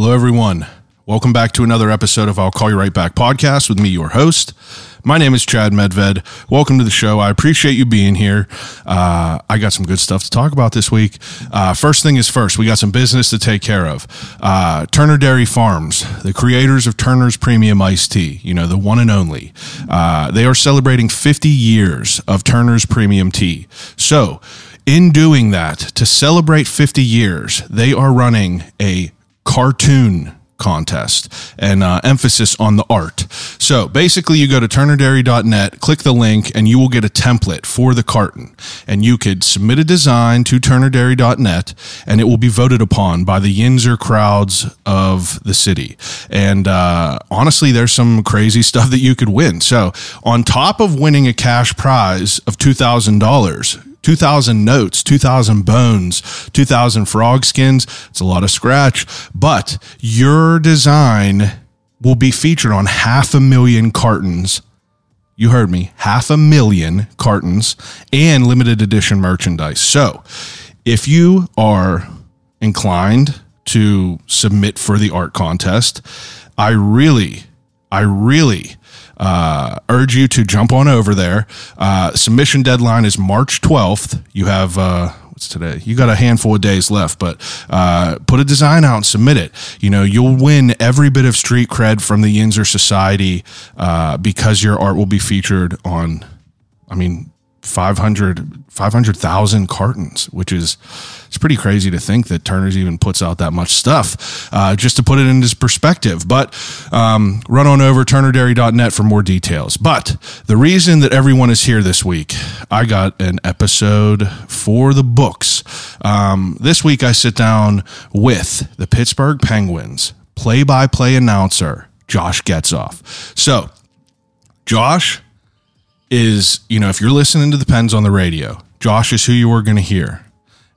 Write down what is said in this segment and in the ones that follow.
Hello, everyone. Welcome back to another episode of I'll Call You Right Back podcast with me, your host. My name is Chad Medved. Welcome to the show. I appreciate you being here. I got some good stuff to talk about this week. First thing is first, we got some business to take care of. Turner Dairy Farms, the creators of Turner's Premium Iced Tea, the one and only. They are celebrating 50 years of Turner's Premium Tea. So, in doing that, to celebrate 50 years, they are running a cartoon contest and emphasis on the art. So basically you go to turnerdairy.net, click the link, and you will get a template for the carton. And you could submit a design to turnerdairy.net and it will be voted upon by the Yinzer crowds of the city. And honestly, there's some crazy stuff that you could win. So on top of winning a cash prize of $2,000, 2,000 notes, 2,000 bones, 2,000 frog skins. It's a lot of scratch, but your design will be featured on 500,000 cartons. You heard me, 500,000 cartons and limited edition merchandise. So if you are inclined to submit for the art contest, I really urge you to jump on over there. Submission deadline is March 12th. You have, what's today? You got a handful of days left, but put a design out and submit it. You'll win every bit of street cred from the Yinzer Society because your art will be featured on, 500,000 cartons, which is, it's pretty crazy to think that Turner's even puts out that much stuff, just to put it into perspective. But run on over turnerdairy.net for more details. But the reason that everyone is here this week, I got an episode for the books. This week I sit down with the Pittsburgh Penguins play-by-play announcer, Josh Getzoff. So, Josh is, if you're listening to the Pens on the radio, Josh is who you are going to hear.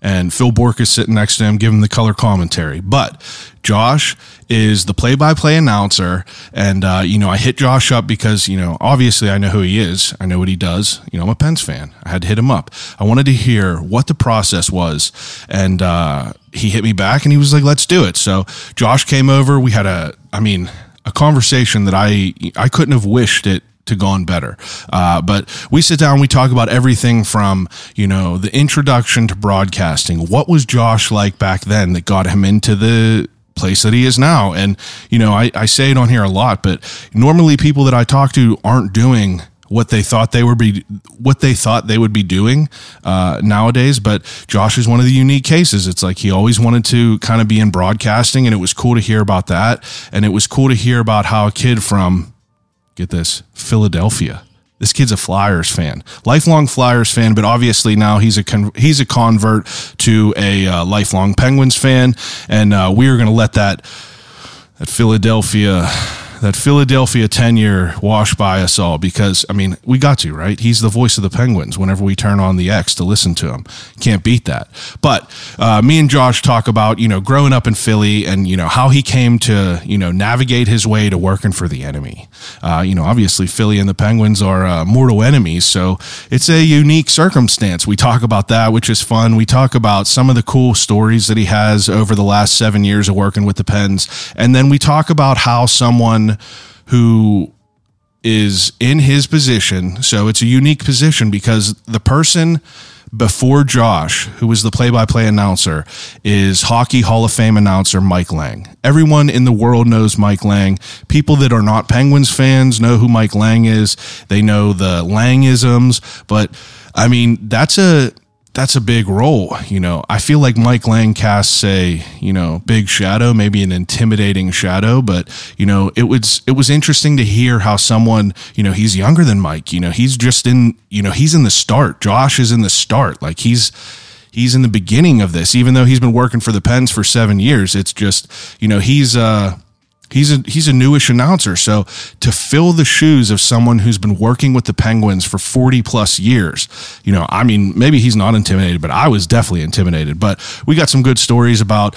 And Phil Bourque is sitting next to him, giving the color commentary. But Josh is the play-by-play announcer. And, I hit Josh up because, obviously I know who he is. I know what he does. I'm a Pens fan. I had to hit him up. I wanted to hear what the process was. And he hit me back and he was like, let's do it. So Josh came over. We had a conversation that I couldn't have wished it to gone better. But we sit down, we talk about everything from, the introduction to broadcasting. What was Josh like back then that got him into the place that he is now? And, I say it on here a lot, but normally people that I talk to aren't doing what they thought they would be doing nowadays. But Josh is one of the unique cases. It's like he always wanted to kind of be in broadcasting, and it was cool to hear about that. And it was cool to hear about how a kid from, get this, Philadelphia. This kid's a Flyers fan, lifelong Flyers fan, but obviously now he's a convert to a lifelong Penguins fan, and we are going to let that Philadelphia tenure wash by us all because, we got to, right? He's the voice of the Penguins whenever we turn on the X to listen to him. Can't beat that. But me and Josh talk about, growing up in Philly and, how he came to, navigate his way to working for the enemy. Obviously Philly and the Penguins are mortal enemies, so it's a unique circumstance. We talk about that, which is fun. We talk about some of the cool stories that he has over the last 7 years of working with the Pens. And then we talk about how someone who is in his position, so it's a unique position because the person before Josh, who was the play-by-play announcer, is Hockey Hall of Fame announcer Mike Lange. Everyone in the world knows Mike Lange. People that are not Penguins fans know who Mike Lange is. They know the Langeisms, but that's a big role. I feel like Mike Lange casts a, big shadow, maybe an intimidating shadow, but, it was interesting to hear how someone, he's younger than Mike, he's just in, he's in the start. Josh is in the start. Like he's in the beginning of this, even though he's been working for the Pens for 7 years. It's just, He's a newish announcer, so to fill the shoes of someone who's been working with the Penguins for 40 plus years, maybe he's not intimidated, but I was definitely intimidated. But we got some good stories about,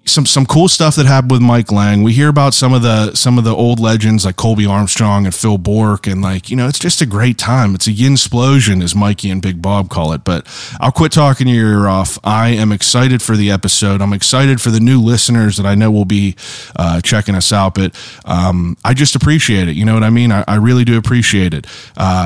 some cool stuff that happened with Mike Lange. We hear about some of the old legends like Colby Armstrong and Phil Bourque, and it's just a great time. It's a yin-splosion, as Mikey and Big Bob call it. But I'll quit talking your ear off. I am excited for the episode. I'm excited for the new listeners that I know will be checking us out. But I just appreciate it. You know what I mean? I really do appreciate it.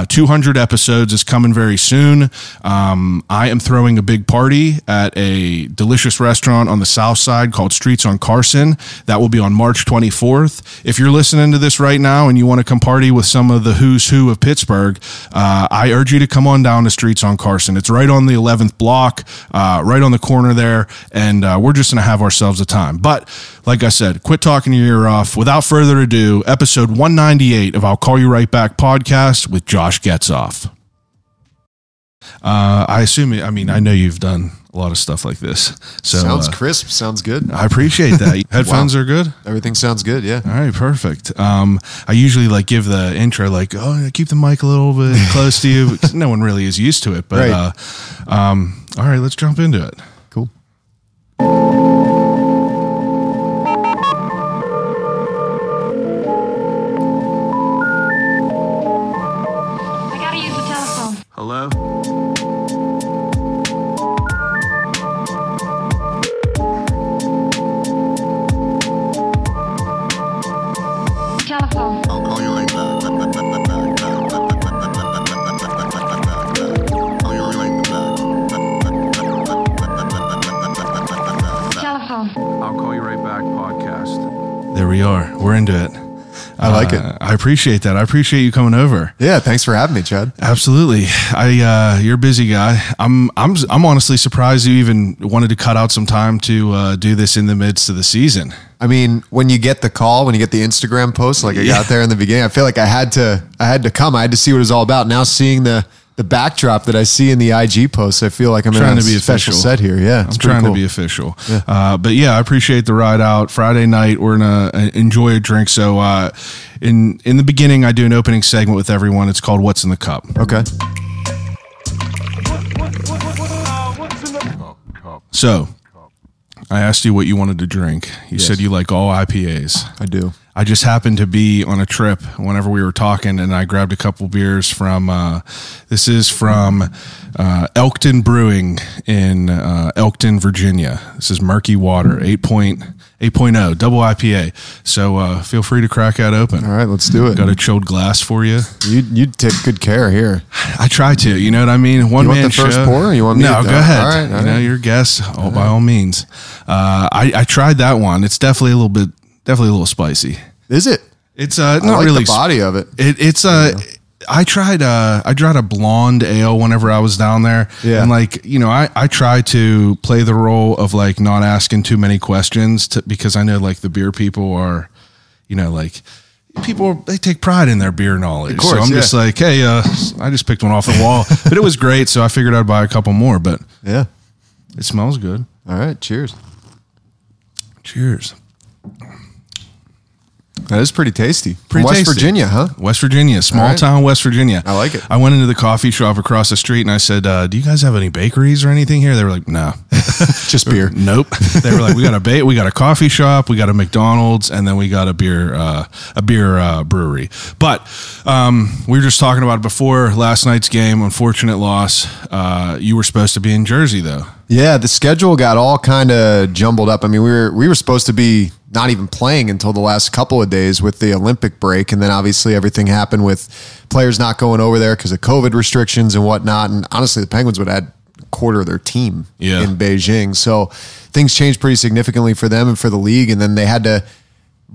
200 episodes is coming very soon. I am throwing a big party at a delicious restaurant on the south side called Streets on Carson. That will be on March 24th. If you're listening to this right now and you want to come party with some of the who's who of Pittsburgh, I urge you to come on down to Streets on Carson. It's right on the 11th block, right on the corner there, and we're just going to have ourselves a time. But like I said, quit talking your ear off. Without further ado, episode 198 of I'll Call You Right Back podcast with Josh Getzoff. I know you've done a lot of stuff like this. So sounds crisp. Sounds good. I appreciate that. Headphones are good. Everything sounds good. Yeah. All right. Perfect. I usually give the intro keep the mic a little bit close to you. No one really is used to it, but, right. All right, let's jump into it. Cool. I gotta use the telephone. Hello? Telephone. I'll call you right back. Call you right back. Telephone. I'll Call You Right Back podcast. There we are. We're into it. I like it. I appreciate that. I appreciate you coming over. Yeah. Thanks for having me, Chad. Absolutely. You're a busy guy. I'm honestly surprised you even wanted to cut out some time to do this in the midst of the season. I mean, when you get the call, when you get the Instagram post, like I got there in the beginning, I feel like I had to come. I had to see what it was all about. Now seeing the backdrop that I see in the IG posts, I feel like I'm trying in a to be special official set here. Yeah, I'm trying to be official. Yeah. But yeah, I appreciate the ride out. Friday night, we're gonna enjoy a drink. So in the beginning, I do an opening segment with everyone. It's called "What's in the Cup." Okay. So I asked you what you wanted to drink. You said you like all IPAs. I do. I just happened to be on a trip whenever we were talking, and I grabbed a couple beers from, this is from Elkton Brewing in Elkton, Virginia. This is Murky Water, 8.0, double IPA. So feel free to crack that open. All right, let's do it. Got a chilled glass for you. You take good care here. I try to, you know what I mean? One You want man the first show. pour, or you want me No, to? go ahead. All right, you know, your guess, by all means. I tried that one. It's definitely a little spicy. Is it? It's I not like really the body of it. I tried a blonde ale whenever I was down there. Yeah. And I try to play the role of not asking too many questions because I know the beer people are, they take pride in their beer knowledge. Of course, so I'm just like, hey, I just picked one off the wall, but it was great. So I figured I'd buy a couple more, but Yeah. it smells good. All right. Cheers. Cheers. That is pretty tasty. Pretty West tasty. Virginia, huh? West Virginia, small right. town West Virginia. I like it. I went into the coffee shop across the street and I said, do you guys have any bakeries or anything here? They were like, no. Just beer. Nope. They were like, we got a coffee shop, we got a McDonald's, and then we got a beer brewery. But we were just talking about it before last night's game, unfortunate loss. You were supposed to be in Jersey though. Yeah, the schedule got all kind of jumbled up. I mean, we were supposed to be not even playing until the last couple of days with the Olympic break, and then obviously everything happened with players not going over there because of COVID restrictions and whatnot. And honestly, the Penguins would have had a quarter of their team in Beijing, so things changed pretty significantly for them and for the league. And then they had to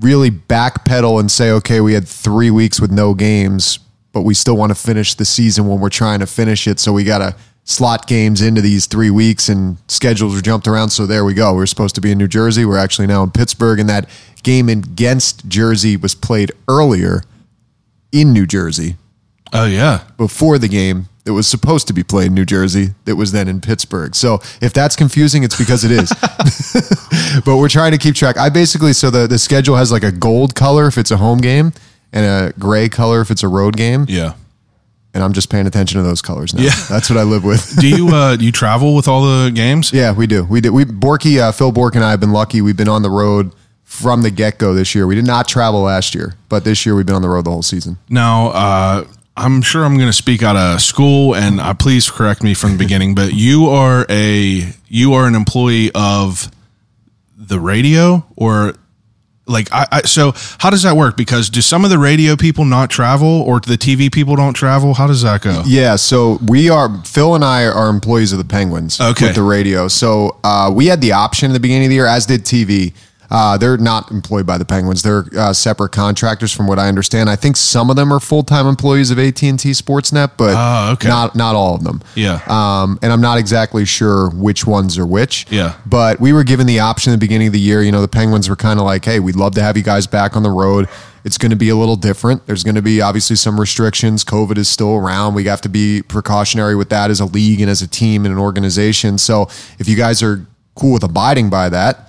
really backpedal and say, okay, we had 3 weeks with no games, but we still want to finish the season when we're trying to finish it, so we got to slot games into these 3 weeks, and schedules were jumped around. So there we go. We're supposed to be in New Jersey. We're actually now in Pittsburgh, and that game against Jersey was played earlier in New Jersey. Oh yeah. Before the game that was supposed to be played in New Jersey that was then in Pittsburgh. So if that's confusing, it's because it is. But we're trying to keep track. So the schedule has like a gold color if it's a home game and a gray color if it's a road game. Yeah. and I'm just paying attention to those colors now. Yeah. That's what I live with. Do you travel with all the games? Yeah, we do. Bourque, Phil Bourque and I have been lucky. We've been on the road from the get-go this year. We did not travel last year, but this year we've been on the road the whole season. Now, I'm sure I'm going to speak out of school, and please correct me from the beginning, but you are an employee of the radio, or like so how does that work? Because do some of the radio people not travel, or the TV people don't travel? How does that go? Yeah, so Phil and I are employees of the Penguins with the radio. So we had the option in the beginning of the year, as did TV. They're not employed by the Penguins. They're separate contractors from what I understand. I think some of them are full-time employees of AT&T Sportsnet, but not all of them. Yeah. And I'm not exactly sure which ones are which. Yeah. But we were given the option at the beginning of the year. You know, the Penguins were kind of like, hey, we'd love to have you guys back on the road. It's going to be a little different. There's going to be obviously some restrictions. COVID is still around. We have to be precautionary with that as a league and as a team and an organization. So if you guys are cool with abiding by that,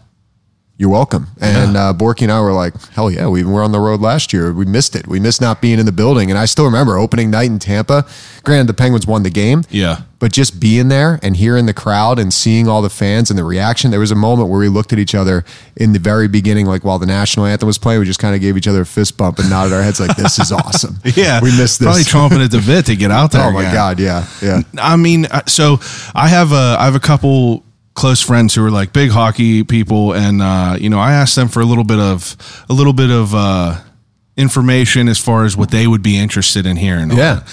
you're welcome. And Bourque and I were like, hell yeah, we were on the road last year. We missed it. We missed not being in the building. And I still remember opening night in Tampa. Granted, the Penguins won the game. Yeah. But just being there and hearing the crowd and seeing all the fans and the reaction, there was a moment where we looked at each other in the very beginning, like while the national anthem was playing, we just kind of gave each other a fist bump and nodded our heads like, this is awesome. Yeah. We missed this. Probably chomping at the bit to get out there. Oh my God. Yeah. Yeah. I mean, so I have a couple close friends who are like big hockey people, and I asked them for a little bit of information as far as what they would be interested in hearing. Yeah.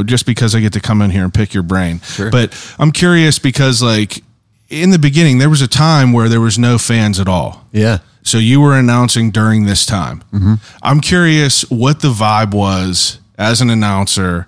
Just because I get to come in here and pick your brain. Sure. But I'm curious because, like, in the beginning there was a time where there was no fans at all. Yeah. So you were announcing during this time. Mm-hmm. I'm curious what the vibe was as an announcer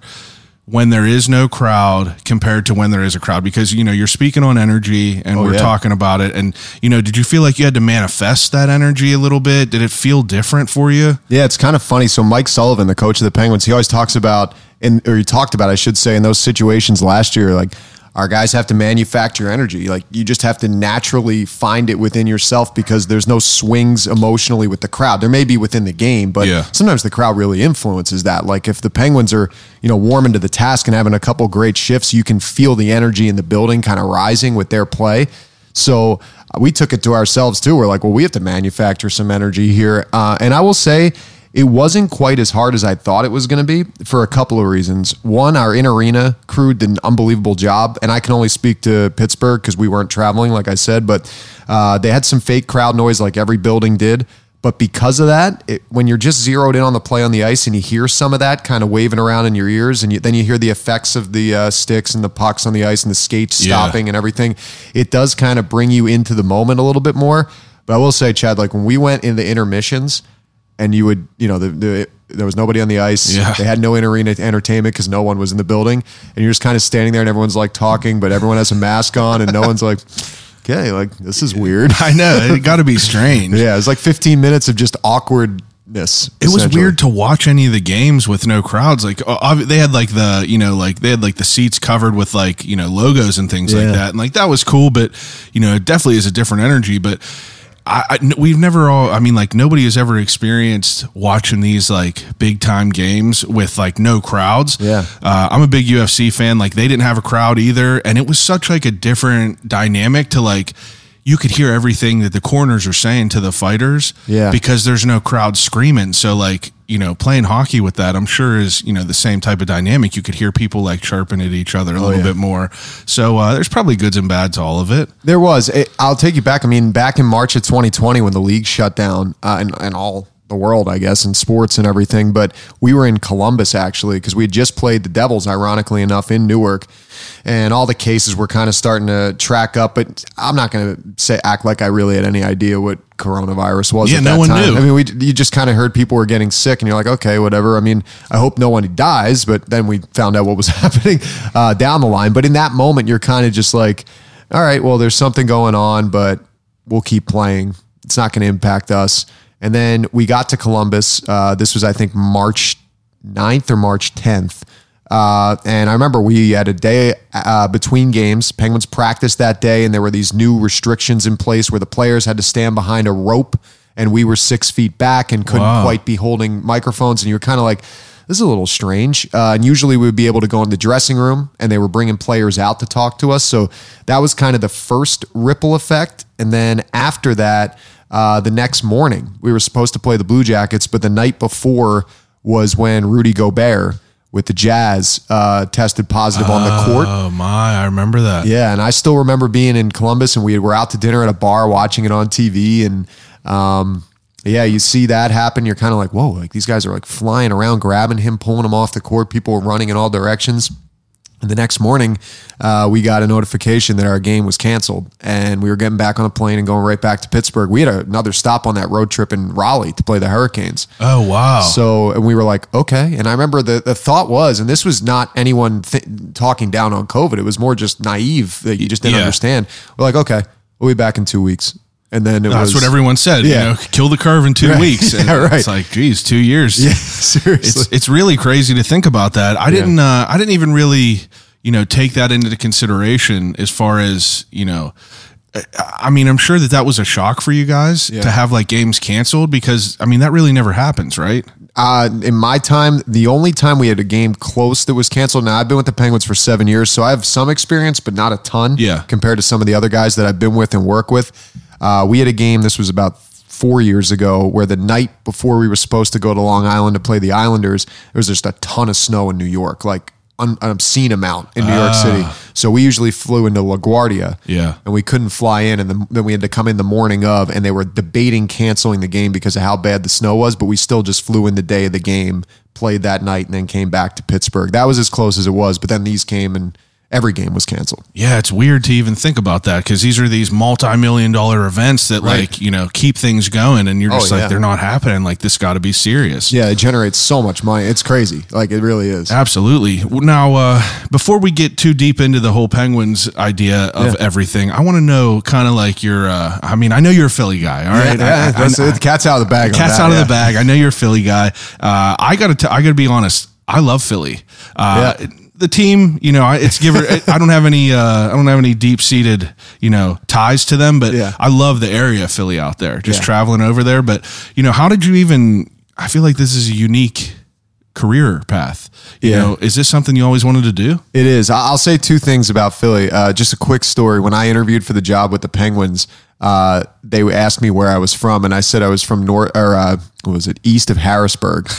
when there is no crowd compared to when there is a crowd, because, you're speaking on energy and we're talking about it. And, did you feel like you had to manifest that energy a little bit? Did it feel different for you? Yeah, it's kind of funny. So Mike Sullivan, the coach of the Penguins, he always talks about, he talked about, I should say, in those situations last year, like, our guys have to manufacture energy. Like, you just have to naturally find it within yourself, because there's no swings emotionally with the crowd. There may be within the game, but sometimes the crowd really influences that. Like, if the Penguins are, warming to the task and having a couple great shifts, you can feel the energy in the building kind of rising with their play. So we took it to ourselves too. We're like, well, we have to manufacture some energy here. And I will say, it wasn't quite as hard as I thought it was going to be for a couple of reasons. One, our in-arena crew did an unbelievable job, and I can only speak to Pittsburgh because we weren't traveling, like I said, but they had some fake crowd noise like every building did. But because of that, when you're just zeroed in on the play on the ice and you hear some of that kind of waving around in your ears, and then you hear the effects of the sticks and the pucks on the ice and the skates stopping and everything, it does kind of bring you into the moment a little bit more. But I will say, Chad, like when we went in the intermissions, and you would, there was nobody on the ice. Yeah. They had no in-arena entertainment because no one was in the building. And you're just kind of standing there and everyone's like talking, but everyone has a mask on and no one's like, okay, like this is weird. I know. It got to be strange. Yeah. It was like 15 minutes of just awkwardness. It was weird to watch any of the games with no crowds. Like they had like the seats covered with like, logos and things like that. And like, that was cool, but it definitely is a different energy. But we've never nobody has ever experienced watching these like big time games with like no crowds. Yeah. I'm a big UFC fan. Like, they didn't have a crowd either. And it was such like a different dynamic to like, you could hear everything that the corners are saying to the fighters because there's no crowd screaming. So like, playing hockey with that, I'm sure is, the same type of dynamic. You could hear people like chirping at each other a little bit more. So there's probably goods and bads to all of it. There was. I'll take you back. I mean, back in March of 2020 when the league shut down and all the world, I guess, in sports and everything, but we were in Columbus actually because we had just played the Devils, ironically enough, in Newark, and all the cases were kind of starting to track up, but I'm not going to act like I really had any idea what coronavirus was at that no one time. knew. I mean, you just kind of heard people were getting sick and you're like, okay, whatever. I mean, I hope no one dies, but then we found out what was happening down the line. But in that moment, you're kind of just like, all right, well, there's something going on, but we'll keep playing. It's not going to impact us. And then we got to Columbus. This was, I think, March 9th or March 10th. And I remember we had a day between games. Penguins practiced that day, and there were these new restrictions in place where the players had to stand behind a rope, and we were 6 feet back and couldn't quite be holding microphones. And you were kind of like, this is a little strange. And usually we would be able to go in the dressing room and they were bringing players out to talk to us. So that was kind of the first ripple effect. And then after that, the next morning, we were supposed to play the Blue Jackets, but the night before was when Rudy Gobert with the Jazz tested positive on the court. Oh my, I remember that. Yeah, and I still remember being in Columbus and we were out to dinner at a bar watching it on TV. And yeah, you see that happen. You're kind of like, whoa, like these guys are like flying around, grabbing him, pulling him off the court. People were running in all directions. And the next morning, we got a notification that our game was canceled and we were getting back on a plane and going right back to Pittsburgh. We had another stop on that road trip in Raleigh to play the Hurricanes. Oh, wow. So, and we were like, okay. And I remember the thought was, and this was not anyone talking down on COVID. It was more just naive that you just didn't understand. We're like, okay, we'll be back in 2 weeks. And then that's what everyone said. Yeah. You know, kill the curve in 2 weeks. And yeah, right. It's like, geez, 2 years. Yeah, seriously. It's really crazy to think about that. I didn't even really, take that into consideration as far as, I mean, I'm sure that was a shock for you guys to have like games canceled because, I mean, that really never happens, right? In my time, the only time we had a game close that was canceled. Now I've been with the Penguins for 7 years, so I have some experience, but not a ton compared to some of the other guys that I've been with and work with. We had a game, this was about 4 years ago, where the night before we were supposed to go to Long Island to play the Islanders, there was just a ton of snow in New York, like an obscene amount in New York City. So we usually flew into LaGuardia and we couldn't fly in. And then we had to come in the morning of, and they were debating canceling the game because of how bad the snow was, but we still just flew in the day of the game, played that night, and then came back to Pittsburgh. That was as close as it was, but then these came and every game was canceled. Yeah, it's weird to even think about that because these are these multi-million-dollar events that keep things going, and you're just they're not happening. Like, this got to be serious. Yeah, it generates so much money. It's crazy. Like, it really is. Absolutely. Now, before we get too deep into the whole Penguins idea of everything, I want to know kind of like your, I mean, I know you're a Philly guy, all right? The cat's out of the bag. Cat's out of the bag. I know you're a Philly guy. I gotta be honest. I love Philly. The team, it's I don't have any deep seated, ties to them, but I love the area of Philly out there, just traveling over there. But, how did you even, I feel like this is a unique career path. You know, is this something you always wanted to do? It is. I'll say two things about Philly. Just a quick story. When I interviewed for the job with the Penguins, they asked me where I was from, and I said I was from east of Harrisburg.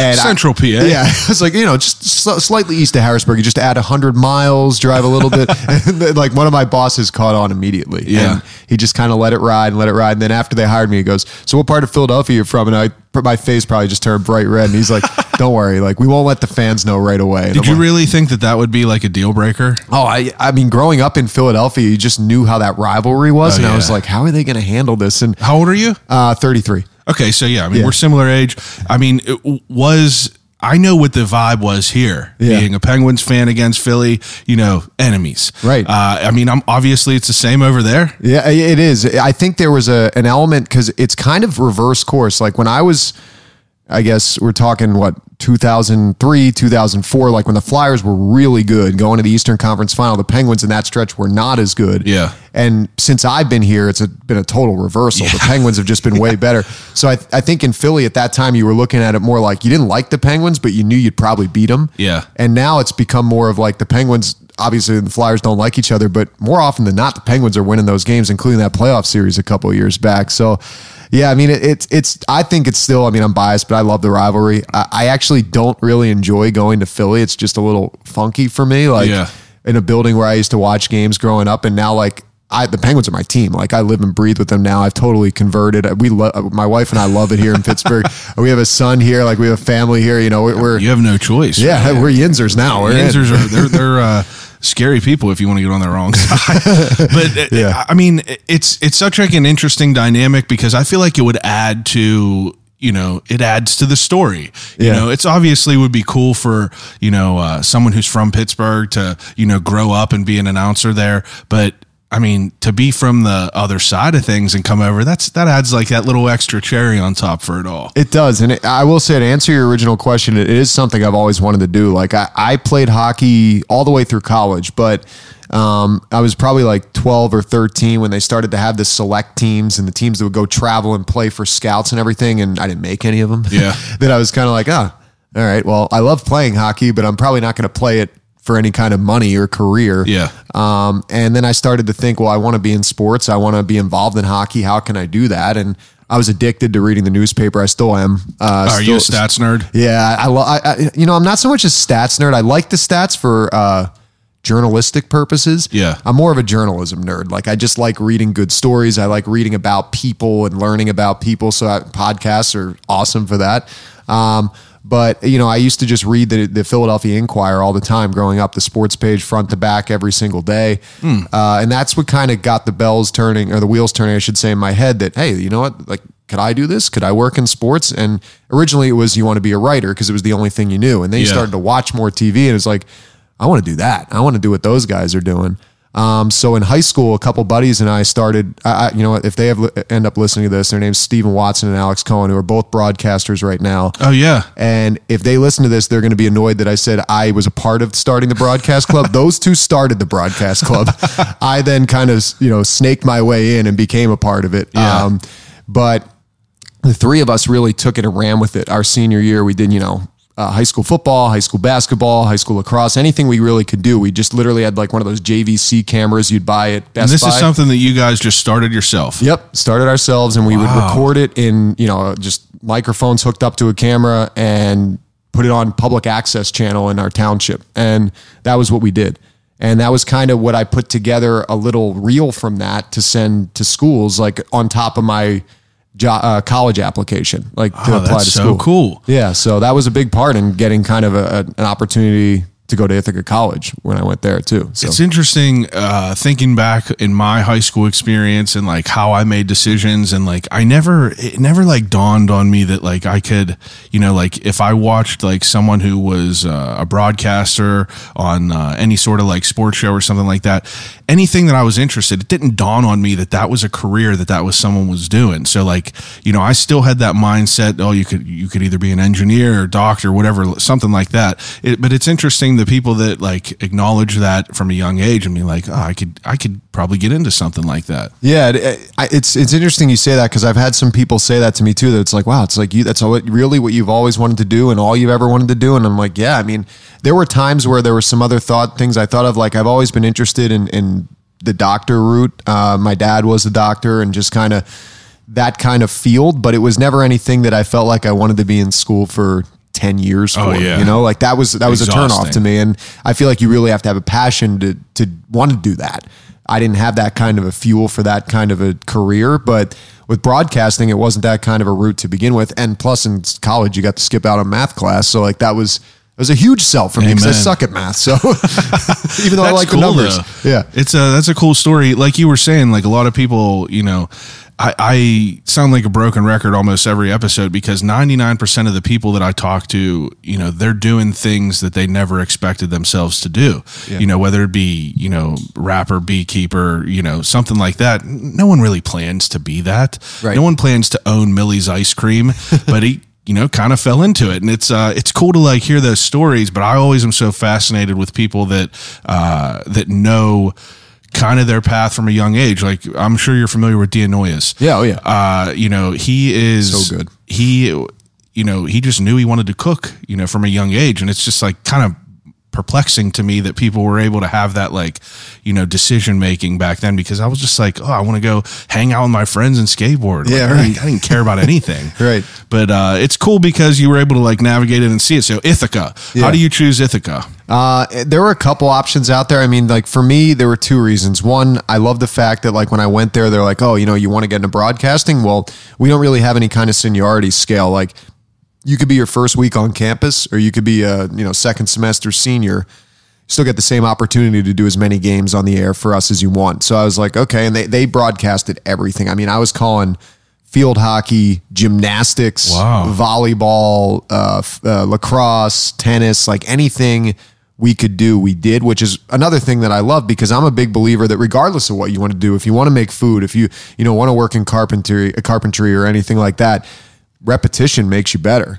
And Central PA. Yeah, I was like, just slightly east of Harrisburg. You just add 100 miles, drive a little bit. And then, like, one of my bosses caught on immediately. Yeah. And he just kind of let it ride. And then after they hired me, he goes, so what part of Philadelphia are you from? And my face probably just turned bright red. And he's like, don't worry. Like, we won't let the fans know right away. Did you really think that would be like a deal breaker? Oh, I mean, growing up in Philadelphia, you just knew how that rivalry was. And I was like, how are they going to handle this? And how old are you? 33. Okay, so I mean, we're similar age. I mean, I know what the vibe was here, being a Penguins fan against Philly, enemies. Right. I mean, obviously it's the same over there. Yeah, it is. I think there was an element because it's kind of reverse course. Like when I was, I guess we're talking 2003, 2004, like when the Flyers were really good going to the Eastern Conference Final, the Penguins in that stretch were not as good. Yeah. And since I've been here, it's been a total reversal. The Penguins have just been way better. So I think in Philly at that time, you were looking at it more like you didn't like the Penguins, but you knew you'd probably beat them. Yeah. And now it's become more of like the Penguins, obviously the Flyers don't like each other, but more often than not, the Penguins are winning those games, including that playoff series a couple of years back. So yeah, I mean, I think it's still, I mean, I'm biased, but I love the rivalry. I actually don't really enjoy going to Philly. It's just a little funky for me. Like in a building where I used to watch games growing up, and now like the Penguins are my team. Like I live and breathe with them now. I've totally converted. My wife and I love it here in Pittsburgh. We have a son here. Like we have a family here. You have no choice. Yeah, right? We're Yinzers now. Yinzers are they're scary people if you want to get on the wrong side. But I mean, it's such like an interesting dynamic because I feel like it would add to, it adds to the story. It's obviously would be cool for, someone who's from Pittsburgh to, grow up and be an announcer there. But I mean, to be from the other side of things and come over, that adds like that little extra cherry on top for it all. It does. And I will say, to answer your original question, it is something I've always wanted to do. Like I played hockey all the way through college, but I was probably like 12 or 13 when they started to have the select teams and the teams that would go travel and play for scouts and everything. And I didn't make any of them. Yeah. Then I was kind of like, All right. Well, I love playing hockey, but I'm probably not going to play it for any kind of money or career. Yeah. And then I started to think, well, I want to be in sports. I want to be involved in hockey. How can I do that? And I was addicted to reading the newspaper. I still am. Are you a stats nerd? Yeah. I'm not so much a stats nerd. I like the stats for journalistic purposes. Yeah. I'm more of a journalism nerd. Like, I just like reading good stories. I like reading about people and learning about people. So podcasts are awesome for that. But, I used to just read the Philadelphia Inquirer all the time growing up, the sports page front to back every single day. And that's what kind of got the bells turning, or the wheels turning, I should say, in my head that, hey, you know what? Like, could I do this? Could I work in sports? And originally it was, you want to be a writer because it was the only thing you knew. And then you started to watch more TV and it's like, I want to do that. I want to do what those guys are doing. So in high school, a couple buddies and I started, if they end up listening to this, their name's Stephen Watson and Alex Cohen, who are both broadcasters right now. Oh, yeah. And if they listen to this, they're going to be annoyed that I said I was a part of starting the broadcast club. Those two started the broadcast club. I then kind of, snaked my way in and became a part of it. Yeah. But the three of us really took it and ran with it. Our senior year, we did, high school football, high school basketball, high school lacrosse, anything we really could do. We just literally had like one of those JVC cameras you'd buy at Best Buy. And this is something that you guys just started yourself. Yep. Started ourselves, and we would record it in, just microphones hooked up to a camera and put it on public access channel in our township. And that was what we did. And that was kind of what I put together, a little reel from that to send to schools, like on top of my college application, like to apply to school. So cool. Yeah. So that was a big part in getting kind of an opportunity to go to Ithaca College when I went there too. So it's interesting thinking back in my high school experience and like how I made decisions, and like it never like dawned on me that like I could, like if I watched like someone who was a broadcaster on any sort of like sports show or something like that, anything that I was interested, it didn't dawn on me that was a career that was someone was doing. So like, I still had that mindset, oh, you could either be an engineer or doctor, whatever, something like that. But it's interesting the people that like acknowledge that from a young age and be like, oh, I could probably get into something like that. Yeah. It's interesting you say that, because I've had some people say that to me too, that it's like, wow, it's like that's really what you've always wanted to do and all you've ever wanted to do. And I'm like, yeah, I mean, there were times where there were some other things I thought of, like I've always been interested in the doctor route. My dad was a doctor and just kind of that kind of field, but it was never anything that I felt like I wanted to be in school for 10 years for, like that was a turnoff to me. And I feel like you really have to have a passion to want to do that. I didn't have that kind of a fuel for that kind of a career, but with broadcasting, it wasn't that kind of a route to begin with. And plus in college, you got to skip out on math class. So like it was a huge sell for me because I suck at math. So even though I like the numbers, yeah, that's a cool story. Like you were saying, like a lot of people, I sound like a broken record almost every episode, because 99% of the people that I talk to, they're doing things that they never expected themselves to do, whether it be, rapper, beekeeper, something like that. No one really plans to be that. Right. No one plans to own Millie's ice cream, but he, kind of fell into it. And it's cool to like hear those stories, but I always am so fascinated with people that know kind of their path from a young age. Like I'm sure you're familiar with Dianoias. Yeah. Oh yeah. He is so good. He just knew he wanted to cook, from a young age. And it's just like kind of perplexing to me that people were able to have that like, decision making back then, because I was just like, oh, I want to go hang out with my friends and skateboard. Yeah. Like, I didn't care about anything. Right. But it's cool because you were able to like navigate it and see it. So Ithaca, how do you choose Ithaca? There were a couple options out there. I mean, like for me, there were two reasons. One, I love the fact that like when I went there, they're like, oh, you want to get into broadcasting? Well, we don't really have any kind of seniority scale. Like you could be your first week on campus, or you could be a, second semester senior, still get the same opportunity to do as many games on the air for us as you want. So I was like, okay. And they broadcasted everything. I mean, I was calling field hockey, gymnastics, volleyball, lacrosse, tennis, like anything we could do, we did, which is another thing that I love, because I'm a big believer that regardless of what you want to do, if you want to make food, if you want to work in carpentry or anything like that, repetition makes you better.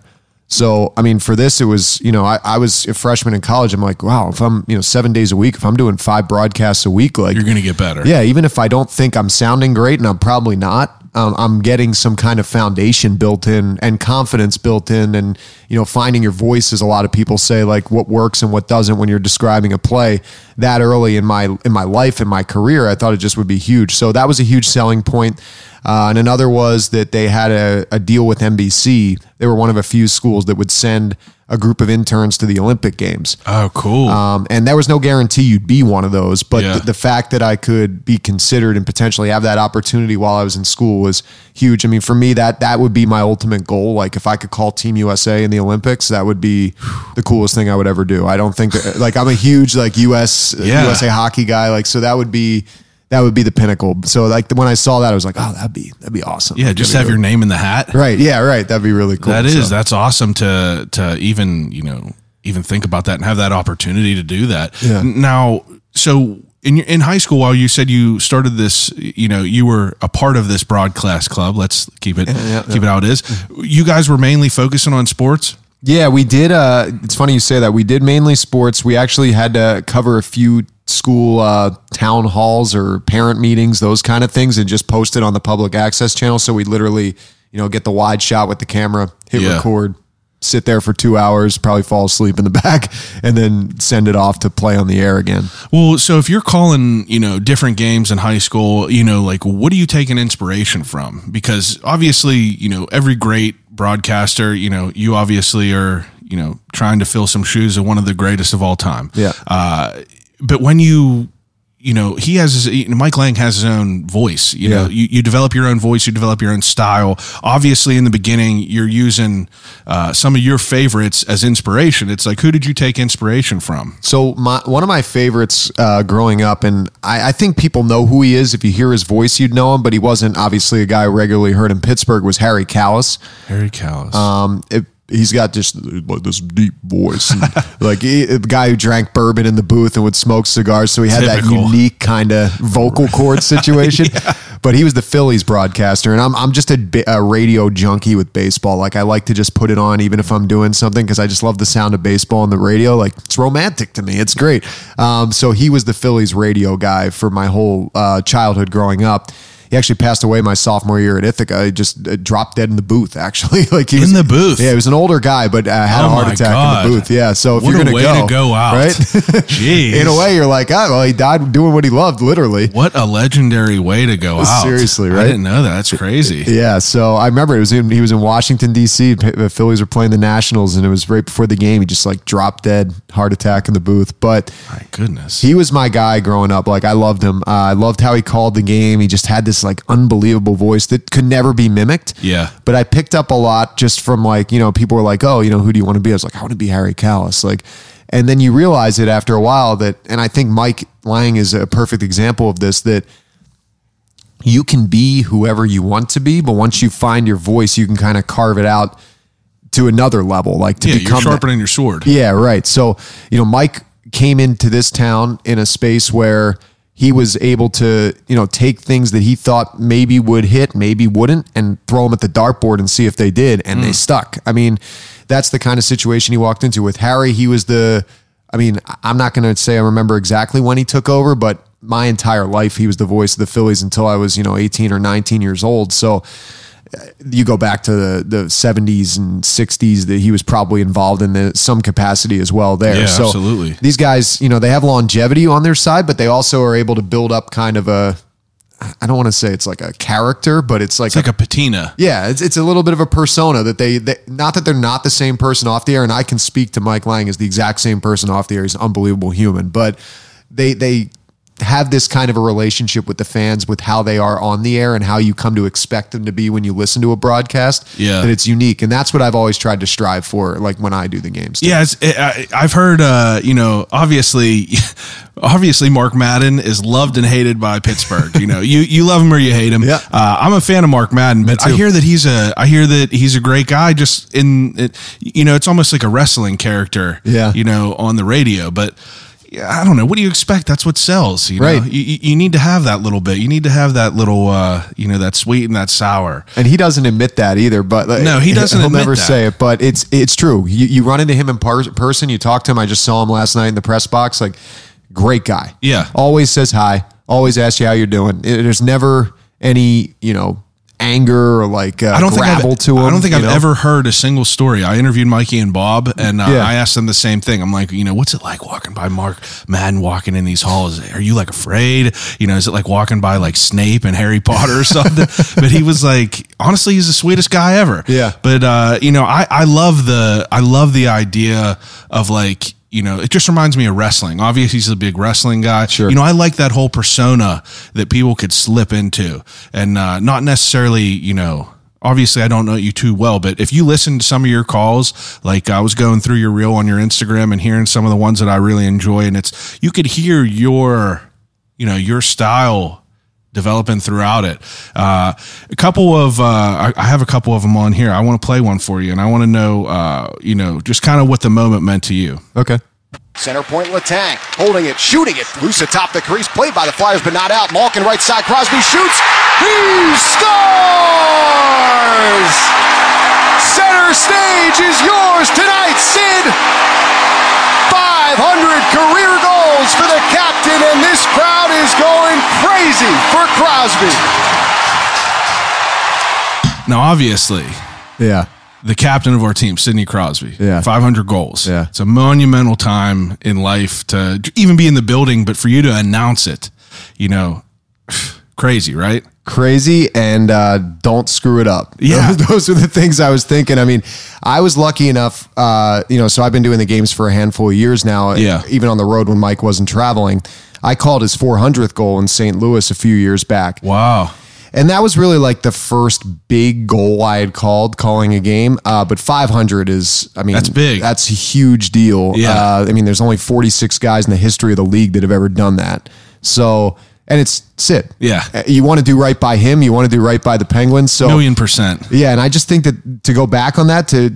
So, I mean, for this, it was, I was a freshman in college. I'm like, wow, if I'm, 7 days a week, if I'm doing 5 broadcasts a week, like You're going to get better. yeah, even if I don't think I'm sounding great, and I'm probably not, I'm getting some kind of foundation built in and confidence built in, and finding your voice, as a lot of people say, like what works and what doesn't when you're describing a play. That early in my life, in my career, I thought it just would be huge. So that was a huge selling point. And another was that they had a deal with NBC. They were one of a few schools that would send a group of interns to the Olympic Games. Oh, cool. And there was no guarantee you'd be one of those, but Yeah. the fact that I could be considered and potentially have that opportunity while I was in school was huge. I mean, for me, that would be my ultimate goal. Like if I could call Team USA in the Olympics, that would be the coolest thing I would ever do. I don't think that, like, I'm a huge like USA hockey guy. Like, so that would be the pinnacle. So like when I saw that, I was like, oh, that'd be awesome. Yeah, just have your name in the hat. Right. Yeah, right. That'd be really cool. That's awesome to even, even think about that and have that opportunity to do that. Yeah. Now, so in high school, while you said you started this, you were a part of this broadcast club. Let's keep it how it is. You guys were mainly focusing on sports? Yeah, we did. It's funny you say that. We did mainly sports. We actually had to cover a few school town halls or parent meetings, those kind of things, and just post it on the public access channel. So we literally, get the wide shot with the camera, hit record, sit there for 2 hours, probably fall asleep in the back, and then send it off to play on the air again. Well, so if you're calling, different games in high school, like what do you take an inspiration from? Because obviously, every great broadcaster, you obviously are, trying to fill some shoes of one of the greatest of all time. Yeah. But when he has Mike Lange has his own voice, you develop your own voice, you develop your own style. Obviously in the beginning, you're using some of your favorites as inspiration. It's like, who did you take inspiration from? So one of my favorites growing up, and I think people know who he is. If you hear his voice, you'd know him, but he wasn't obviously a guy I regularly heard in Pittsburgh, was Harry Callis. Harry Callis. He's got just like this deep voice, and like a guy who drank bourbon in the booth and would smoke cigars. So he had that unique kind of vocal cord situation. But he was the Phillies broadcaster, and I'm just a radio junkie with baseball. Like I like to just put it on even if I'm doing something, because I just love the sound of baseball on the radio. Like it's romantic to me. It's great. So he was the Phillies radio guy for my whole childhood growing up. He actually passed away my sophomore year at Ithaca. He just dropped dead in the booth, actually. Like he was in the booth. Yeah, he was an older guy, but had a heart attack in the booth. Yeah, so if what you're going to go out, right? Jeez. In a way, you're like, well, he died doing what he loved, literally. What a legendary way to go out. Seriously, right? I didn't know that. That's crazy. Yeah, so I remember he was in Washington, D.C. The Phillies were playing the Nationals, and it was right before the game. He just like dropped dead, heart attack in the booth. But my goodness, he was my guy growing up. Like I loved him. I loved how he called the game. He just had this like unbelievable voice that could never be mimicked. Yeah. But I picked up a lot just from like, people were like, oh, who do you want to be? I was like, I want to be Harry Callis. Like, and then you realize it after a while that, and I think Mike Lange is a perfect example of this, that you can be whoever you want to be, but once you find your voice, you can kind of carve it out to another level, like to become you're sharpening your sword. Yeah, right. So, Mike came into this town in a space where he was able to, take things that he thought maybe would hit, maybe wouldn't, and throw them at the dartboard and see if they did, and they stuck. I mean, that's the kind of situation he walked into. With Harry, he was I'm not going to say I remember exactly when he took over, but my entire life, he was the voice of the Phillies until I was, 18 or 19 years old. So you go back to the 70s and 60s that he was probably involved in some capacity as well there. Yeah, so absolutely. These guys, they have longevity on their side, but they also are able to build up kind of I don't want to say it's like a character, but it's like a patina. Yeah, it's a little bit of a persona that they not that they're not the same person off the air, and I can speak to Mike Lange as the exact same person off the air. He's an unbelievable human, but they have this kind of a relationship with the fans, with how they are on the air and how you come to expect them to be when you listen to a broadcast. Yeah, that it's unique, and that's what I've always tried to strive for. Like when I do the games. Yeah, I've heard, obviously Mark Madden is loved and hated by Pittsburgh. You love him or you hate him. Yeah. I'm a fan of Mark Madden, but I hear that he's a great guy. Just it's almost like a wrestling character. Yeah. On the radio, but. I don't know. What do you expect? That's what sells. You know? Right. You need to have that little bit. You need to have that little, that sweet and that sour. And he doesn't admit that either. But No, he doesn't He'll admit never that. say it. But it's true. You run into him in person. You talk to him. I just saw him last night in the press box. Like, great guy. Yeah. Always says hi. Always asks you how you're doing. There's never any, anger or like gravel to him. I don't think I've ever heard a single story. I interviewed Mikey and Bob, and I asked them the same thing. I'm like, what's it like walking by Mark Madden walking in these halls? Are you like afraid? Is it like walking by like Snape and Harry Potter or something? But he was like, honestly, he's the sweetest guy ever. Yeah. But I love the idea of like, it just reminds me of wrestling. Obviously, he's a big wrestling guy. Sure. I like that whole persona that people could slip into, and not necessarily, obviously I don't know you too well, but if you listen to some of your calls, like I was going through your reel on your Instagram and hearing some of the ones that I really enjoy, and you could hear your style developing throughout it. I have a couple of them on here. I want to play one for you, and I want to know, just kind of what the moment meant to you. Okay. Center point, Letang holding it, shooting it, loose atop the crease, played by the Flyers, but not out. Malkin right side, Crosby shoots, he scores! Center stage is yours tonight, Sid! 500 career goals for the captain, and this crowd is going crazy for Crosby. Now, obviously, Yeah. the captain of our team, Sidney Crosby, Yeah. 500 goals. Yeah. It's a monumental time in life to even be in the building, but for you to announce it, crazy, right? Crazy, and don't screw it up. Yeah. Those are the things I was thinking. I mean, I was lucky enough, so I've been doing the games for a handful of years now, Yeah. even on the road when Mike wasn't traveling. I called his 400th goal in St. Louis a few years back. Wow. And that was really like the first big goal I had calling a game. But 500 is, That's big. That's a huge deal. Yeah. There's only 46 guys in the history of the league that have ever done that. So, and it's Sid. Yeah. You want to do right by him. You want to do right by the Penguins. So, 1,000,000%. yeah. And I just think that to go back on that, to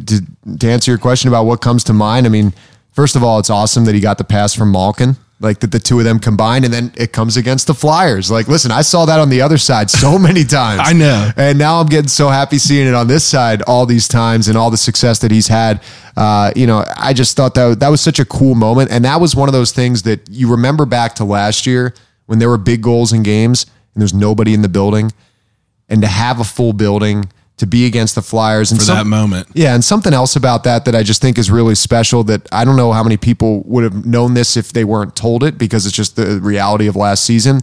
answer your question about what comes to mind, first of all, it's awesome that he got the pass from Malkin. Like that the two of them combined, and then it comes against the Flyers. Like, listen, I saw that on the other side so many times. I know. And now I'm getting so happy seeing it on this side all these times and all the success that he's had. I just thought that was such a cool moment. And that was one of those things that you remember back to last year when there were big goals in games and there's nobody in the building, and to have a full building, to be against the Flyers. And For that moment. Yeah, and something else about that I just think is really special, that I don't know how many people would have known this if they weren't told it, because it's just the reality of last season,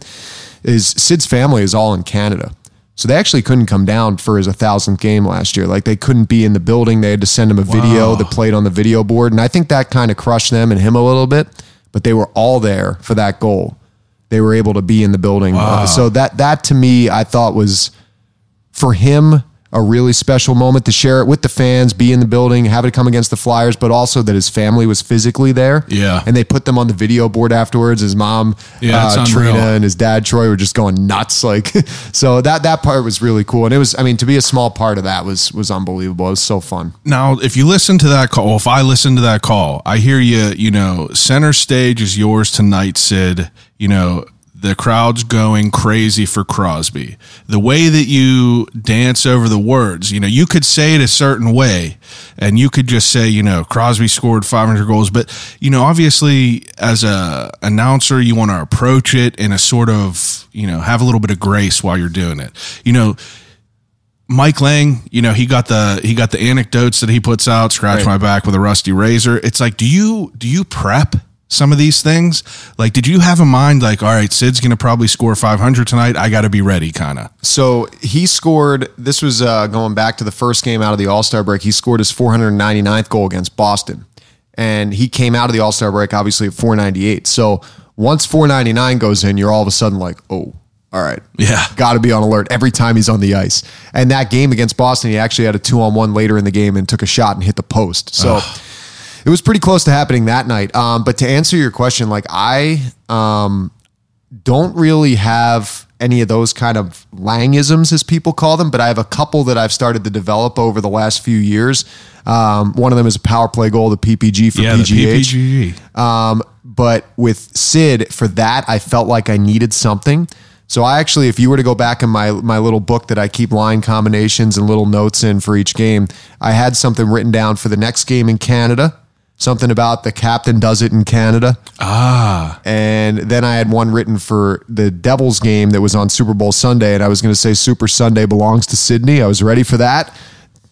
is Sid's family is all in Canada. So they actually couldn't come down for his 1,000th game last year. Like, they couldn't be in the building. They had to send him a video that played on the video board. And I think that kind of crushed them and him a little bit, but they were all there for that goal. They were able to be in the building. Wow. So that to me, I thought was, for him, a really special moment to share it with the fans, be in the building, have it come against the Flyers, but also that his family was physically there. Yeah. And they put them on the video board afterwards. His mom, Yeah, it's Trina, unreal. and his dad, Troy, were just going nuts. Like, so that part was really cool. And it was, to be a small part of that was unbelievable. It was so fun. Now, if you listen to that call, if I listen to that call, I hear you, center stage is yours tonight, Sid. The crowd's going crazy for Crosby. The way that you dance over the words, you could say it a certain way, and you could just say, Crosby scored 500 goals. But, obviously, as a announcer, you want to approach it in a sort of, have a little bit of grace while you're doing it. Mike Lange, he got the anecdotes that he puts out, scratch my back with a rusty razor. It's like, do you prep some of these things? Like, did you have in mind, like, all right, Sid's going to probably score 500 tonight, I got to be ready, kind of? So he scored, this was going back to the first game out of the All-Star break, he scored his 499th goal against Boston. And he came out of the All-Star break, obviously, at 498. So once 499 goes in, you're all of a sudden like, oh, all right. Yeah. Got to be on alert every time he's on the ice. And that game against Boston, he actually had a 2-on-1 later in the game and took a shot and hit the post. So it was pretty close to happening that night. But to answer your question, like, I don't really have any of those kind of Langisms, as people call them, but I have a couple that I've started to develop over the last few years. One of them is a power play goal, the PPG for PGH. The PPG. But with Sid, for that, I felt like I needed something. So I actually, if you were to go back in my little book that I keep line combinations and little notes in for each game, I had something written down for the next game in Canada, something about the captain does it in Canada. And then I had one written for the Devils game that was on Super Bowl Sunday, and I was going to say Super Sunday belongs to Sydney. I was ready for that.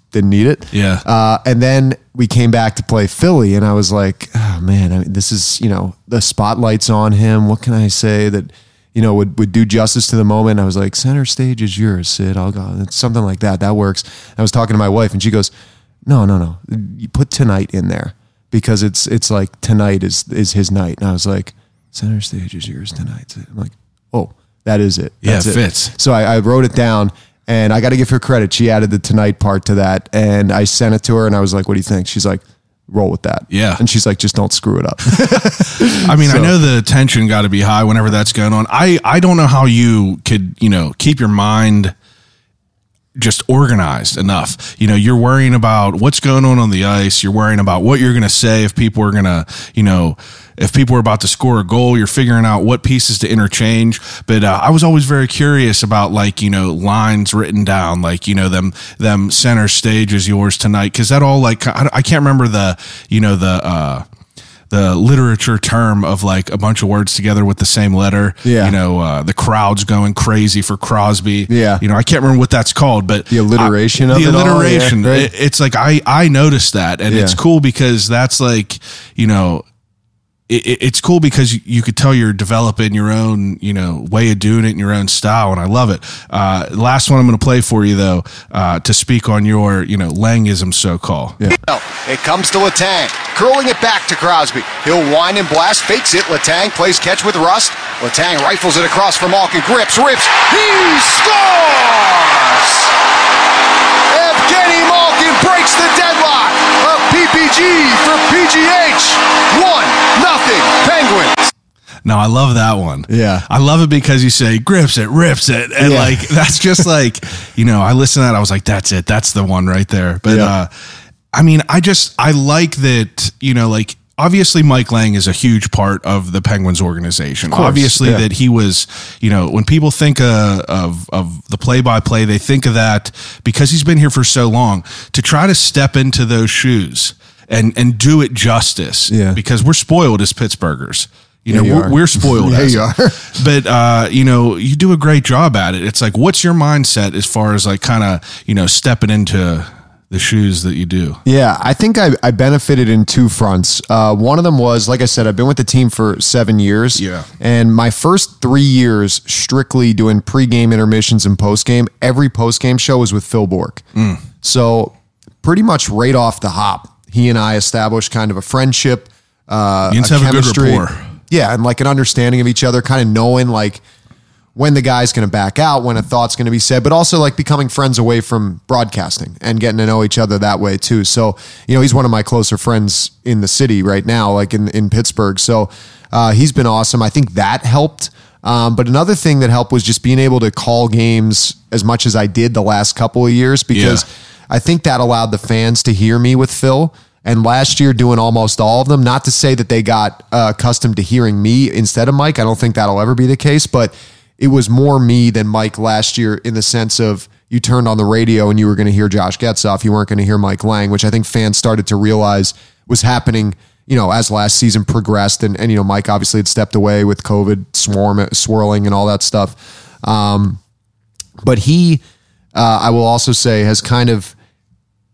Didn't need it. Yeah. And then we came back to play Philly, and I was like, oh, man, this is, the spotlight's on him. What can I say that, would do justice to the moment? I was like, center stage is yours, Sid. I'll go. It's something like that. That works. I was talking to my wife, and she goes, no. You put tonight in there because it's like tonight is his night. And I was like, center stage is yours tonight. I'm like, oh, that is it. That's it fits. So I wrote it down. And I got to give her credit. She added the tonight part to that. And I sent it to her and I was like, what do you think? She's like, roll with that. Yeah. And she's like, just don't screw it up. I mean, I know the tension got to be high whenever that's going on. I don't know how you could, keep your mind just organized enough. You're worrying about what's going on the ice. You're worrying about what you're going to say if people are going to, if people are about to score a goal, you're figuring out what pieces to interchange. But I was always very curious about lines written down, them center stage is yours tonight. Cause that all I can't remember the literature term of a bunch of words together with the same letter. Yeah. The crowd's going crazy for Crosby. Yeah. I can't remember what that's called, but the alliteration of the it alliteration. All, yeah, right? It's I noticed that, and it's cool because that's it's cool because you could tell you're developing your own, way of doing it in your own style, and I love it. Last one I'm going to play for you, though, to speak on your, Langism so-called. Yeah. It comes to Letang, curling it back to Crosby. He'll wind and blast, fakes it. Letang plays catch with Rust. Letang rifles it across for Malkin, grips, rips. He scores! Evgeny Malkin breaks the deadlock. A PPG for PGH. 1-0 Penguins. No, I love that one. Yeah. I love it because you say grips it, rips it. And that's just I listened to that. I was like, that's it. That's the one right there. But, I like that, obviously Mike Lange is a huge part of the Penguins organization. Obviously that he was, when people think of the play-by-play, they think of that because he's been here for so long to try to step into those shoes and do it justice. Yeah. Because we're spoiled as Pittsburghers. We're spoiled. Yeah, you are. But, you do a great job at it. It's what's your mindset as far as stepping into the shoes that you do? Yeah, I think I benefited in two fronts. One of them was, like I said, I've been with the team for 7 years. Yeah. And my first 3 years strictly doing pregame intermissions and postgame, every postgame show was with Phil Bourque. So pretty much right off the hop, he and I established kind of a friendship, you have a good rapport. Yeah, and an understanding of each other, kind of knowing when the guy's going to back out, when a thought's going to be said, but also becoming friends away from broadcasting and getting to know each other that way too. So, he's one of my closer friends in the city right now, in Pittsburgh. So he's been awesome. I think that helped. But another thing that helped was just being able to call games as much as I did the last couple of years, because I think that allowed the fans to hear me with Phil. And last year, doing almost all of them, not to say that they got accustomed to hearing me instead of Mike. I don't think that'll ever be the case, but it was more me than Mike last year in the sense of you turned on the radio and you were going to hear Josh Getzoff. You weren't going to hear Mike Lange, which I think fans started to realize was happening, as last season progressed. And Mike obviously had stepped away with COVID swirling and all that stuff. But he, I will also say, has kind of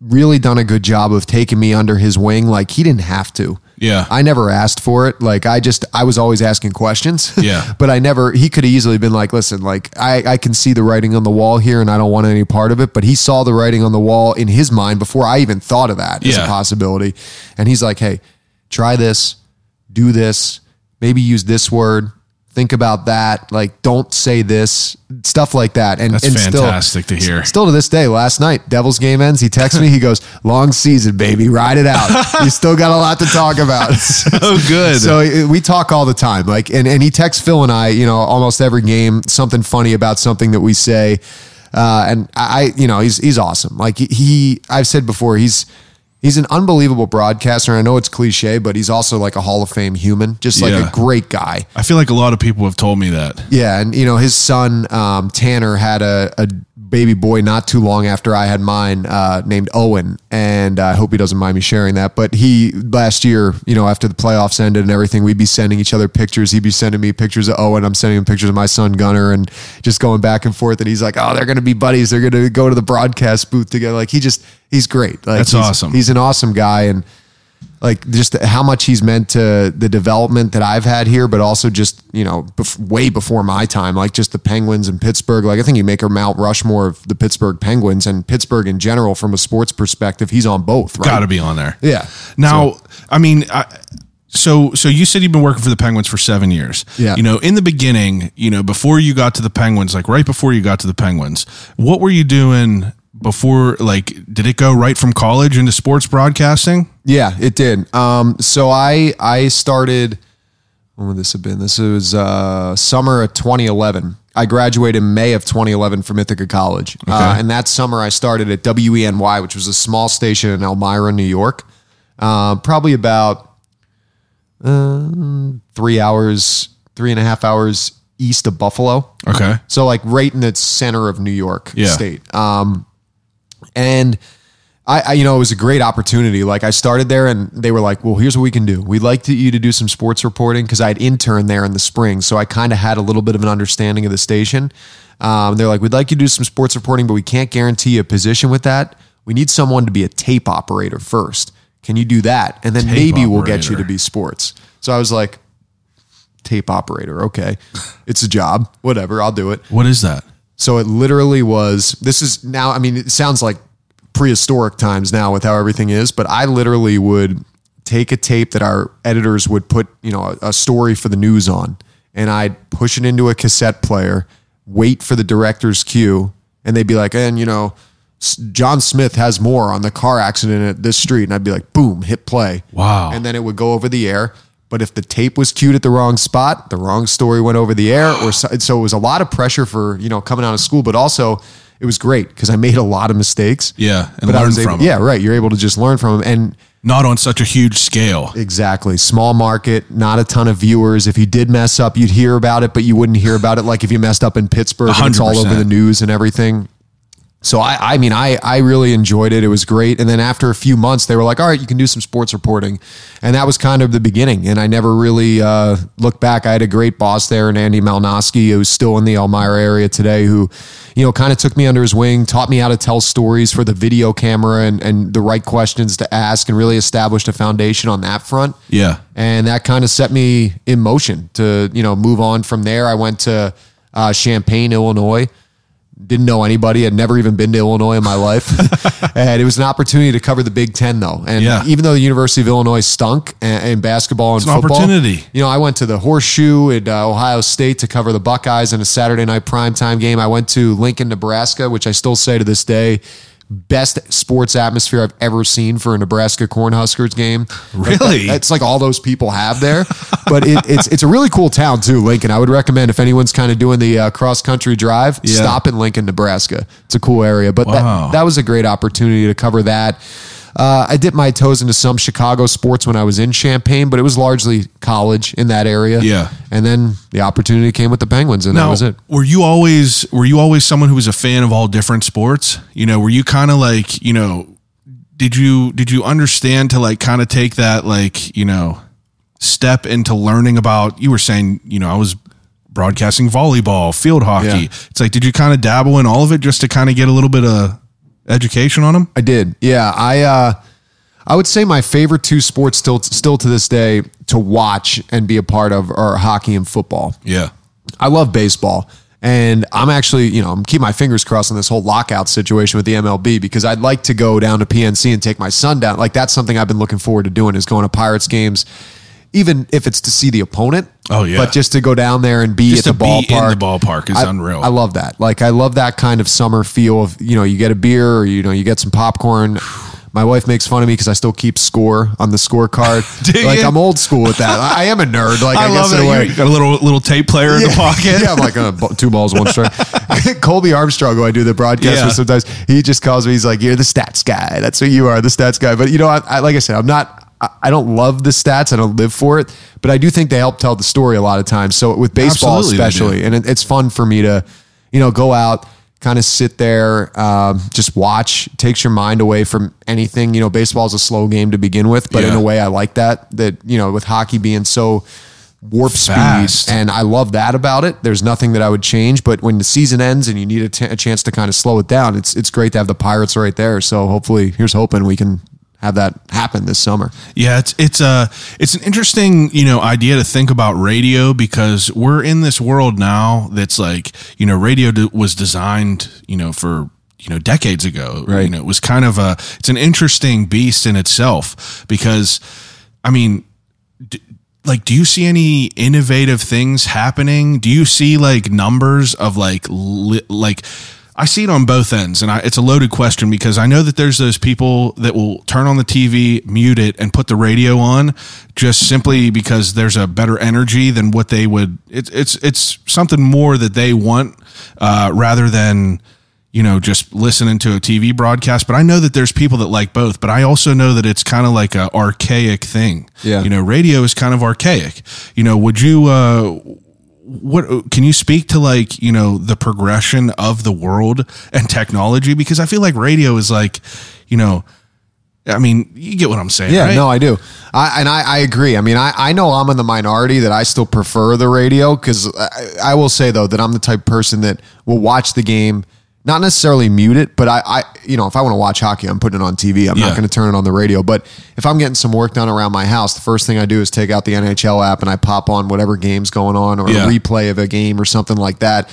really done a good job of taking me under his wing. He didn't have to. Yeah. I never asked for it. I was always asking questions. Yeah. But he could have easily been listen, I can see the writing on the wall here and I don't want any part of it. But he saw the writing on the wall in his mind before I even thought of that as a possibility. And he's like, hey, try this, do this, maybe use this word. Think about that. Don't say this, stuff like that. And that's fantastic to hear. Still to this day, last night, Devils game ends. He texts me. He goes, long season, baby. Ride it out. You still got a lot to talk about. So good. So we talk all the time. And he texts Phil and I, almost every game, something funny about something that we say. And he's awesome. I've said before, he's He's an unbelievable broadcaster. I know it's cliche, but he's also like a Hall of Fame human, just like a great guy. I feel like a lot of people have told me that. Yeah, and his son Tanner had a baby boy not too long after I had mine, named Owen, and I hope he doesn't mind me sharing that. But he last year, after the playoffs ended and everything, we'd be sending each other pictures. He'd be sending me pictures of Owen. I'm sending him pictures of my son Gunnar, and just going back and forth. And he's like, "Oh, they're going to be buddies. They're going to go to the broadcast booth together." Like he's great. Like, That's awesome. He's an awesome guy, and like just how much he's meant to the development that I've had here, but also just, way before my time, like just the Penguins and Pittsburgh. Like I think you make a Mount Rushmore of the Pittsburgh Penguins and Pittsburgh in general from a sports perspective. He's on both, right? Got to be on there. Yeah. Now, so you said you've been working for the Penguins for 7 years. Yeah. In the beginning, before you got to the Penguins, like right before you got to the Penguins, what were you doing before? Like, did it go right from college into sports broadcasting? Yeah, it did. So I started, when would this have been? This was summer of 2011. I graduated in May of 2011 from Ithaca College. Okay. And that summer I started at WENY, which was a small station in Elmira, New York. Probably about 3.5 hours east of Buffalo. Okay. So like right in the center of New York State. And I it was a great opportunity. Like I started there and they were like, well, here's what we can do. We'd like you to do some sports reporting, because I'd interned there in the spring. So I kind of had a little bit of an understanding of the station. They're like, we'd like you to do some sports reporting, but we can't guarantee a position with that. We need someone to be a tape operator first. Can you do that? And then maybe we'll get you to be sports. So I was like, tape operator. Okay. It's a job. Whatever. I'll do it. What is that? So it literally was, this is now, it sounds like prehistoric times now with how everything is, but I literally would take a tape that our editors would put, a story for the news on, and I'd push it into a cassette player, wait for the director's cue, and they'd be like, and John Smith has more on the car accident at this street. And I'd be like, boom, hit play. Wow. And then it would go over the air. But if the tape was cued at the wrong spot, the wrong story went over the air. So it was a lot of pressure for, coming out of school, but also it was great because I made a lot of mistakes. Yeah. And but learn from them. Yeah, right. You're able to just learn from them. And not on such a huge scale. Exactly. Small market, not a ton of viewers. If you did mess up, you'd hear about it, but you wouldn't hear about it like if you messed up in Pittsburgh and it's all over the news and everything. So I really enjoyed it. It was great. And then after a few months, they were like, all right, you can do some sports reporting. And that was kind of the beginning. And I never really looked back. I had a great boss there, and Andy Malnoski, who's still in the Elmira area today, who, kind of took me under his wing, taught me how to tell stories for the video camera and the right questions to ask, and really established a foundation on that front. Yeah. And that kind of set me in motion to, move on from there. I went to Champaign, Illinois. Didn't know anybody. Had never even been to Illinois in my life. And it was an opportunity to cover the Big Ten, though. And even though the University of Illinois stunk in basketball and football, opportunity. I went to the Horseshoe at Ohio State to cover the Buckeyes in a Saturday night primetime game. I went to Lincoln, Nebraska, which I still say to this day, best sports atmosphere I've ever seen for a Nebraska Cornhuskers game. Really? It's like all those people have there. But it's a really cool town too, Lincoln. I would recommend if anyone's kind of doing the cross-country drive, stop in Lincoln, Nebraska. It's a cool area. But that was a great opportunity to cover that. I dipped my toes into some Chicago sports when I was in Champaign, but it was largely college in that area. Yeah. And then the opportunity came with the Penguins, and that was it. Were you always someone who was a fan of all different sports? Were you kind of like, did you understand to like kind of take that like, step into learning about, you were saying, I was broadcasting volleyball, field hockey. Yeah. It's like, did you kind of dabble in all of it just to kind of get a little bit of education on them? I did. Yeah. I would say my favorite two sports still to this day to watch and be a part of are hockey and football. Yeah. I love baseball. And I'm actually, I'm keeping my fingers crossed on this whole lockout situation with the MLB, because I'd like to go down to PNC and take my son down. Like, that's something I've been looking forward to doing, is going to Pirates games, even if it's to see the opponent. Oh, yeah. But just to go down there and be just at the ballpark. Be in the ballpark is unreal. I love that. Like, I love that kind of summer feel of, you get a beer or, you get some popcorn. My wife makes fun of me because I still keep score on the scorecard. You? I'm old school with that. I am a nerd. Like I love guess in a way. that. You got a little tape player in the pocket. Yeah, I'm like 2 balls, 1 strike. Colby Armstrong, who I do the broadcast with sometimes, he just calls me. He's like, "You're the stats guy. That's what you are, the stats guy." But I like I said, I don't love the stats. I don't live for it, but I do think they help tell the story a lot of times. So with baseball, Absolutely especially, and it's fun for me to, go out, kind of sit there, just watch. It takes your mind away from anything. Baseball is a slow game to begin with, but in a way, I like that. With hockey being so warp fast. speed, and I love that about it. There's nothing that I would change. But when the season ends and you need a chance to kind of slow it down, it's great to have the Pirates right there. So hopefully, here's hoping we can have that happen this summer. Yeah, it's an interesting, idea to think about radio, because we're in this world now that's like, radio was designed, for, decades ago. Right. It was kind of it's an interesting beast in itself, because, I mean, do you see any innovative things happening? Do you see like numbers of like I see it on both ends, and it's a loaded question, because I know that there's those people that will turn on the TV, mute it, and put the radio on just simply because there's a better energy than what they would. It's something more that they want rather than just listening to a TV broadcast. But I know that there's people that like both. But I also know that it's kind of like an archaic thing. Yeah, radio is kind of archaic. Would you? What can you speak to, like, the progression of the world and technology? Because I feel like radio is like, I mean, you get what I'm saying. Yeah, right? No, I do. I agree. I mean, I know I'm in the minority that I still prefer the radio, because I will say, though, that I'm the type of person that will watch the game, not necessarily mute it, but if I want to watch hockey, I'm putting it on TV. I'm not going to turn it on the radio. But if I'm getting some work done around my house, the first thing I do is take out the NHL app and I pop on whatever game's going on, or a replay of a game or something like that,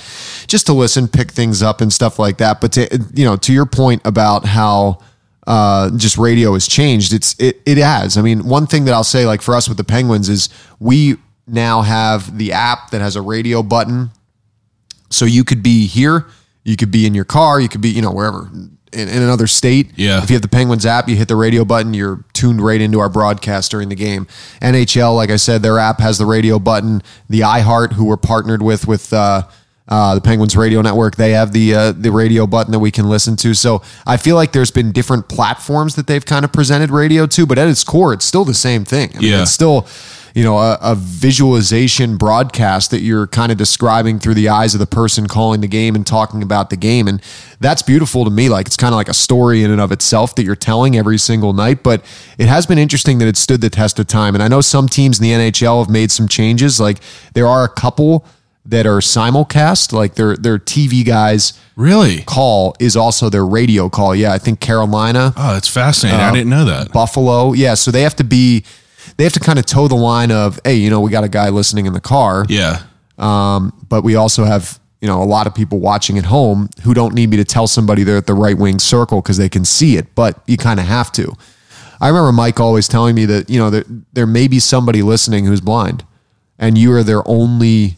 just to listen, pick things up and stuff like that. But to your point about how just radio has changed, it has. I mean, one thing that I'll say, like for us with the Penguins, is we now have the app that has a radio button, so you could be here. You could be in your car. You could be, wherever in another state. Yeah. If you have the Penguins app, you hit the radio button, you're tuned right into our broadcast during the game. NHL, like I said, their app has the radio button. The iHeart, who we're partnered with the Penguins radio network, they have the radio button that we can listen to. So I feel like there's been different platforms that they've kind of presented radio to, but at its core, it's still the same thing. I mean, it's still, a visualization broadcast that you're kind of describing through the eyes of the person calling the game and talking about the game. And that's beautiful to me. Like, it's kind of like a story in and of itself that you're telling every single night. But it has been interesting that it stood the test of time. And I know some teams in the NHL have made some changes. Like, there are a couple that are simulcast, like their TV guys really call is also their radio call. Yeah, I think Carolina. Oh, that's fascinating. I didn't know that. Buffalo. Yeah, so they have to kind of toe the line of, hey, we got a guy listening in the car. Yeah. But we also have, a lot of people watching at home who don't need me to tell somebody they're at the right wing circle because they can see it, but you kind of have to. I remember Mike always telling me that, there may be somebody listening who's blind, and you are their only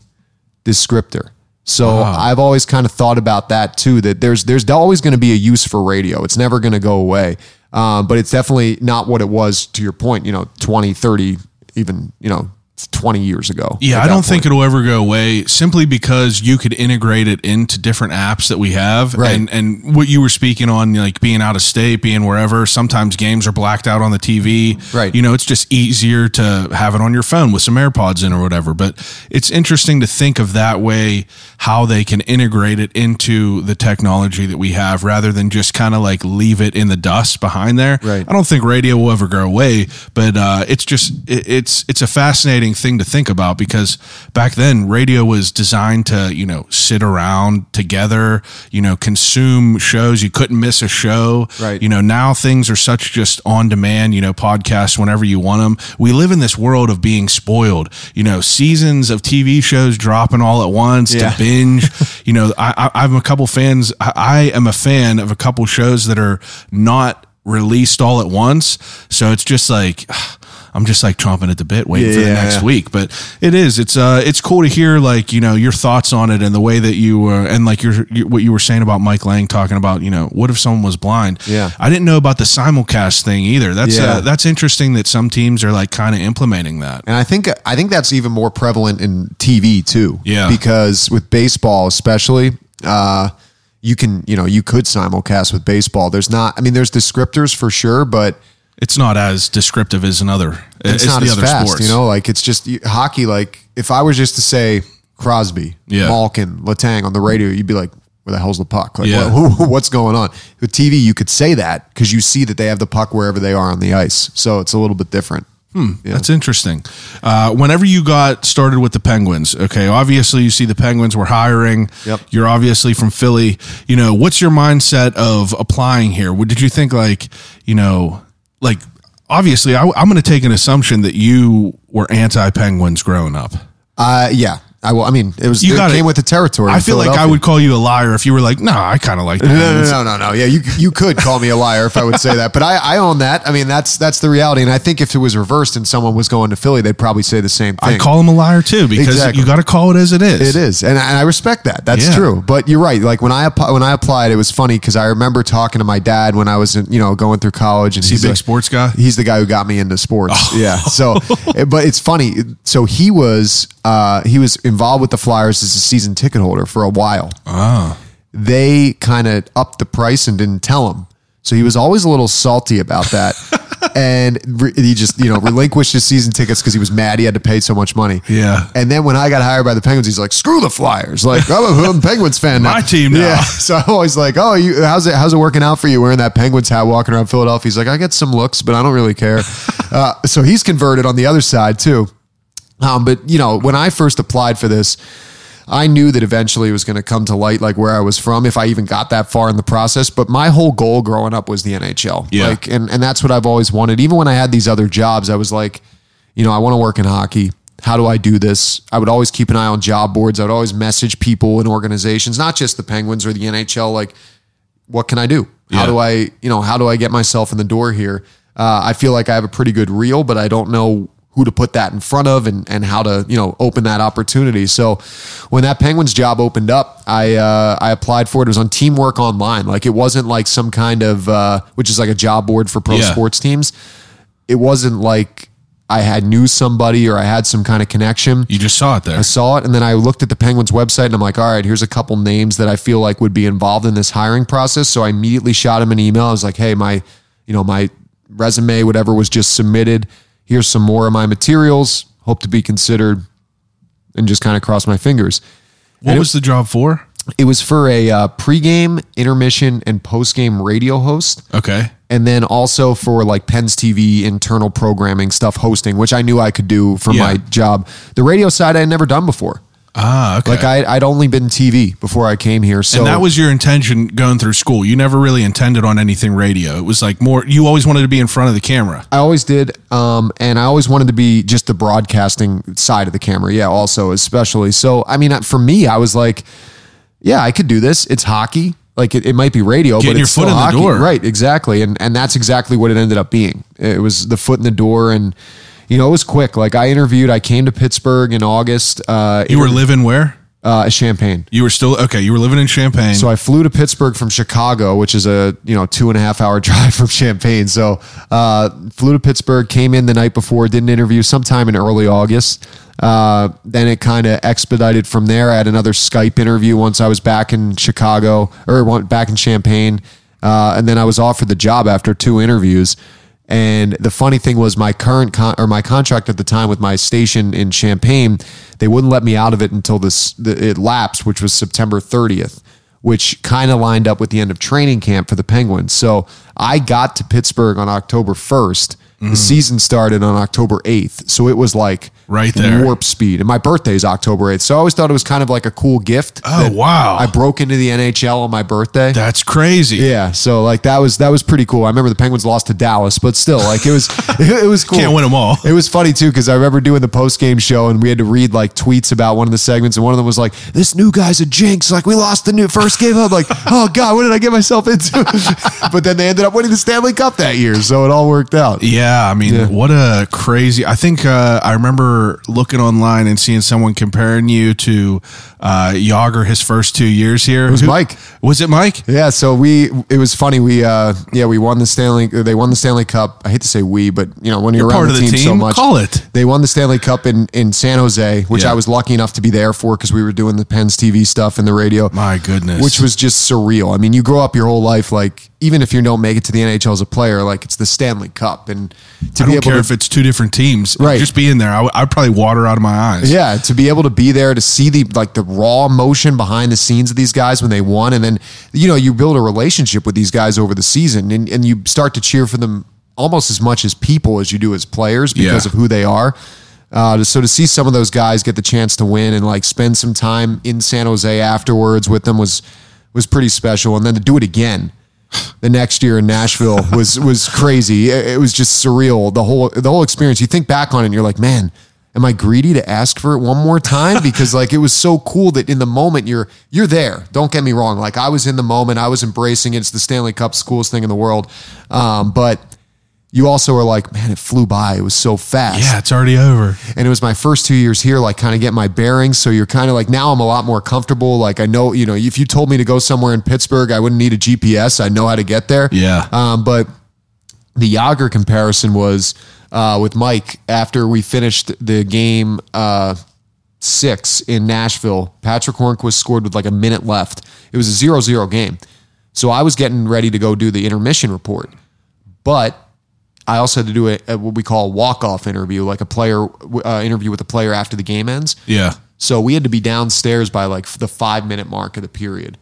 descriptor. So I've always kind of thought about that too, that there's always going to be a use for radio. It's never going to go away. But it's definitely not what it was, to your point, 20, 30, even, 20 years ago. Yeah, I don't think it'll ever go away, simply because you could integrate it into different apps that we have. Right. And what you were speaking on, like being out of state, being wherever, sometimes games are blacked out on the TV. Right. It's just easier to have it on your phone with some AirPods in or whatever. But it's interesting to think of that way, how they can integrate it into the technology that we have, rather than just kind of like leave it in the dust behind there. Right. I don't think radio will ever go away, but it's a fascinating thing to think about, because back then radio was designed to sit around together, consume shows. You couldn't miss a show. Right. Now things are such just on demand, podcasts whenever you want them. We live in this world of being spoiled, seasons of TV shows dropping all at once to binge. I'm a couple fans. I am a fan of a couple shows that are not released all at once, so it's just like, I'm just like chomping at the bit waiting for the next week. But it's cool to hear like, you know, your thoughts on it and the way that you and like what you were saying about Mike Lange talking about, you know, what if someone was blind? Yeah. I didn't know about the simulcast thing either. That's interesting that some teams are like kind of implementing that. And I think that's even more prevalent in TV too. Yeah. Because with baseball especially, you could simulcast with baseball. There's descriptors for sure, but it's not as descriptive as it's not as fast, sports. You know, like it's just hockey. Like if I was just to say Crosby, Malkin, Letang on the radio, you'd be like, where the hell's the puck? Like what's going on? With TV, you could say that because you see that they have the puck wherever they are on the ice. So it's a little bit different. Yeah. That's interesting. Whenever you got started with the Penguins, okay, obviously you see the Penguins were hiring. Yep. You're obviously from Philly. You know, what's your mindset of applying here? What did you think, like, you know, like, obviously I'm going to take an assumption that you were anti-Penguins growing up. Yeah. It came with the territory. I feel like I would call you a liar if you were like, no, I kind of like the Penguins. No. Yeah, you could call me a liar if I would say that, but I own that. I mean, that's the reality. And I think if it was reversed and someone was going to Philly, they'd probably say the same thing. I'd call him a liar too, because you got to call it as it is. It is, and I respect that. That's true. But you're right. Like when I applied, it was funny because I remember talking to my dad when I was going through college. And he's a big sports guy. He's the guy who got me into sports. Oh. Yeah. So, but it's funny. So he was involved with the Flyers as a season ticket holder for a while. They kind of upped the price and didn't tell him. So he was always a little salty about that. And he just, relinquished his season tickets because he was mad he had to pay so much money. Yeah. And then when I got hired by the Penguins, he's like, screw the Flyers. Like, I'm a Penguins fan now. My team now. Yeah. So I'm always like, how's it working out for you wearing that Penguins hat walking around Philadelphia? He's like, I get some looks, but I don't really care. So he's converted on the other side too. But when I first applied for this, I knew that eventually it was going to come to light, like where I was from, if I even got that far in the process. But my whole goal growing up was the NHL. Yeah. Like, and that's what I've always wanted. Even when I had these other jobs, I was like, I want to work in hockey. How do I do this? I would always keep an eye on job boards. I would always message people and organizations, not just the Penguins or the NHL. Like, what can I do? How do I get myself in the door here? I feel like I have a pretty good reel, but I don't know who to put that in front of and how to, open that opportunity. So when that Penguins job opened up, I applied for it. It was on Teamwork Online. Like it wasn't like some kind of, which is like a job board for pro sports teams. It wasn't like I knew somebody or I had some kind of connection. You just saw it there. I saw it. And then I looked at the Penguins website and I'm like, all right, here's a couple names that I feel like would be involved in this hiring process. So I immediately shot him an email. I was like, hey, my resume, whatever was just submitted. Here's some more of my materials. Hope to be considered, and just kind of cross my fingers. What was the job for? It was for a pregame, intermission, and postgame radio host. Okay. And then also for like Penn's TV internal programming stuff, hosting, which I knew I could do for my job. The radio side I had never done before. Okay. Like I'd only been TV before I came here. So and that was your intention going through school. You never really intended on anything radio. It was like more, you always wanted to be in front of the camera. I always did. And I always wanted to be just the broadcasting side of the camera. Yeah. Also, especially. So, I mean, for me, I was like, yeah, I could do this. It's hockey. Like it might be radio, but it's your foot in the door. Right. Exactly. And that's exactly what it ended up being. It was the foot in the door, and it was quick. Like I came to Pittsburgh in August. You were living where? Champaign. You were still, okay. You were living in Champaign. So I flew to Pittsburgh from Chicago, which is a, 2.5 hour drive from Champaign. So, flew to Pittsburgh, came in the night before, did an interview sometime in early August. Then it kind of expedited from there. I had another Skype interview once I was back in Chicago or back in Champaign. And then I was offered the job after 2 interviews. And the funny thing was my current my contract at the time with my station in Champaign, they wouldn't let me out of it until it lapsed, which was September 30th, which kind of lined up with the end of training camp for the Penguins. So I got to Pittsburgh on October 1st. The season started on October 8th. So it was like right there, warp speed. And my birthday is October 8th. So I always thought it was kind of like a cool gift. Oh, wow. I broke into the NHL on my birthday. That's crazy. Yeah. So like that was pretty cool. I remember the Penguins lost to Dallas, but still like it was cool. Can't win them all. It was funny too, because I remember doing the post-game show and we had to read like tweets about one of the segments, and one of them was like, this new guy's a jinx. Like we lost the first game. I'm like, oh God, what did I get myself into? But then they ended up winning the Stanley Cup that year. So it all worked out. Yeah. Yeah, I mean, what a crazy. I think I remember looking online and seeing someone comparing you to Yager his first 2 years here. It was Mike. Was it Mike? Yeah, so it was funny. We won the they won the Stanley Cup. I hate to say we, but when you're around part the of the team so much, call it. They won the Stanley Cup in San Jose, which I was lucky enough to be there for because we were doing the Pens TV stuff and the radio. My goodness. Which was just surreal. I mean, you grow up your whole life like, even if you don't make it to the NHL as a player, like it's the Stanley Cup, and to be able care if it's two different teams, right? Just being there, I'd probably water out of my eyes. Yeah, to be able to be there to see the raw emotion behind the scenes of these guys when they won, and then you build a relationship with these guys over the season, and you start to cheer for them almost as much as people as you do as players because of who they are. So to see some of those guys get the chance to win and like spend some time in San Jose afterwards with them was pretty special, and then to do it again the next year in Nashville was crazy. It was just surreal. The whole experience. You think back on it and you're like, man, am I greedy to ask for it one more time? Because like, it was so cool that in the moment you're there. Don't get me wrong. Like I was in the moment, I was embracing it. It's the Stanley Cup's coolest thing in the world. But you also are like, man, it flew by. It was so fast. Yeah, it's already over. And it was my first 2 years here, like kind of get my bearings. So you're kind of like, now I'm a lot more comfortable. Like I know, if you told me to go somewhere in Pittsburgh, I wouldn't need a GPS. I know how to get there. Yeah. But the Yager comparison was with Mike after we finished the game 6 in Nashville. Patrick Hornquist scored with like a minute left. It was a 0-0 game. So I was getting ready to go do the intermission report. But I also had to do what we call a walk-off interview, like a player interview with a player after the game ends. Yeah. So we had to be downstairs by like the 5-minute mark of the period.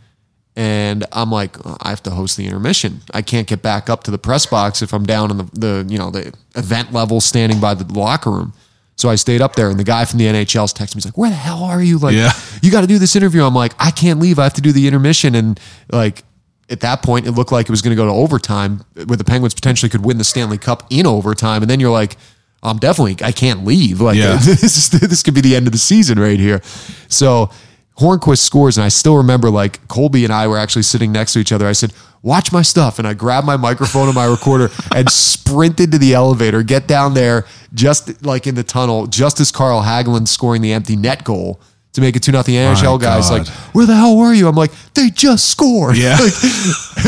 And I'm like, I have to host the intermission. I can't get back up to the press box if I'm down in the event level standing by the locker room. So I stayed up there, and the guy from the NHL's texted me. He's like, where the hell are you? Like, you got to do this interview. I'm like, I can't leave. I have to do the intermission. And like, at that point, it looked like it was going to go to overtime, where the Penguins potentially could win the Stanley Cup in overtime. And then you're like, I can't leave. Like this could be the end of the season right here. So Hornquist scores, and I still remember like Colby and I were actually sitting next to each other. I said, watch my stuff. And I grabbed my microphone and my recorder and sprinted to the elevator, get down there just like in the tunnel, just as Carl Hagelin scoring the empty net goal to make it 2-0. NHL guys like, where the hell were you? I'm like, they just scored. Yeah.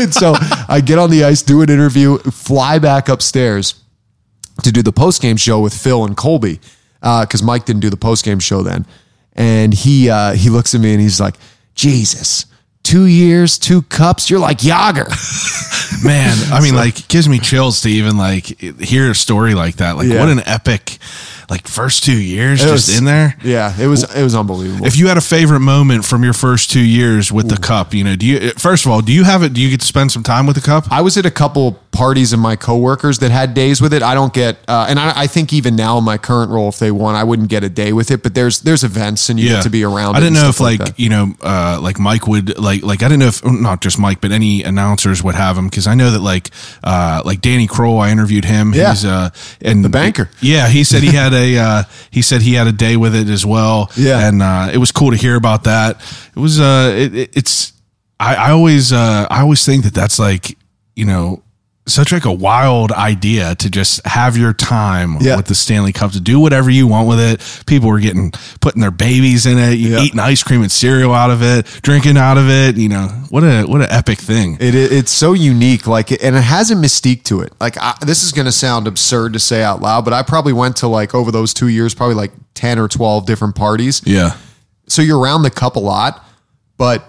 And so I get on the ice, do an interview, fly back upstairs to do the post-game show with Phil and Colby, because Mike didn't do the post-game show then. And he looks at me and he's like, Jesus, 2 years, 2 cups. You're like Yager. Man, I mean, like, gives me chills to even like hear a story like that. Like, what an epic, like, first 2 years in there. Yeah, it was unbelievable. If you had a favorite moment from your first 2 years with the cup, do you, first of all, do you get to spend some time with the cup? I was at a couple parties of my coworkers that had days with it. I don't get, and I think even now in my current role, if they won, I wouldn't get a day with it, but there's events and you get to be around. I didn't know if like Mike would like I didn't know if not just Mike, but any announcers would have him. Cause I know that like Danny Kroll, I interviewed him. Yeah. He's and the banker. Yeah. He said he had a day with it as well. Yeah. And it was cool to hear about that. It was I always think that that's like, such like a wild idea to just have your time with the Stanley Cup, to do whatever you want with it. People were putting their babies in it, eating ice cream and cereal out of it, drinking out of it. What an epic thing. It's so unique, and it has a mystique to it. Like this is going to sound absurd to say out loud, but I probably went to like over those 2 years, probably like 10 or 12 different parties. Yeah. So you're around the cup a lot, but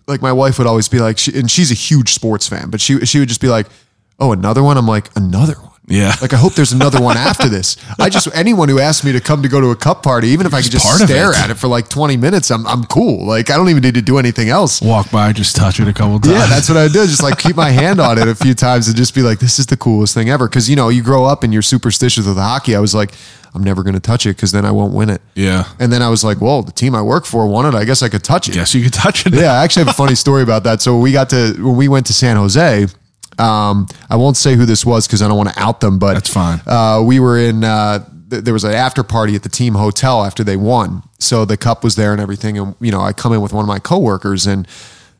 like my wife would always be like, and she's a huge sports fan, but she would just be like, oh, another one? I'm like, another one? Yeah. Like, I hope there's another one after this. Anyone who asked me to go to a cup party, even if I could just stare at it for like 20 minutes, I'm cool. Like, I don't even need to do anything else. Walk by, just touch it a couple times. Yeah, that's what I did. Just like keep my hand on it a few times and just be like, this is the coolest thing ever. Cause you grow up and you're superstitious with hockey. I was like, I'm never going to touch it because then I won't win it. Yeah. And then I was like, well, the team I work for won it. I guess I could touch it. Yes, you could touch it. Yeah, I actually have a funny story about that. So when we went to San Jose, I won't say who this was because I don't want to out them, but that's fine. We were in, there was an after party at the team hotel after they won. So the cup was there and everything. And, I come in with one of my coworkers and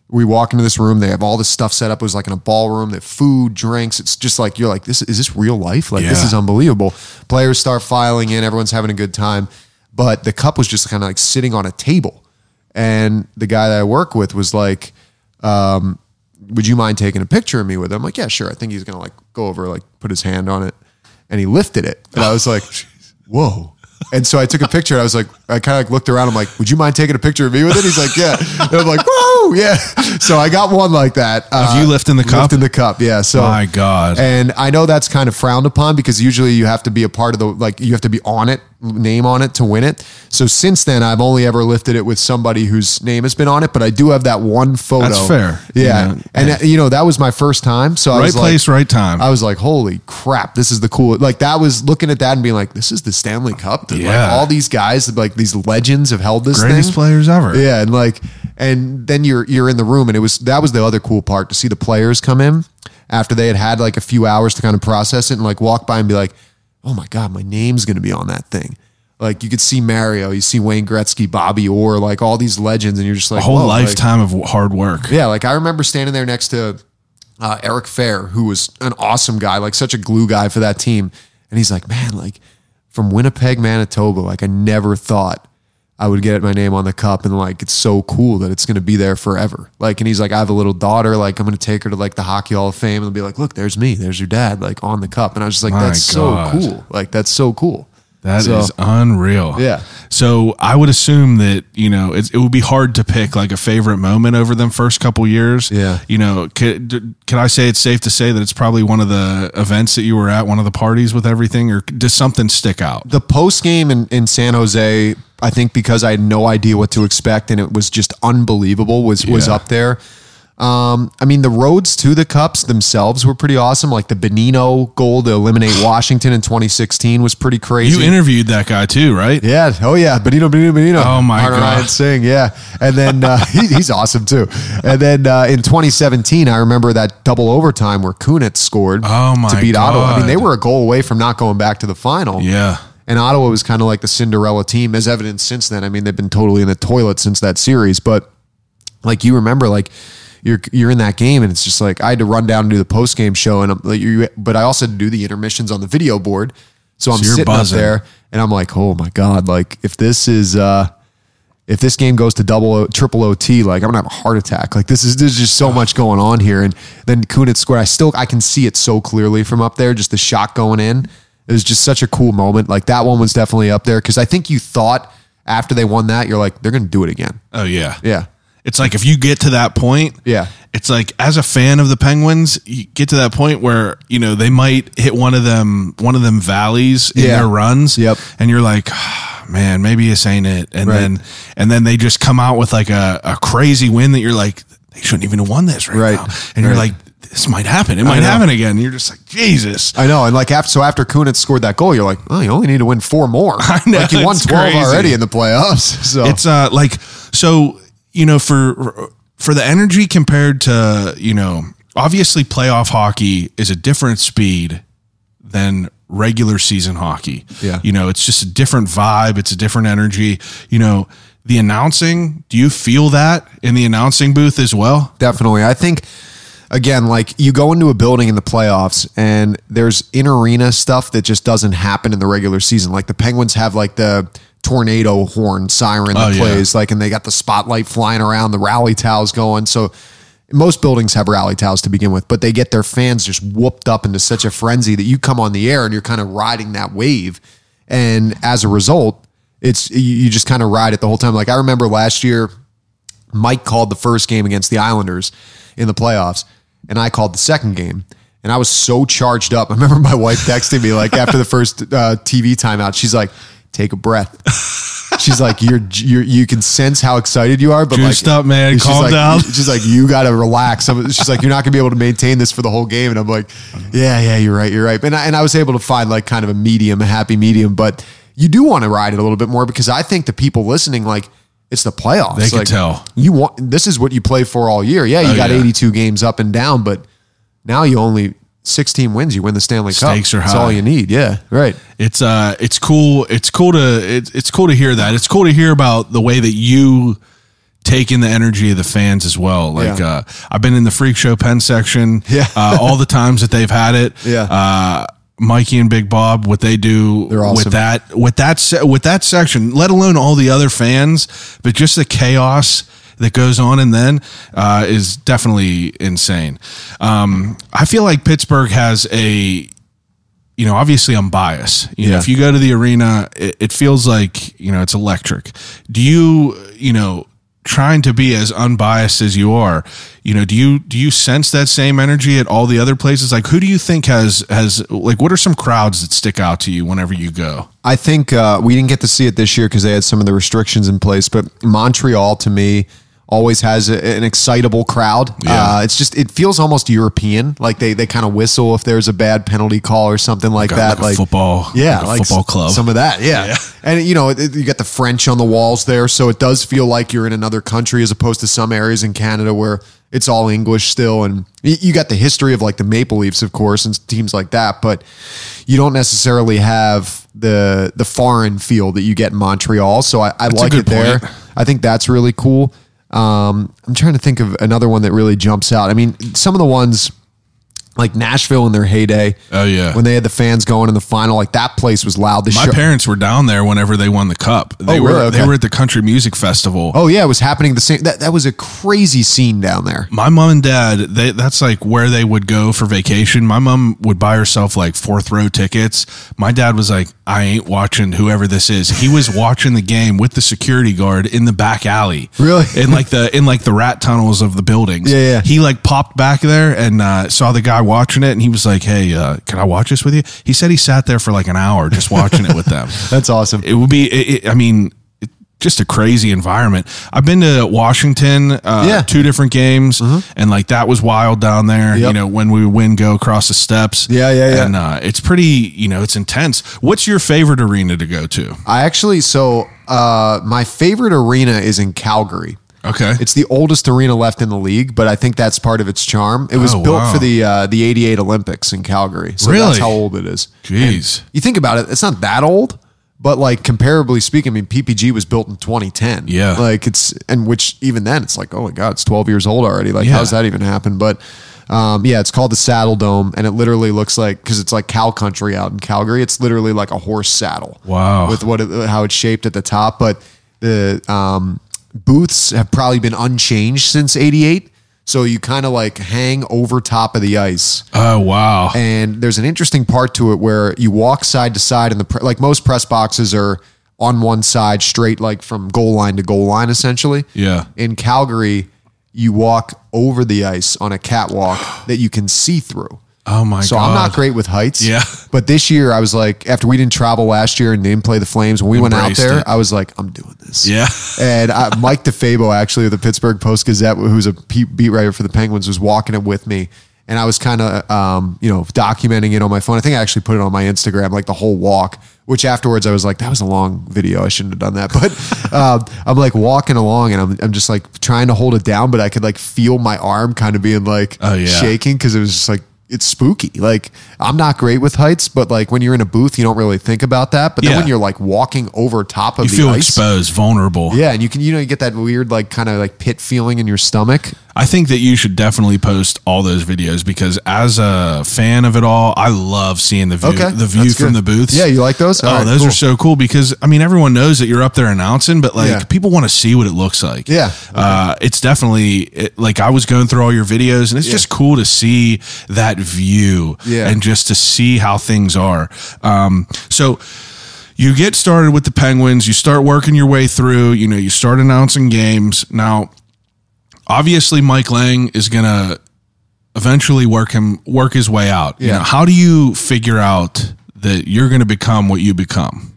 We walk into this room. They have all this stuff set up. It was like in a ballroom. They have food, drinks. It's just like, you're like, is this real life? Like, this is unbelievable. Players start filing in. Everyone's having a good time. But the cup was just kind of like sitting on a table. And the guy that I work with was like, would you mind taking a picture of me with him? I'm like, yeah, sure. I think he's going to like go over, like put his hand on it. And he lifted it. And I was like, whoa. And so I took a picture. I was like, I kind of like looked around. I'm like, would you mind taking a picture of me with it? He's like, yeah. And I'm like, whoa, yeah. So I got one like that. Of you lifting the cup? Lifting the cup, yeah. So my God. And I know that's kind of frowned upon because usually you have to be a part of the, like you have to be on it, name on it to win it. So since then, I've only ever lifted it with somebody whose name has been on it, but I do have that one photo. That's fair. Yeah. And that was my first time. So I was right place, right time. I was like, holy crap, this is the cool. Like that was looking at that and being like, this is the Stanley Cup. Like all these guys, like these legends have held this greatest thing. Players ever. Yeah. And like, and then you're in the room and that was the other cool part to see the players come in after they had like a few hours to kind of process it and like walk by and be like, oh my God, my name's going to be on that thing. Like you could see Mario, you see Wayne Gretzky, Bobby Orr, like all these legends, and you're just like a whole lifetime of hard work. Yeah, like I remember standing there next to Eric Fair, who was an awesome guy, like such a glue guy for that team, and he's like, man, like from Winnipeg, Manitoba, like I never thought I would get my name on the cup, and like it's so cool that it's going to be there forever. Like, and he's like, I have a little daughter, like I'm going to take her to like the Hockey Hall of Fame, and they'll be like, look, there's me, there's your dad, like on the cup, and I was just like, that's so cool, like that's so cool. That is unreal. Yeah. So I would assume that, you know, it would be hard to pick like a favorite moment over them first couple years. Yeah. You know, can I say it's safe to say that it's probably one of the events that you were at, one of the parties with everything, or does something stick out? The post game in San Jose, I think because I had no idea what to expect and it was just unbelievable, was up there. I mean, the roads to the cups themselves were pretty awesome. Like the Bonino goal to eliminate Washington in 2016 was pretty crazy. You interviewed that guy too, right? Yeah. Oh yeah. Bonino. Oh my God. Ryan Singh. Yeah. And then he's awesome too. And then in 2017, I remember that double overtime where Kunitz scored to beat Ottawa. I mean, they were a goal away from not going back to the final. Yeah. And Ottawa was kind of like the Cinderella team, as evidenced since then. I mean, they've been totally in the toilet since that series. But like you remember, like you're in that game, and it's just like I had to run down and do the post game show, and but I also had to do the intermissions on the video board. So I'm sitting buzzing up there, and I'm like, oh my God, like if this game goes to triple OT, like I'm gonna have a heart attack. Like there's just so much going on here. And then Kunitz scored. I can see it so clearly from up there, just the shot going in. It was just such a cool moment. Like that one was definitely up there because I think you thought after they won that, you're like, they're going to do it again. Oh yeah. Yeah. It's like if you get to that point, it's like as a fan of the Penguins, you get to that point where, you know, they might hit one of them valleys in their runs. Yep. And you're like, oh, man, maybe this ain't it. And then they just come out with like a crazy win that you're like, they shouldn't even have won this right now. And you're like, this might happen. It might happen again. And you're just like, Jesus. I know. And like after Kunitz scored that goal, you're like, oh, you only need to win 4 more. I know, like you won 12 already in the playoffs. So it's you know, for the energy compared to, you know, obviously playoff hockey is a different speed than regular season hockey. Yeah. You know, it's just a different vibe. It's a different energy. You know, the announcing, do you feel that in the announcing booth as well? Definitely. I think, again, like you go into a building in the playoffs and there's in-arena stuff that just doesn't happen in the regular season. Like the Penguins have like the tornado horn siren that plays, like, and they got the spotlight flying around, the rally towels going. So most buildings have rally towels to begin with, but they get their fans just whooped up into such a frenzy that you come on the air and you're kind of riding that wave. And as a result, you just kind of ride it the whole time. Like I remember last year, Mike called the first game against the Islanders in the playoffs, and I called the second game. And I was so charged up. I remember my wife texting me like after the first TV timeout. She's like, take a breath. She's like, you can sense how excited you are, but juiced like, up, man, calm down. She's like, you got to relax. She's like, you're not gonna be able to maintain this for the whole game. And I'm like, yeah, you're right. And I was able to find like kind of a happy medium, but you do want to ride it a little bit more because I think the people listening, like, it's the playoffs. They can like, tell. This is what you play for all year. Yeah, you got 82 games up and down, but now you only 16 wins, you win the Stanley Cup. Stakes are high. That's all you need. Yeah, right. It's cool. It's cool to hear that. It's cool to hear about the way that you take in the energy of the fans as well. Like I've been in the Freak Show Penn section all the times that they've had it. Mikey and Big Bob, what they do awesome. with that section, let alone all the other fans, but just the chaos that goes on and then is definitely insane. I feel like Pittsburgh has a, obviously I'm biased. You know, if you go to the arena, it feels like, it's electric. Do you, trying to be as unbiased as you are, do you sense that same energy at all the other places? Like, who do you think has like, what are some crowds that stick out to you whenever you go? I think we didn't get to see it this year because they had some of the restrictions in place, but Montreal to me always has an excitable crowd. It feels almost European. Like they kind of whistle if there's a bad penalty call or something like that. Like football, football club. Some of that, And you got the French on the walls there, so it does feel like you're in another country as opposed to some areas in Canada where it's all English still. And you got the history of like the Maple Leafs, of course, and teams like that, but you don't necessarily have the foreign feel that you get in Montreal. So I like it there. I think that's really cool. I'm trying to think of another one that really jumps out. I mean, some of the ones like Nashville in their heyday. Oh yeah. When they had the fans going in the final, like that place was loud. My parents were down there whenever they won the cup. They were at the Country Music Festival. Oh yeah. It was happening the same. That was a crazy scene down there. My mom and dad, that's like where they would go for vacation. My mom would buy herself like 4th row tickets. My dad was like, I ain't watching whoever this is. He was watching the game with the security guard in the back alley. Really? In like the rat tunnels of the buildings. Yeah. He like popped back there and saw the guy watching it, and he was like, hey, can I watch this with you? He said he sat there for like an hour just watching it with them. That's awesome. It would be, just a crazy environment. I've been to Washington, 2 different games, and like that was wild down there. Yep. When we win, go across the steps. Yeah. And it's pretty, it's intense. What's your favorite arena to go to? My favorite arena is in Calgary. Okay. It's the oldest arena left in the league, but I think that's part of its charm. It was built for the 88 Olympics in Calgary. So that's how old it is. Jeez. And you think about it, it's not that old, but like comparably speaking, I mean, PPG was built in 2010. Yeah. Like which even then it's like, oh my God, it's 12 years old already. Like, how's that even happen? But it's called the Saddle Dome, and it literally looks like, because it's like cow country out in Calgary, it's literally like a horse saddle. Wow. With how it's shaped at the top. But the booths have probably been unchanged since 88. So you kind of like hang over top of the ice. Oh, wow. And there's an interesting part to it where you walk side to side, and like most press boxes are on one side straight, like from goal line to goal line, essentially. Yeah. In Calgary, you walk over the ice on a catwalk that you can see through. Oh my God. So I'm not great with heights. Yeah. But this year I was like, after we didn't travel last year and didn't play the Flames, when we went out there, I was like, I'm doing this. Yeah. And Mike DeFabo, actually, of the Pittsburgh Post-Gazette, who's a beat writer for the Penguins, was walking it with me. And I was kind of, documenting it on my phone. I think I actually put it on my Instagram, like the whole walk, which afterwards I was like, that was a long video. I shouldn't have done that. But I'm like walking along, and I'm just like trying to hold it down, but I could like feel my arm kind of being like shaking, because it was just like, it's spooky. Like, I'm not great with heights, but like when you're in a booth, you don't really think about that. But then when you're like walking over top of the ice, you feel exposed, vulnerable. Yeah. And you can, you get that weird, like kind of like pit feeling in your stomach. I think that you should definitely post all those videos, because as a fan of it all, I love seeing the view from the booths. Yeah, you like those? Those are so cool, because I mean, everyone knows that you're up there announcing, but like people want to see what it looks like. Yeah. It's definitely like, I was going through all your videos, and it's just cool to see that view and just to see how things are. So you get started with the Penguins, you start working your way through, you start announcing games. Now, obviously, Mike Lange is going to eventually work his way out. Yeah. How do you figure out that you're going to become what you become?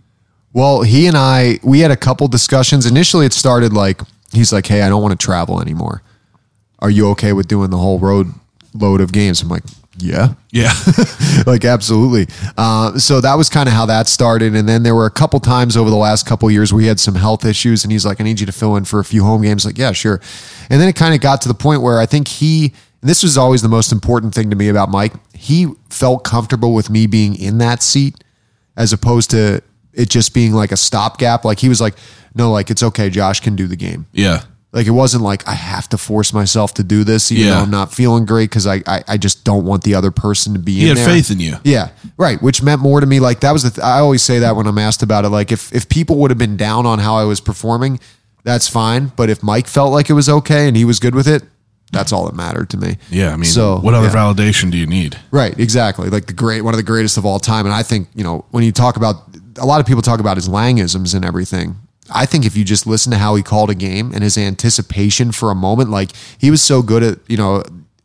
Well, he and we had a couple discussions. Initially, it started like, he's like, hey, I don't want to travel anymore. Are you okay with doing the whole load of games? I'm like, yeah. Like, absolutely. So that was kind of how that started. And then there were a couple times over the last couple of years where he had some health issues, and he's like, I need you to fill in for a few home games. Like, yeah, sure. And then it kind of got to the point where I think and this was always the most important thing to me about Mike, he felt comfortable with me being in that seat as opposed to it just being like a stopgap. Like, he was like, no, like, it's okay, Josh can do the game. Yeah. Like, it wasn't like I have to force myself to do this, even though I'm not feeling great, because I just don't want the other person to be in there. He had faith in you. Yeah, right, which meant more to me. Like, that was I always say that when I'm asked about it. Like, if people would have been down on how I was performing, that's fine. But if Mike felt like it was okay and he was good with it, that's all that mattered to me. Yeah, I mean, what other validation do you need? Right, exactly. Like one of the greatest of all time. And I think, when you talk about, a lot of people talk about his Langisms and everything. I think if you just listen to how he called a game and his anticipation for a moment, like, he was so good at,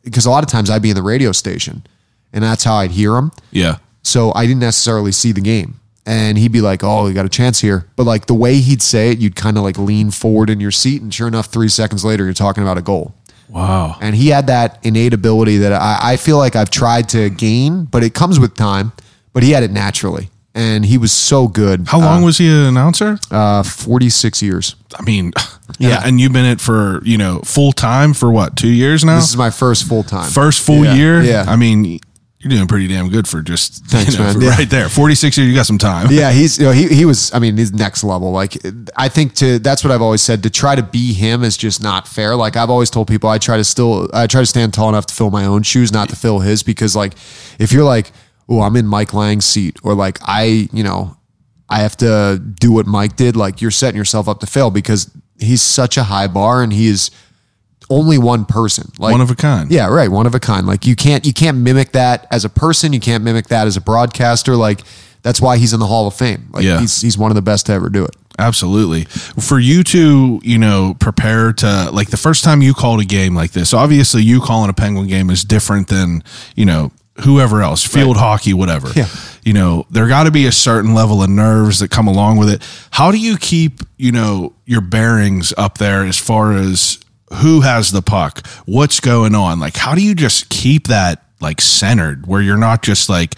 because a lot of times I'd be in the radio station and that's how I'd hear him. Yeah. So I didn't necessarily see the game. And he'd be like, oh, you got a chance here. But like the way he'd say it, you'd kind of like lean forward in your seat. And sure enough, 3 seconds later, you're talking about a goal. Wow. And he had that innate ability that I feel like I've tried to gain, but it comes with time. But he had it naturally. And he was so good. How long was he an announcer? 46 years. I mean, yeah. And you've been it for, full time for what, 2 years now? This is my first full time. First full year? Yeah. I mean, you're doing pretty damn good for just Thanks, man. right there. 46 years, you got some time. Yeah, he's he was, I mean, he's next level. Like, I think that's what I've always said, to try to be him is just not fair. Like, I've always told people I try to stand tall enough to fill my own shoes, not to fill his, because like, if you're like, oh, I'm in Mike Lange's seat, or like I have to do what Mike did, like, you're setting yourself up to fail, because he's such a high bar and he is only one person. Like, one of a kind. Yeah, right. One of a kind. Like, you can't mimic that as a person. You can't mimic that as a broadcaster. Like, that's why he's in the Hall of Fame. Like, he's one of the best to ever do it. Absolutely. For you to, prepare to, like, the first time you called a game like this, obviously you calling a Penguin game is different than, whoever else, field hockey, whatever. Yeah. There got to be a certain level of nerves that come along with it. How do you keep, your bearings up there as far as who has the puck, what's going on? Like, how do you just keep that like centered where you're not just like,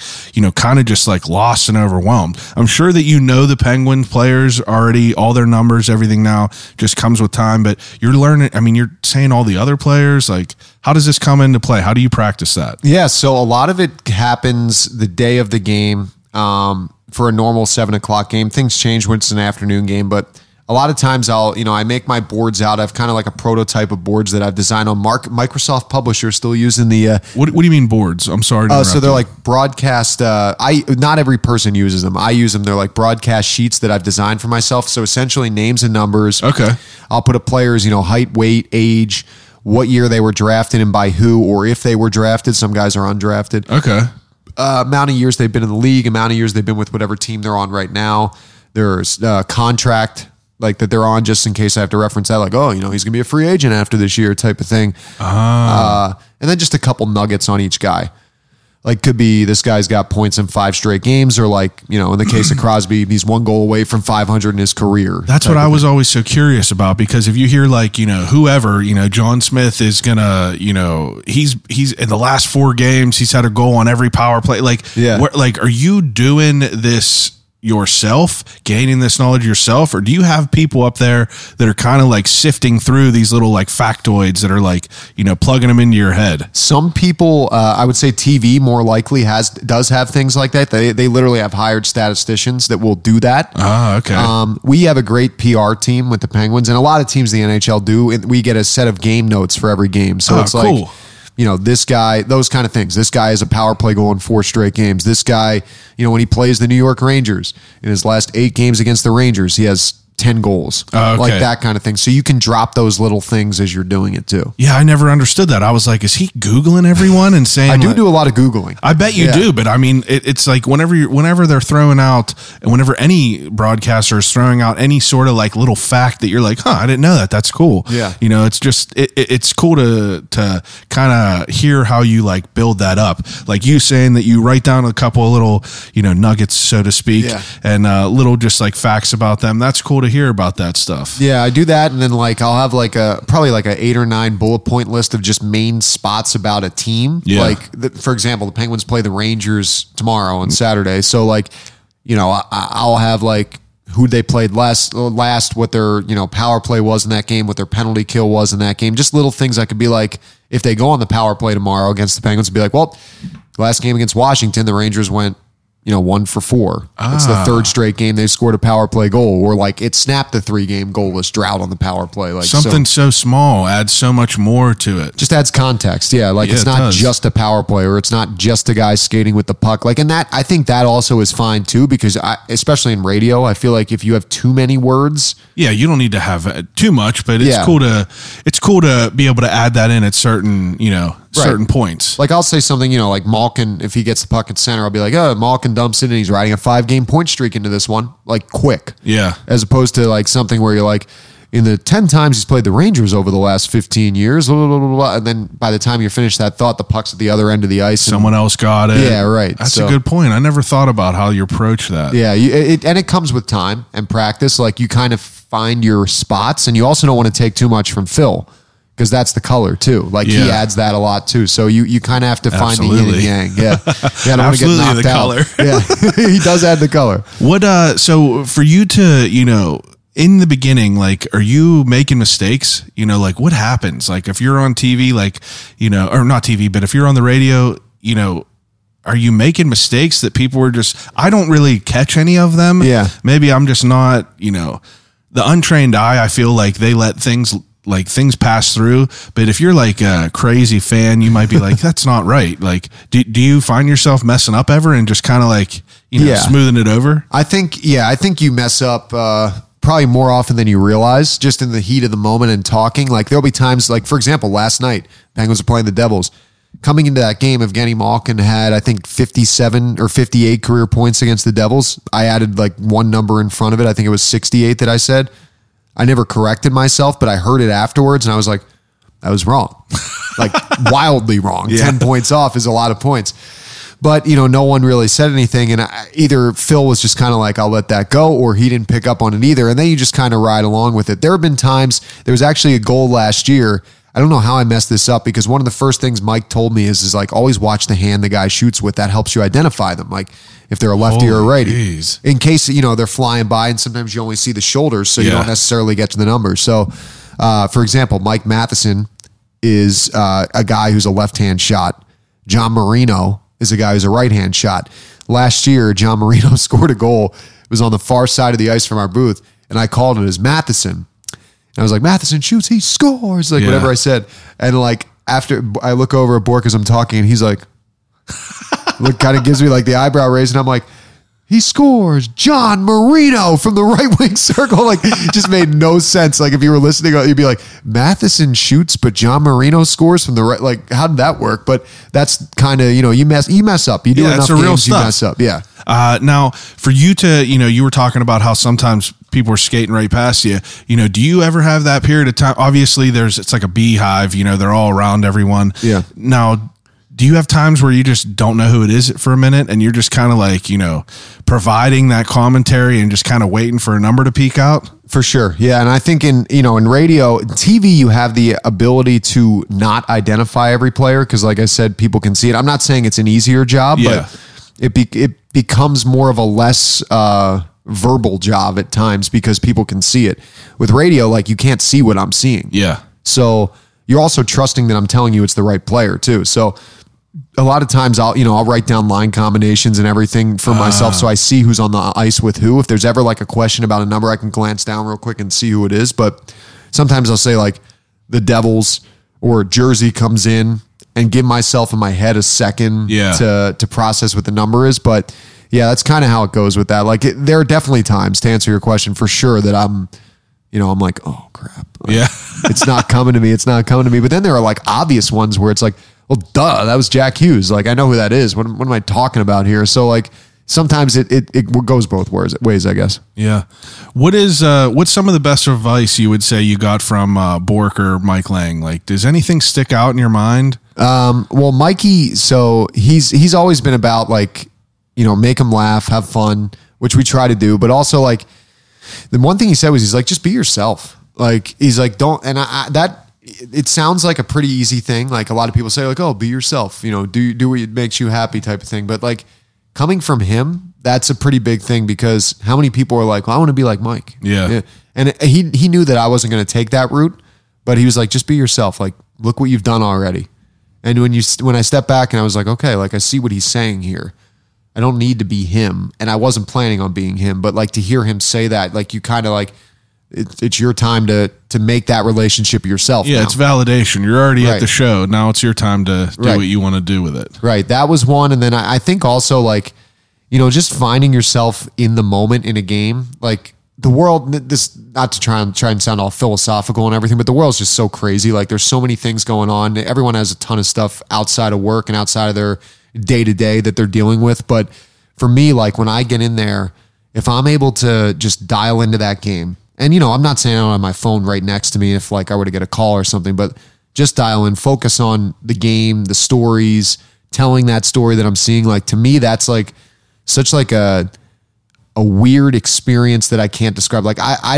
kind of just like lost and overwhelmed? I'm sure that the Penguin players already, all their numbers, everything now just comes with time, but you're learning. I mean, you're saying all the other players, like, how does this come into play? How do you practice that? Yeah. So a lot of it happens the day of the game. For a normal 7:00 game, things change when it's an afternoon game, but a lot of times I make my boards out. I've kind of like a prototype of boards that I've designed on Microsoft Publisher, still using the... What do you mean boards? I'm sorry to interrupt so they're you. like broadcast... not every person uses them. I use them. They're like broadcast sheets that I've designed for myself. So essentially names and numbers. Okay. I'll put a player's, height, weight, age, what year they were drafted and by who, or if they were drafted. Some guys are undrafted. Okay. Amount of years they've been in the league, amount of years they've been with whatever team they're on right now. There's contract... like that they're on, just in case I have to reference that, like, oh, he's going to be a free agent after this year type of thing. And then just a couple nuggets on each guy. Like, could be this guy's got points in 5 straight games, or like, in the case of Crosby, he's 1 goal away from 500 in his career. That's what I was always so curious about, because if you hear like, whoever, John Smith is going to, he's in the last 4 games, he's had a goal on every power play. Like, like, are you doing this yourself, gaining this knowledge yourself, or do you have people up there that are kind of like sifting through these little like factoids that are like, plugging them into your head? Some people, I would say TV more likely does have things like that. They literally have hired statisticians that will do that. Okay. We have a great PR team with the Penguins, and a lot of teams in the NHL do. And we get a set of game notes for every game. So it's cool. Like, this guy, those kind of things. This guy has a power play goal in 4 straight games. This guy, when he plays the New York Rangers, in his last 8 games against the Rangers, he has 10 goals, like that kind of thing. So you can drop those little things as you're doing it too. Yeah, I never understood that. I was like, is he Googling everyone and saying? I do a lot of Googling. I bet you do, but I mean, it's like whenever they're throwing out, and whenever any broadcaster is throwing out any sort of like little fact that you're like, I didn't know that. That's cool. Yeah, it's just it's cool to kind of hear how you like build that up. Like you saying that you write down a couple of little nuggets, so to speak, and little just like facts about them. That's cool to hear about that stuff. Yeah, I do that, and then like I'll have like probably like a 8 or 9 bullet point list of just main spots about a team. Yeah. Like for example, the Penguins play the Rangers tomorrow on Saturday. So like, I'll have like who they played last, what their power play was in that game, what their penalty kill was in that game. Just little things I could be like, if they go on the power play tomorrow against the Penguins, be like, well, last game against Washington, the Rangers went 1 for 4. It's the third straight game they scored a power play goal, or like it snapped the 3-game goalless drought on the power play. Like something so small adds so much more to it. Just adds context. Yeah. Like it's not just a power play, or it's not just a guy skating with the puck. Like, and that, I think that also is fine too, because especially in radio, I feel like if you have too many words, you don't need to have too much, but it's cool to be able to add that in at certain, certain points. Like I'll say something, like Malkin, if he gets the puck in center, I'll be like, oh, Malkin dumps it and he's riding a 5-game point streak into this one, like quick. Yeah. As opposed to like something where you're like, in the 10 times he's played the Rangers over the last 15 years, blah, blah, blah, blah, and then by the time you finish that thought, the puck's at the other end of the ice. Someone else got it. Yeah, right. That's a good point. I never thought about how you approach that. Yeah, and it comes with time and practice. Like you kind of find your spots, and you also don't want to take too much from Phil, because that's the color too. Like he adds that a lot too. So you kind of have to find the yin and yang. Yeah. I don't want to get knocked the out. Color. Yeah. He does add the color. What, so for you to, in the beginning, like, are you making mistakes? Like what happens? Like if you're on TV, like, or not TV, but if you're on the radio, are you making mistakes that people are just, I don't really catch any of them. Yeah. Maybe I'm just not, the untrained eye, I feel like they let things pass through. But if you're like a crazy fan, you might be like, that's not right. Like, do you find yourself messing up ever and just kind of like, smoothing it over? I think you mess up, probably more often than you realize, just in the heat of the moment and talking. Like there'll be times, like for example, last night, Penguins were playing the Devils. Coming into that game, Evgeny Malkin had, I think, 57 or 58 career points against the Devils. I added like one number in front of it. I think it was 68 that I said. I never corrected myself, but I heard it afterwards and I was like, I was wrong. Like wildly wrong. 10 points off is a lot of points. But, no one really said anything. And either Phil was just kind of like, I'll let that go, or he didn't pick up on it either. And then you just kind of ride along with it. There have been times, there was actually a goal last year. I don't know how I messed this up, because one of the first things Mike told me is like, always watch the hand the guy shoots with. That helps you identify them. Like if they're a lefty or a righty, geez. In case, they're flying by, and sometimes you only see the shoulders, so you don't necessarily get to the numbers. So, for example, Mike Matheson is a guy who's a left-hand shot. John Marino is a guy who's a right-hand shot. Last year, John Marino scored a goal. It was on the far side of the ice from our booth, and I called it as Matheson. And I was like, Matheson shoots, he scores, like whatever I said. And like after I look over at Bourque as I'm talking, and he's like, kind of gives me like the eyebrow raise, and I'm like, he scores, John Marino from the right wing circle. Like, just made no sense. Like, if you were listening, you'd be like, Matheson shoots, but John Marino scores from the right. Like, how did that work? But that's kind of, you mess up. You do enough games, you mess up. Yeah. Now, for you to, you were talking about how sometimes people are skating right past you. Do you ever have that period of time? Obviously, it's like a beehive. They're all around everyone. Yeah. Now, do you have times where you just don't know who it is for a minute, and you're just kind of like, providing that commentary and just kind of waiting for a number to peek out? For sure. Yeah. And I think in radio, TV, you have the ability to not identify every player, because like I said, people can see it. I'm not saying it's an easier job, but it becomes more of a less verbal job at times, because people can see it. With radio, like, you can't see what I'm seeing. Yeah. So you're also trusting that I'm telling you it's the right player too. So a lot of times I'll write down line combinations and everything for myself, so I see who's on the ice with who. If there's ever like a question about a number, I can glance down real quick and see who it is. But sometimes I'll say like the Devils or Jersey comes in, and give myself in my head a second to process what the number is. But yeah, that's kind of how it goes with that. Like there are definitely times, to answer your question, for sure, that I'm like, oh crap. Like, it's not coming to me. It's not coming to me. But then there are like obvious ones where it's like, well, duh, that was Jack Hughes. Like, I know who that is. What am I talking about here? So like sometimes it goes both ways, I guess. Yeah. What's some of the best advice you would say you got from Bourque or Mike Lange? Like, does anything stick out in your mind? Well, Mikey, so he's always been about like, make him laugh, have fun, which we try to do. But also like the one thing he said was, he's like, just be yourself. Like, he's like, don't, and it sounds like a pretty easy thing. Like a lot of people say like, oh, be yourself, do what makes you happy type of thing. But like coming from him, that's a pretty big thing, because how many people are like, well, I want to be like Mike. Yeah. And he knew that I wasn't going to take that route, but he was like, just be yourself. Like, look what you've done already. And when I stepped back and I was like, okay, like I see what he's saying here. I don't need to be him. And I wasn't planning on being him, but like to hear him say that, like you kind of like, it's your time to make that relationship yourself. Yeah, now. it's validation. You're already at the show. Now it's your time to do what you want to do with it. Right. That was one. And then I think also like, you know, just finding yourself in the moment in a game, like the world, this not to try and sound all philosophical and everything, but the world's just so crazy. Like there's so many things going on. Everyone has a ton of stuff outside of work and outside of their day to day that they're dealing with. But for me, like when I get in there, if I'm able to just dial into that game, and, you know, I'm not saying I don't have my phone right next to me if, like, I were to get a call or something, but just dial in, focus on the game, the stories, telling that story that I'm seeing. Like, to me, that's, like, such, like, a weird experience that I can't describe. Like, I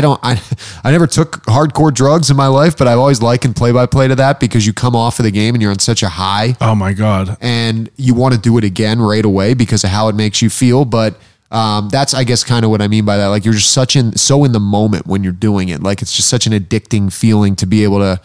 never took hardcore drugs in my life, but I've always likened play-by-play to that because you come off of the game and you're on such a high. Oh, my God. And you want to do it again right away because of how it makes you feel, but that's, I guess, kind of what I mean by that. Like you're just so in the moment when you're doing it. Like it's just such an addicting feeling to be able to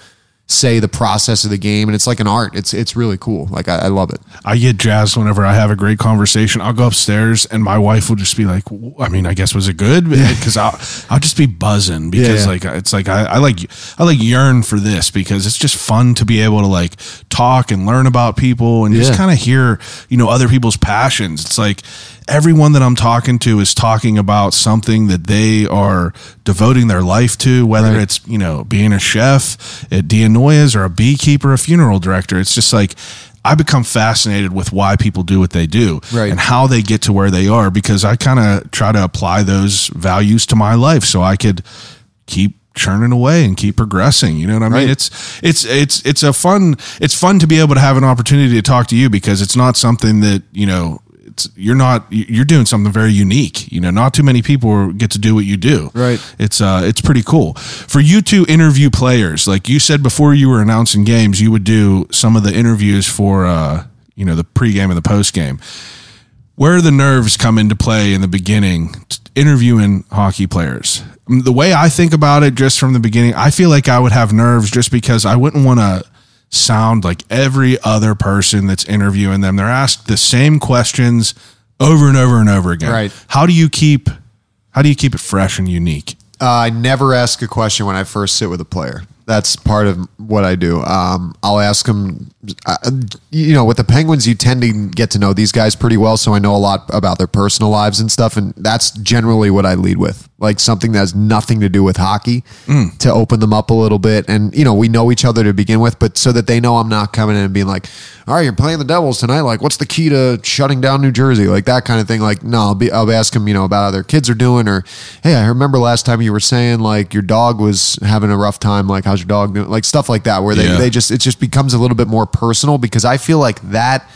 say the process of the game, and it's like an art. It's really cool. Like I love it. I get jazzed whenever I have a great conversation. I'll go upstairs and my wife will just be like, I mean, I guess was it good? Because I'll just be buzzing because like it's like I like yearn for this because it's just fun to be able to like talk and learn about people and just kind of hear, you know, other people's passions. It's like everyone that I'm talking to is talking about something that they are devoting their life to, whether it's, you know, being a chef at D'Anoya's or a beekeeper, a funeral director. It's just like, I become fascinated with why people do what they do and how they get to where they are, because I kind of try to apply those values to my life so I could keep churning away and keep progressing. You know what I mean? It's fun to be able to have an opportunity to talk to you because it's not something that, you know, you're doing something very unique. You know, not too many people get to do what you do. Right. It's pretty cool. For you to interview players, like you said before you were announcing games, you would do some of the interviews for, you know, the pregame and the postgame. Where do the nerves come into play in the beginning, interviewing hockey players? The way I think about it just from the beginning, I feel like I would have nerves just because I wouldn't want to sound like every other person that's interviewing them. They're asked the same questions over and over and over again. Right. How do you keep it fresh and unique? I never ask a question when I first sit with a player. That's part of what I do. I'll ask them, you know, with the Penguins, you tend to get to know these guys pretty well. So I know a lot about their personal lives and stuff. And that's generally what I lead with, like something that has nothing to do with hockey to open them up a little bit. And, you know, we know each other to begin with, but so that they know I'm not coming in and being like, all right, you're playing the Devils tonight. Like, what's the key to shutting down New Jersey? Like that kind of thing. Like, no, I'll ask them, you know, about how their kids are doing, or, hey, I remember last time you were saying like your dog was having a rough time. Like, how's your dog doing? Like stuff like that, where it just becomes a little bit more personal, because I feel like that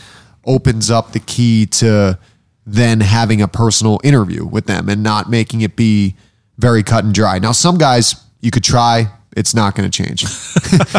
opens up the key to then having a personal interview with them and not making it be very cut and dry. Now, some guys you could try, it's not going to change.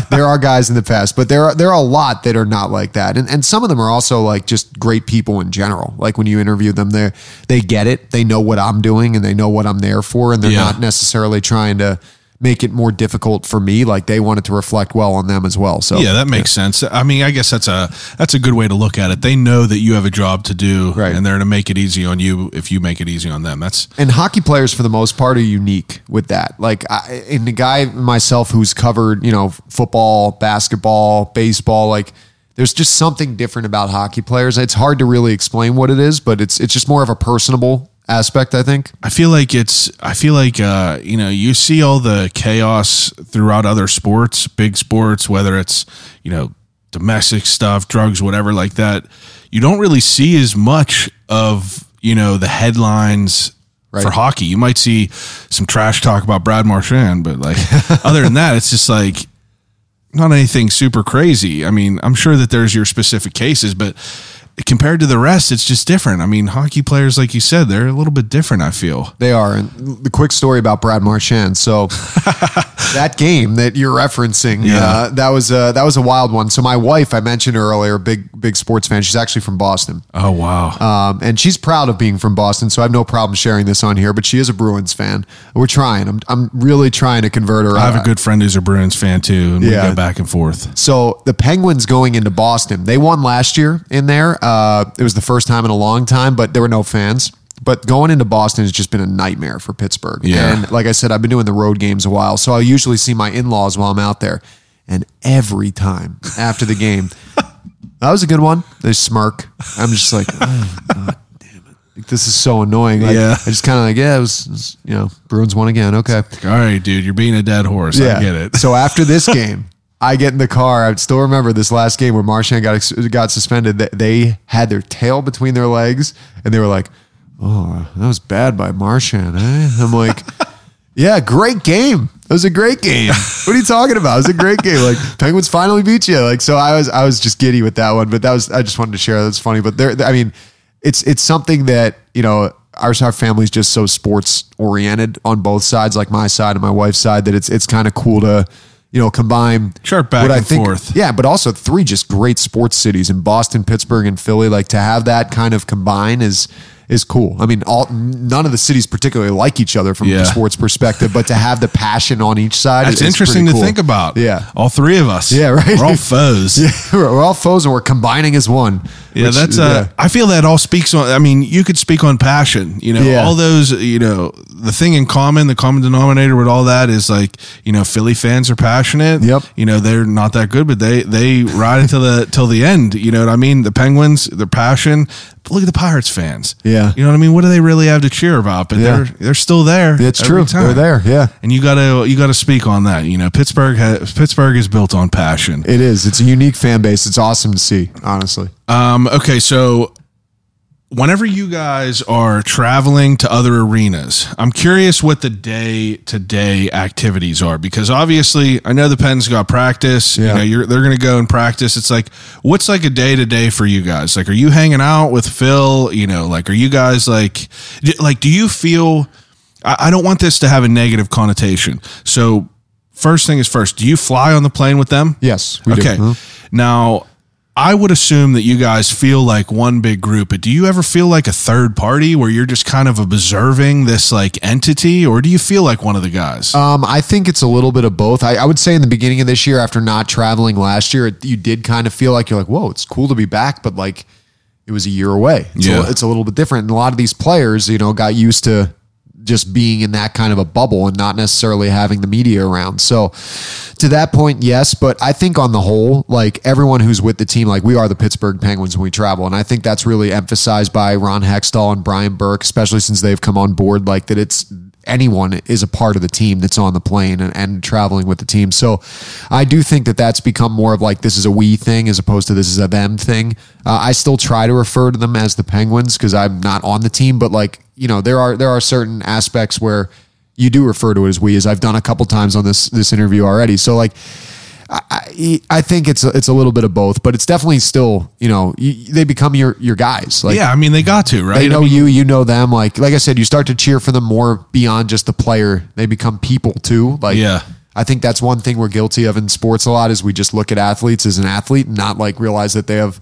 There are guys in the past, but there are a lot that are not like that. And some of them are also like just great people in general. Like when you interview them, they get it. They know what I'm doing and they know what I'm there for. And they're not necessarily trying to make it more difficult for me. Like they want it to reflect well on them as well. So yeah, that makes sense. I mean, I guess that's a good way to look at it. They know that you have a job to do, and they're going to make it easy on you if you make it easy on them. And hockey players for the most part are unique with that. Like and the guy myself who's covered, you know, football, basketball, baseball, like there's just something different about hockey players. It's hard to really explain what it is, but it's just more of a personable aspect, I think. I feel like you know, you see all the chaos throughout other sports, big sports, whether it's, you know, domestic stuff, drugs, whatever like that. You don't really see as much of, you know, the headlines for hockey. You might see some trash talk about Brad Marchand, but like other than that, it's just like not anything super crazy. I mean, I'm sure that there's your specific cases, but compared to the rest, it's just different. I mean, hockey players, like you said, they're a little bit different, I feel. They are. And the quick story about Brad Marchand. So that game that you're referencing, that was a wild one. So my wife, I mentioned earlier, big sports fan. She's actually from Boston. Oh, wow. And she's proud of being from Boston, so I have no problem sharing this on here, but she is a Bruins fan. We're trying. I'm really trying to convert her. I have a good friend who's a Bruins fan too, and we go back and forth. So the Penguins going into Boston, they won last year in there. it was the first time in a long time, but there were no fans. But going into Boston has just been a nightmare for Pittsburgh. Yeah. And like I said, I've been doing the road games a while, so I usually see my in-laws while I'm out there. And every time after the game, that was a good one, they smirk. I'm just like, oh, God damn it. Like, this is so annoying. Like, Yeah. I just kind of like, yeah, it was, Bruins won again. Okay. All right, dude, you're being a dead horse. Yeah. I get it. So after this game, I get in the car. I still remember this last game where Marchand got suspended. They had their tail between their legs, and they were like, "Oh, that was bad by Marchand." Eh? I'm like, "Yeah, great game. It was a great game. What are you talking about? It was a great game. Like Penguins finally beat you." Like, so I was just giddy with that one. But I just wanted to share. That's funny. But it's something that our family's just so sports oriented on both sides, like my side and my wife's side, that it's kind of cool to combine Sure, back what and I think, forth. Yeah, but also 3 just great sports cities in Boston, Pittsburgh, and Philly. Like to have that kind of combine is cool. I mean, none of the cities particularly like each other from a sports perspective, but to have the passion on each side That's is interesting pretty to cool. think about. Yeah. All 3 of us. Yeah, right. We're all foes. Yeah, we're all foes and we're combining as one. Yeah, which, I feel that all speaks on, I mean, you could speak on passion, all those, the thing in common, the common denominator with all that is like, Philly fans are passionate. Yep. They're not that good, but they ride it till the end. You know what I mean? The Penguins, their passion. But look at the Pirates fans. Yeah. You know what I mean? What do they really have to cheer about? But they're still there. It's every true. time. They're there. Yeah. And you gotta speak on that. Pittsburgh is built on passion. It is. It's a unique fan base. It's awesome to see, honestly. Okay, so whenever you guys are traveling to other arenas, I'm curious what the day-to-day activities are, because obviously I know the Pens got practice. Yeah. They're going to go and practice. It's like, what's like a day-to-day for you guys? Like, are you hanging out with Phil? Are you guys like, do you feel? I don't want this to have a negative connotation. So, first thing is first. Do you fly on the plane with them? Yes. We do. Okay. Now, I would assume that you guys feel like one big group, but do you ever feel like a third party where you're just kind of observing this like entity, or do you feel like one of the guys? I think it's a little bit of both. I would say in the beginning of this year, after not traveling last year, you did kind of feel like you're like, whoa, it's cool to be back, but like it was a year away. It's a little bit different. And a lot of these players, got used to just being in that kind of a bubble and not necessarily having the media around. So to that point, yes, but I think on the whole, like everyone who's with the team, like we are the Pittsburgh Penguins when we travel. And I think that's really emphasized by Ron Hextall and Brian Bourque, especially since they've come on board, like that it's anyone is a part of the team that's on the plane and traveling with the team. So I do think that that's become more of like, this is a we thing as opposed to this is a them thing. I still try to refer to them as the Penguins because I'm not on the team, but like, there are certain aspects where you do refer to it as we, as I've done a couple times on this interview already. So like, I think it's a little bit of both, but it's definitely still, they become your guys. Like, yeah, I mean, they got to, right? They know you know them. Like I said, you start to cheer for them more beyond just the player. They become people too. Like, yeah. I think that's one thing we're guilty of in sports a lot is we just look at athletes as an athlete and not like realize that they have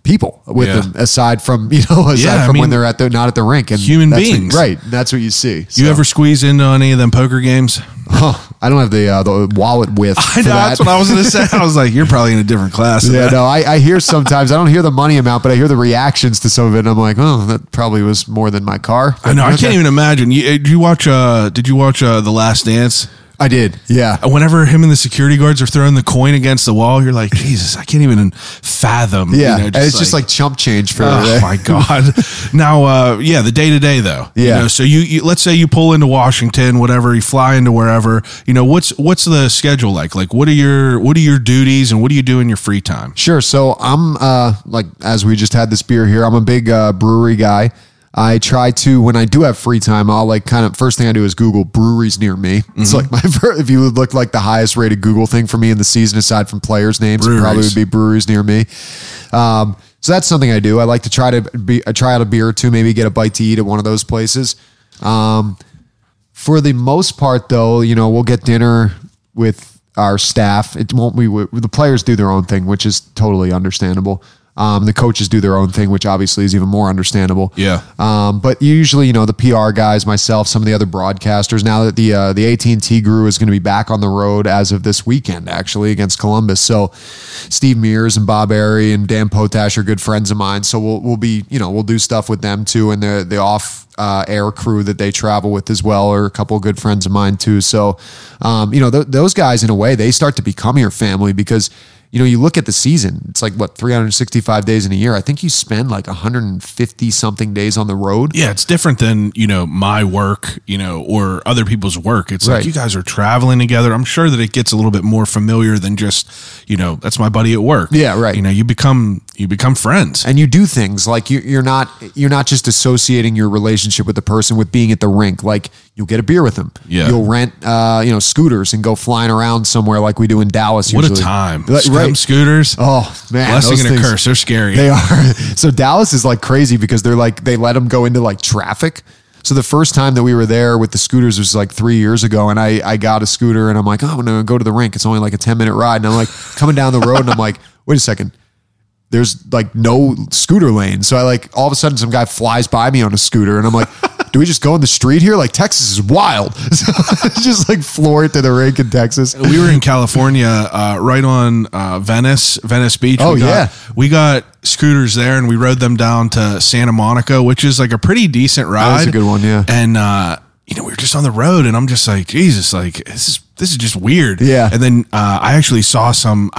people with them aside from when they're not at the rink, and human beings, right? That's what you see. You ever squeeze into any of them poker games? I don't have the wallet width. I know, that's what I was going to say. I was like, you're probably in a different class. Yeah, no, I hear sometimes, I don't hear the money amount, but I hear the reactions to some of it, and I'm like, oh, that probably was more than my car. I know, I can't even imagine. Did you watch The Last Dance? I did, yeah. Whenever him and the security guards are throwing the coin against the wall, you're like, Jesus, I can't even fathom. Yeah, and it's just like chump change for. Oh my God! Now, the day to day though. Yeah. So you let's say you pull into Washington, whatever, you fly into wherever. What's the schedule like? Like, what are your duties and what do you do in your free time? Sure. So I'm like, as we just had this beer here, I'm a big brewery guy. I try to, when I do have free time, I'll like kind of, first thing I do is Google breweries near me. It's like if you would look like the highest rated Google thing for me in the season, aside from players' names, it probably would be breweries near me. So that's something I do. I like to try out a beer or two, maybe get a bite to eat at one of those places. For the most part though, we'll get dinner with our staff. It won't be, the players do their own thing, which is totally understandable. The coaches do their own thing, which obviously is even more understandable. Yeah. But usually, the PR guys, myself, some of the other broadcasters, now that the AT&T crew is going to be back on the road as of this weekend, actually, against Columbus. So Steve Mears and Bob Airy and Dan Potash are good friends of mine. So we'll be, we'll do stuff with them too. And the off air crew that they travel with as well are a couple of good friends of mine too. So, those guys, in a way, they start to become your family because you look at the season, it's like 365 days in a year. I think you spend like 150 something days on the road. Yeah, it's different than, my work, or other people's work. It's Right. like you guys are traveling together. I'm sure that it gets a little bit more familiar than just, that's my buddy at work. Yeah, right. You become friends. And you do things like you're not just associating your relationship with the person with being at the rink. Like you'll get a beer with them. Yeah. You'll rent, scooters and go flying around somewhere like we do in Dallas. What usually. a time. Right. Scooters. Oh man. Blessing those and a things- curse. They're scary. They are. So Dallas is like crazy because they let them go into like traffic. So the first time that we were there with the scooters was like 3 years ago, and I got a scooter and I'm like, I'm gonna go to the rink. It's only like a 10-minute ride, and I'm like coming down the road and I'm like, wait a second. There's like no scooter lane. So all of a sudden some guy flies by me on a scooter and I'm like, do we just go in the street here? Like Texas is wild. So just like floor it to the rink in Texas. We were in California, right on Venice Beach. Oh, yeah. We got scooters there and we rode them down to Santa Monica, which is like a pretty decent ride. That's a good one, yeah. And, we were just on the road and I'm just like, Jesus, like this is just weird. Yeah. And then I actually saw some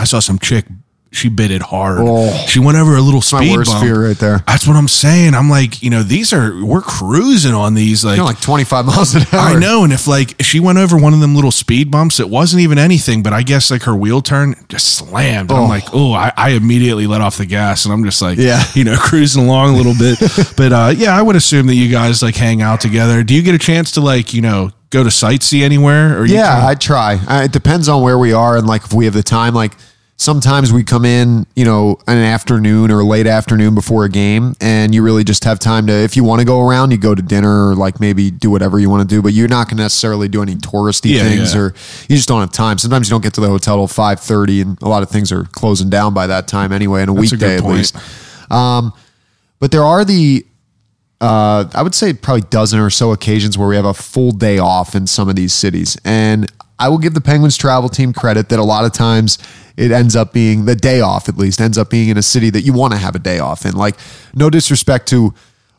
chick. She bit it hard. Oh. She went over a little My speed worst bump. fear right there. That's what I'm saying. I'm like, we're cruising on these Like 25 miles an hour. I know, and if she went over one of them little speed bumps, it wasn't even anything, but I guess like her wheel turn just slammed. And I'm like, I immediately let off the gas, and I'm just like, Yeah. cruising along a little bit. But I would assume that you guys like hang out together. Do you get a chance to go to sightsee anywhere? Or I try. It depends on where we are and like if we have the time. Like sometimes we come in, an afternoon or late afternoon before a game, and you really just have time to, if you want to go around, you go to dinner or like maybe do whatever you want to do, but you're not going to necessarily do any touristy things or you just don't have time. Sometimes you don't get to the hotel till 5:30 and a lot of things are closing down by that time anyway, in a That's a weekday good at least. point. But there are I would say probably a dozen or so occasions where we have a full day off in some of these cities. And I will give the Penguins travel team credit that a lot of times it ends up being the day off, at least ends up being in a city that you want to have a day off in. Like no disrespect to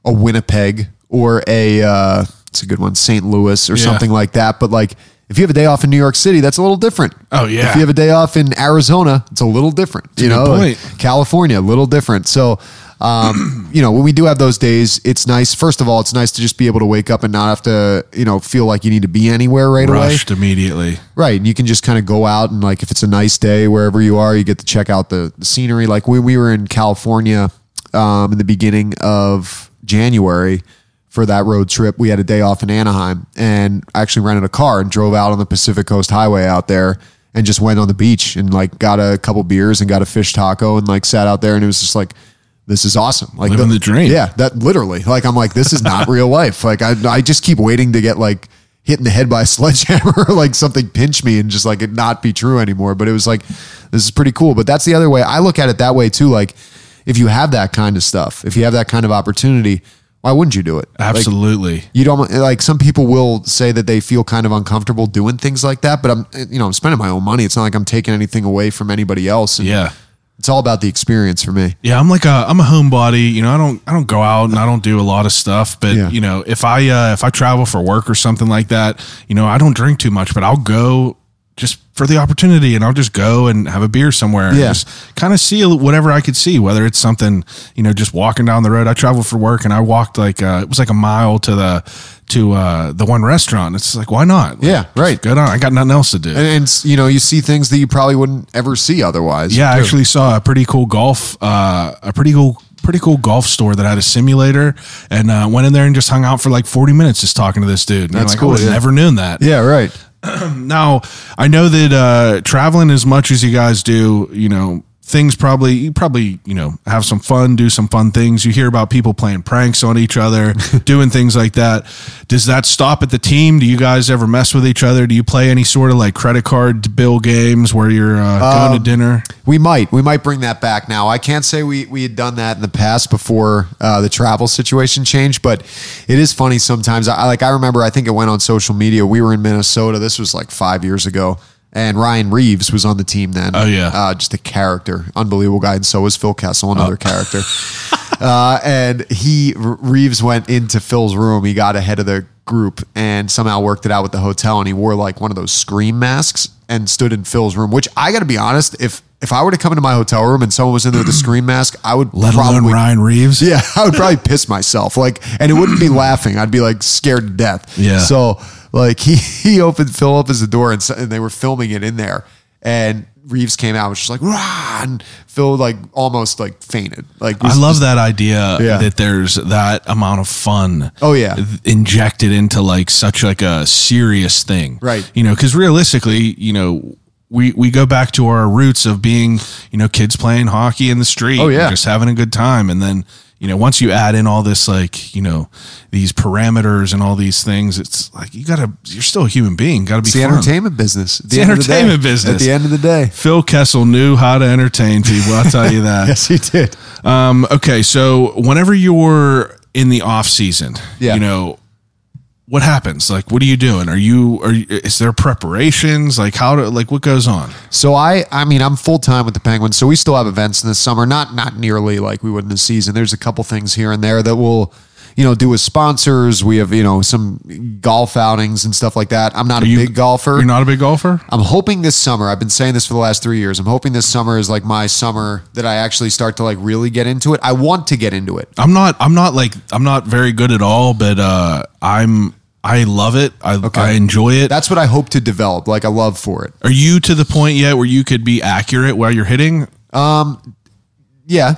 a Winnipeg or it's a good one, St. Louis or something like that. But like if you have a day off in New York City, that's a little different. Oh yeah. If you have a day off in Arizona, it's a little different. That's a good point. Like California, a little different. So when we do have those days, it's nice. First of all, it's nice to just be able to wake up and not have to, feel like you need to be anywhere right away. Rushed immediately. Right. And you can just kind of go out and like, if it's a nice day, wherever you are, you get to check out the scenery. Like we were in California, in the beginning of January for that road trip. We had a day off in Anaheim and I actually rented a car and drove out on the Pacific Coast Highway out there and just went on the beach and like got a couple beers and got a fish taco and like sat out there and it was just like, this is awesome. Like living the dream. Yeah, that literally. Like I'm like, this is not real life. Like I just keep waiting to get like hit in the head by a sledgehammer or like something pinch me and just like it not be true anymore. But it was like, this is pretty cool. But that's the other way. I look at it that way too. Like if you have that kind of stuff, if you have that kind of opportunity, why wouldn't you do it? Absolutely. Like, you don't like some people will say that they feel kind of uncomfortable doing things like that, but I'm spending my own money. It's not like I'm taking anything away from anybody else. And Yeah. it's all about the experience for me. Yeah, I'm a homebody. I don't go out and I don't do a lot of stuff. But Yeah. if I travel for work or something like that, I don't drink too much, but I'll go just for the opportunity, and I'll just go and have a beer somewhere and Yeah. just kind of see whatever I could see, whether it's something, just walking down the road. I traveled for work and I walked it was like a mile to the one restaurant. It's like, why not? Yeah, right. Good on. I got nothing else to do. And you see things that you probably wouldn't ever see otherwise. Yeah, I too. actually saw a pretty cool golf golf store that had a simulator, and went in there and just hung out for like 40 minutes just talking to this dude. And That's like, cool, I would have yeah. never known that. Yeah, right. Now, I know that traveling as much as you guys do, you probably, have some fun, do some fun things. You hear about people playing pranks on each other, doing things like that. Does that stop at the team? Do you guys ever mess with each other? Do you play any sort of like credit card bill games where you're going to dinner? We might bring that back now. I can't say we had done that in the past before the travel situation changed, but it is funny sometimes. I remember, I think it went on social media. We were in Minnesota. This was like 5 years ago. And Ryan Reeves was on the team then. Oh, yeah. Just a character. Unbelievable guy. And so was Phil Kessel, another character. And Reeves went into Phil's room. He got ahead of the group and somehow worked it out with the hotel. And he wore like one of those scream masks and stood in Phil's room, which I got to be honest, if I were to come into my hotel room and someone was in there with a scream mask, I would Let alone Ryan Reeves? Yeah, I would probably piss myself. And it wouldn't be laughing. I'd be like scared to death. Yeah. So like he opened Phil up as the door and they were filming it in there. And Reeves came out and was just like, rah! And Phil like almost like fainted. I love that idea that there's that amount of fun. Oh yeah, injected into like such like a serious thing, right? Because realistically, we go back to our roots of being kids playing hockey in the street, and just having a good time, and then once you add in all this like these parameters and all these things, it's like you're still a human being. Got to be it's the fun. Entertainment business. It's the entertainment business. At the end of the day, Phil Kessel knew how to entertain people. I'll tell you that. Yes, he did. Okay, so whenever you're in the off season, what happens? Like, what are you doing? Is there preparations? Like what goes on? So I'm full time with the Penguins. So we still have events in the summer, not nearly like we would in the season. There's a couple things here and there that we'll, do with sponsors. We have, some golf outings and stuff like that. I'm not a big golfer. You're not a big golfer? I'm hoping this summer, I've been saying this for the last 3 years. I'm hoping this summer is like my summer that I actually start to like really get into it. I want to get into it. I'm not very good at all, but I love it. I enjoy it. That's what I hope to develop, like a love for it. Are you to the point yet where you could be accurate while you're hitting? Yeah.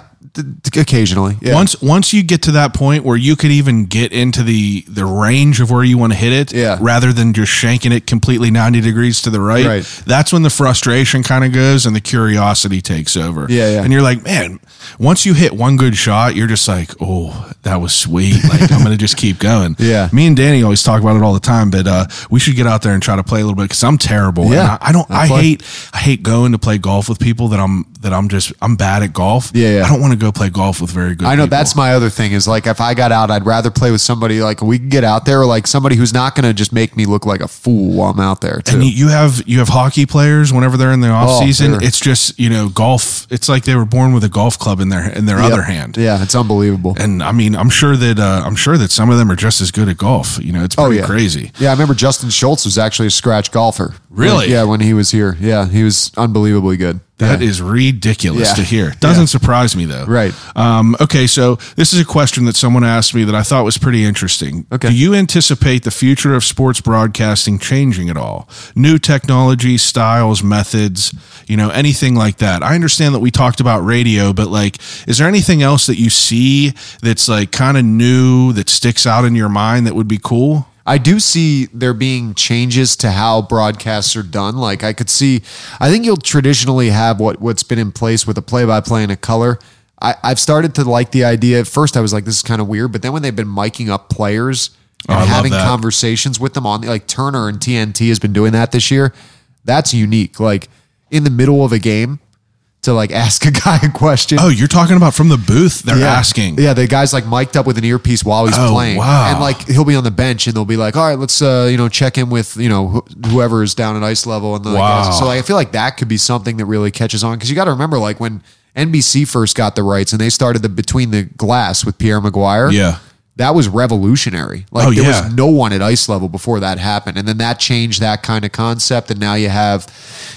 Occasionally. Yeah. Once you get to that point where you could even get into the range of where you want to hit it, rather than just shanking it completely 90 degrees to the right, that's when the frustration kind of goes and the curiosity takes over. Yeah. And you're like, man, once you hit one good shot, you're just like, oh, that was sweet. Like, I'm going to just keep going. Yeah. Me and Danny always talk about it all the time, but we should get out there and try to play a little bit because I'm terrible. Yeah. And I hate going to play golf with people that I'm bad at golf. Yeah. I don't want to go play golf with very good people. I know that's my other thing is like if I got out, I'd rather play with somebody like we can get out there or like somebody who's not going to just make me look like a fool while I'm out there too. And you have hockey players whenever they're in the off season. It's just golf. It's like they were born with a golf club in their other hand. Yeah, it's unbelievable. And I mean, I'm sure that some of them are just as good at golf. It's pretty crazy. Yeah, I remember Justin Schultz was actually a scratch golfer. Really? When he was here. Yeah, he was unbelievably good. That is ridiculous to hear. Doesn't surprise me though. Right. Okay, so this is a question that someone asked me that I thought was pretty interesting. Okay. Do you anticipate the future of sports broadcasting changing at all? New technology, styles, methods, anything like that? I understand that we talked about radio, but like, is there anything else that you see that's like kind of new that sticks out in your mind that would be cool? I do see there being changes to how broadcasts are done. Like I think you'll traditionally have what's been in place with a play-by-play and a color. I've started to like the idea. At first I was like, this is kind of weird, but then when they've been miking up players and having conversations with them on like Turner and TNT has been doing that this year. That's unique. Like in the middle of a game, to like ask a guy a question. Oh, you're talking about from the booth? They're asking. Yeah, the guy's like mic'd up with an earpiece while he's playing. Wow. And like he'll be on the bench and they'll be like, all right, let's check in with whoever is down at ice level. And so like, I feel like that could be something that really catches on because you got to remember like when NBC first got the rights and they started the Between the Glass with Pierre Maguire. Yeah. That was revolutionary. Like there was no one at ice level before that happened. And then that changed that kind of concept. And now you have,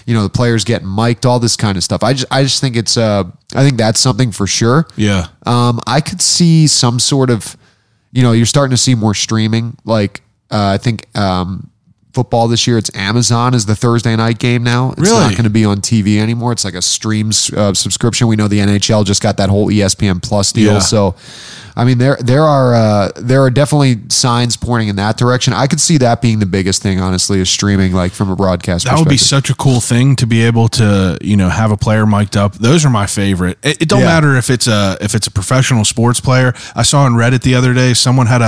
the players getting mic'd, all this kind of stuff. I just think it's, I think that's something for sure. Yeah. I could see some sort of, you're starting to see more streaming. Like, I think, football this year. It's Amazon is the Thursday night game now. It's not going to be on TV anymore. It's like a stream subscription. We know the NHL just got that whole ESPN Plus deal. Yeah. So, I mean, there are definitely signs pointing in that direction. I could see that being the biggest thing, honestly, is streaming, like from a broadcast perspective. That would be such a cool thing to be able to, have a player mic'd up. Those are my favorite. It don't matter if it's a professional sports player. I saw on Reddit the other day, someone had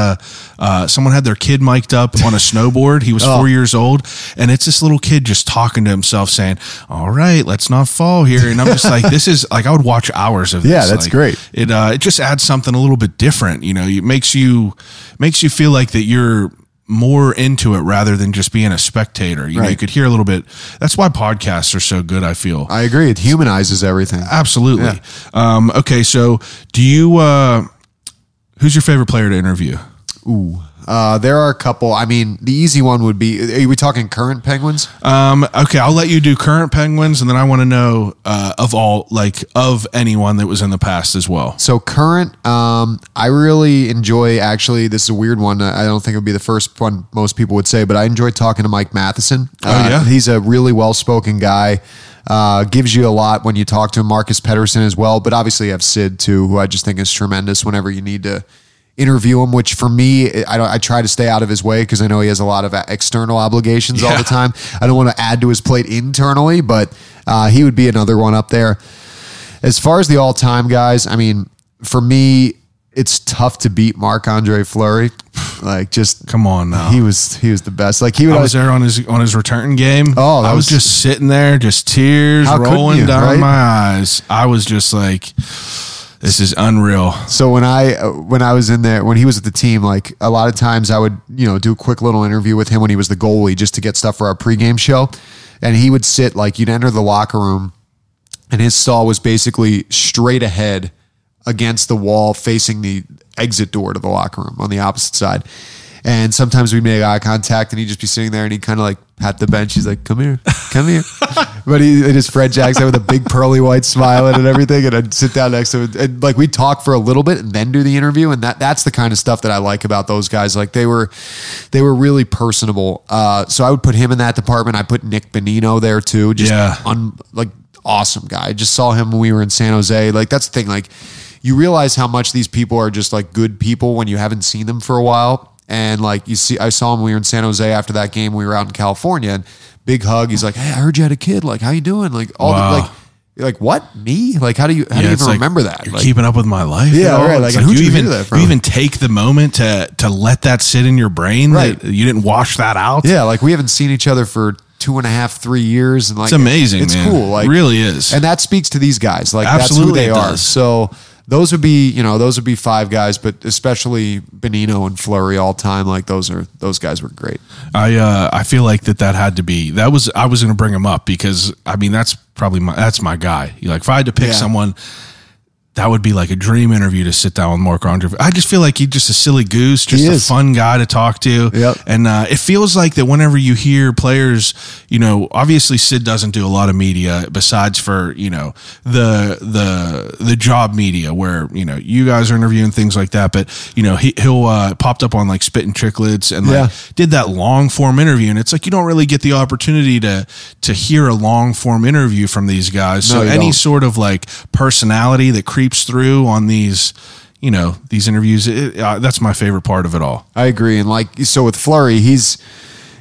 their kid mic'd up on a snowboard. He was 4 years old, and it's this little kid just talking to himself saying, "All right, let's not fall here." And I'm just like, this is like, I would watch hours of this. Yeah, that's great. It just adds something a little bit different. It makes you feel like that you're more into it rather than just being a spectator. You could hear a little bit. That's why podcasts are so good, I feel. I agree. It humanizes everything. Absolutely. Yeah. Okay, so do you who's your favorite player to interview? Ooh. There are a couple. I mean, the easy one would be, are we talking current Penguins? Okay, I'll let you do current Penguins, and then I want to know of anyone that was in the past as well. So current, I really enjoy, actually, this is a weird one. I don't think it would be the first one most people would say, but I enjoy talking to Mike Matheson. He's a really well-spoken guy. Gives you a lot when you talk to him. Marcus Pettersson as well, but obviously you have Sid too, who I just think is tremendous whenever you need to interview him, which for me, I try to stay out of his way because I know he has a lot of external obligations all the time. I don't want to add to his plate internally, but he would be another one up there. As far as the all-time guys, I mean, for me, it's tough to beat Marc-Andre Fleury. Like, just come on now, he was the best. Like, I was there on his return game. Oh, I was just sitting there, just tears rolling down my eyes. I was just like, this is unreal. So when I was in there, when he was at the team, like a lot of times I would, do a quick little interview with him when he was the goalie just to get stuff for our pregame show. And he would sit, like, you'd enter the locker room and his stall was basically straight ahead against the wall facing the exit door to the locker room on the opposite side. And sometimes we'd make eye contact and he'd just be sitting there and he'd kind of like pat the bench. He's like, come here. But it is Fred Jackson with a big pearly white smile and everything. And I'd sit down next to him and like we'd talk for a little bit and then do the interview. And that's the kind of stuff that I like about those guys. Like they were really personable. So I would put him in that department. I put Nick Bonino there too. Just awesome guy. I just saw him when we were in San Jose. Like that's the thing. Like you realize how much these people are just like good people when you haven't seen them for a while. And like I saw him when we were in San Jose after that game. We were out in California and big hug. He's like, "Hey, I heard you had a kid. Like, how you doing?" Like like what? Me? Like, how do you even remember that? You're keeping up with my life. Yeah, right. Like, who'd you hear that from? You even take the moment to let that sit in your brain. Right. That you didn't wash that out. Yeah. Like we haven't seen each other for 2.5, 3 years. And like, it's amazing. It's man. cool. Like, it really is. And that speaks to these guys. Like absolutely that's who they are. So those would be five guys, but especially Bonino and Fleury all time. Like those guys were great. I feel like that had to be, I was going to bring him up because I mean, that's my guy. Like if I had to pick someone, that would be like a dream interview to sit down with Marc-Andre. I just feel like he's just a silly goose, just a fun guy to talk to. Yep. And it feels like that whenever you hear players, obviously Sid doesn't do a lot of media besides for, the job media where, you guys are interviewing things like that. But, he'll popped up on like Spit and Chicklets and did that long form interview. And it's like, you don't really get the opportunity to hear a long form interview from these guys. So any sort of like personality that creeps through on these interviews, that's my favorite part of it all. I agree. And so with Fleury, he's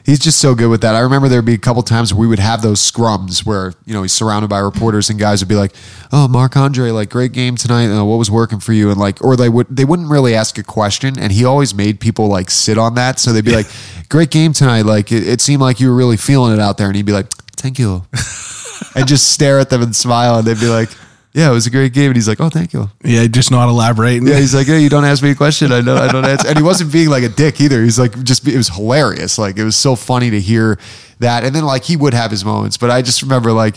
just so good with that. I remember there'd be a couple times where we would have those scrums where, he's surrounded by reporters and guys would be like, "Oh, Marc-Andre, like great game tonight. What was working for you?" And like, or they wouldn't really ask a question. And he always made people like sit on that. So they'd be like, "Great game tonight. Like it seemed like you were really feeling it out there." And he'd be like, "Thank you." And just stare at them and smile. And they'd be like, "Yeah, it was a great game." And he's like, "Oh, thank you." Yeah, just not elaborating. Yeah, he's like, "Hey, you don't ask me a question. I don't answer." And he wasn't being like a dick either. He's like, it was hilarious. Like, it was so funny to hear that. And then like he would have his moments, but I just remember like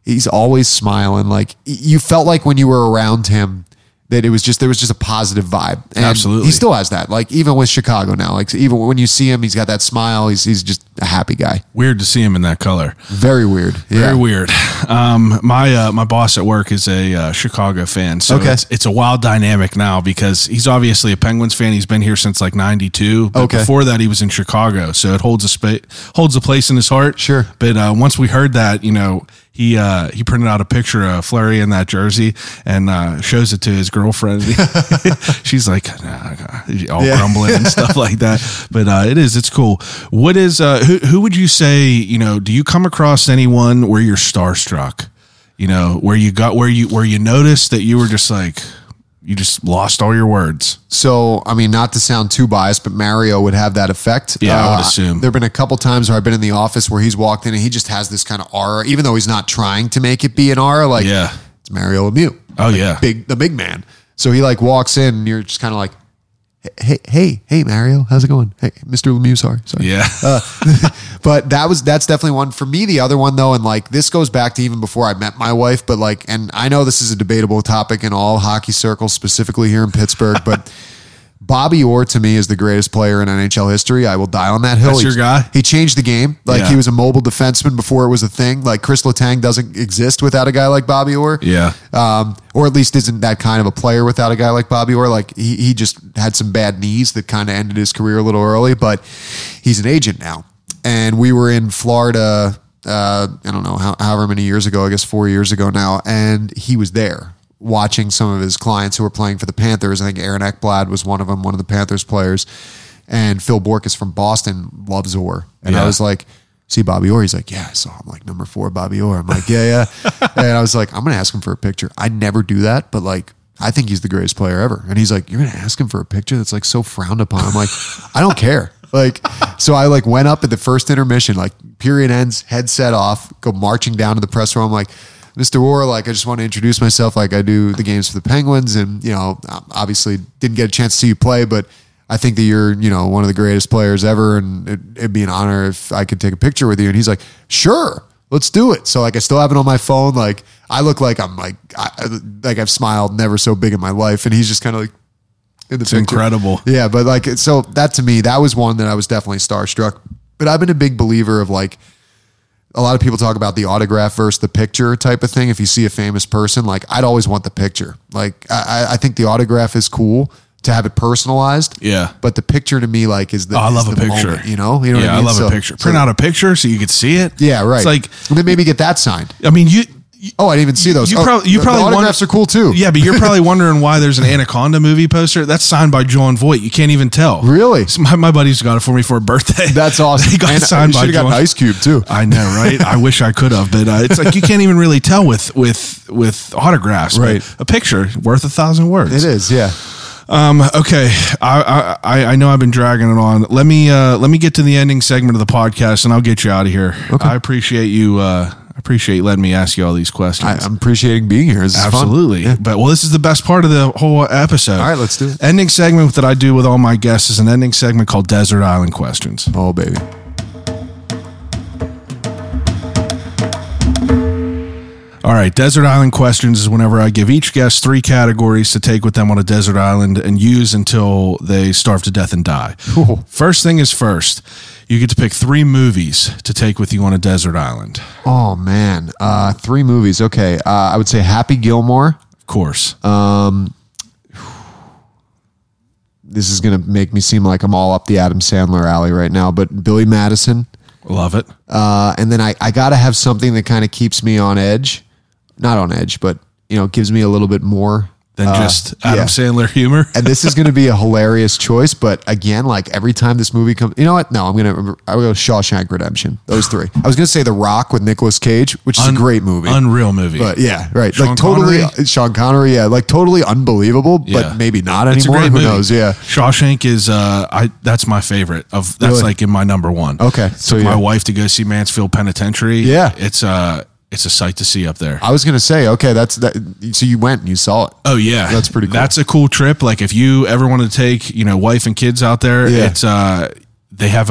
he's always smiling. Like you felt like when you were around him, that there was just a positive vibe. And Absolutely. he still has that. Like even with Chicago now, like even when you see him, he's got that smile. He's just a happy guy. Weird to see him in that color. Very weird. Very weird. My boss at work is a Chicago fan, so it's a wild dynamic now because he's obviously a Penguins fan. He's been here since like '92. But before that, he was in Chicago, so it holds a place in his heart. Sure. But once we heard that, he printed out a picture of Fleury in that jersey and shows it to his girlfriend. She's like, all grumbling and stuff like that. But it's cool. What is who would you say? Do you come across anyone where you're starstruck? Where you noticed that you were just like, you just lost all your words. So, I mean, not to sound too biased, but Mario would have that effect. Yeah, I would assume. There have been a couple times where I've been in the office where he's walked in and he just has this kind of aura, even though he's not trying to make it be an aura. Like, it's Mario Lemieux. Oh, yeah. The big man. So he like walks in and you're just kind of like, hey, Mario, how's it going? Hey, Mr. Lemieux, sorry. Yeah. But that's definitely one for me. The other one though, and like this goes back to even before I met my wife, but like, and I know this is a debatable topic in all hockey circles, specifically here in Pittsburgh, but Bobby Orr to me is the greatest player in NHL history. I will die on that hill. That's your guy? He changed the game. Like he was a mobile defenseman before it was a thing. Like Chris Letang doesn't exist without a guy like Bobby Orr. Yeah. Or at least isn't that kind of a player without a guy like Bobby Orr. Like he just had some bad knees that kind of ended his career a little early, but he's an agent now. And we were in Florida, I don't know, however many years ago, I guess 4 years ago now, and he was there watching some of his clients who were playing for the Panthers. I think Aaron Ekblad was one of them, one of the Panthers players. And Phil Bourque is from Boston, loves Orr. And I was like, see Bobby Orr? He's like, yeah, I saw him, like number 4 Bobby Orr. I'm like, yeah. And I was like, I'm going to ask him for a picture. I never do that, but like, I think he's the greatest player ever. And he's like, you're going to ask him for a picture? That's like so frowned upon. I'm like, I don't care. Like, so I like went up at the first intermission, like period ends, headset off, go marching down to the press room. I'm like, Mr. Orr, like, I just want to introduce myself. Like, I do the games for the Penguins and, obviously didn't get a chance to see you play, but I think that you're, one of the greatest players ever. And it'd be an honor if I could take a picture with you. And he's like, sure, let's do it. So like, I still have it on my phone. Like I look like I'm like, I've smiled never so big in my life. And he's just kind of like, it's incredible. Yeah. But like, so that to me, that was one that I was definitely starstruck, but I've been a big believer of like, a lot of people talk about the autograph versus the picture type of thing. If you see a famous person, like I'd always want the picture. Like I think the autograph is cool to have it personalized. Yeah. But the picture to me, like, is the I love is a the picture. Moment, you know what I mean? I love a picture. Print out a picture so you could see it. Yeah, right. It's like, and then maybe get that signed. I mean, oh, I didn't even see those. You probably the autographs are cool too. Yeah, but you're probably wondering why there's an Anaconda movie poster. That's signed by John Voight. You can't even tell. Really? So my buddies got it for me for a birthday. That's awesome. He got and signed by John. Got an Ice Cube too. I know, right? I wish I could have, but it's like you can't even really tell with autographs. Right. But a picture worth 1,000 words. It is, yeah. Okay. I know I've been dragging it on. Let me get to the ending segment of the podcast and I'll get you out of here. Okay. I appreciate you. Appreciate letting me ask you all these questions. I'm appreciating being here. This is absolutely. Fun. Yeah. But this is the best part of the whole episode. All right, let's do it. Ending segment that I do with all my guests is an ending segment called Desert Island Questions. Oh, baby. All right, Desert Island Questions is whenever I give each guest 3 categories to take with them on a desert island and use until they starve to death and die. Cool. First thing is first. You get to pick 3 movies to take with you on a desert island. Oh, man. 3 movies. Okay. I would say Happy Gilmore. Of course. This is going to make me seem like I'm all up the Adam Sandler alley right now, but Billy Madison. Love it. And then I got to have something that kind of keeps me on edge. Not on edge, but, gives me a little bit more than just Adam Sandler humor. And this is going to be a hilarious choice, but again, like every time this movie comes, you know what? No, I'll go Shawshank Redemption. Those 3. I was going to say The Rock with Nicolas Cage, which is a great movie. Unreal movie. But yeah, right. Sean like totally, Connery? Sean Connery, yeah. Like totally unbelievable, but maybe not it's anymore. A great Who movie. knows? Yeah. Shawshank is, that's my favorite. That's really? like in my number 1. Okay. So my wife to go see Mansfield Penitentiary. Yeah. It's a sight to see up there. I was going to say, okay, that's that. So you went and you saw it. Oh yeah. That's pretty cool. That's a cool trip. Like if you ever want to take, wife and kids out there, it's, they have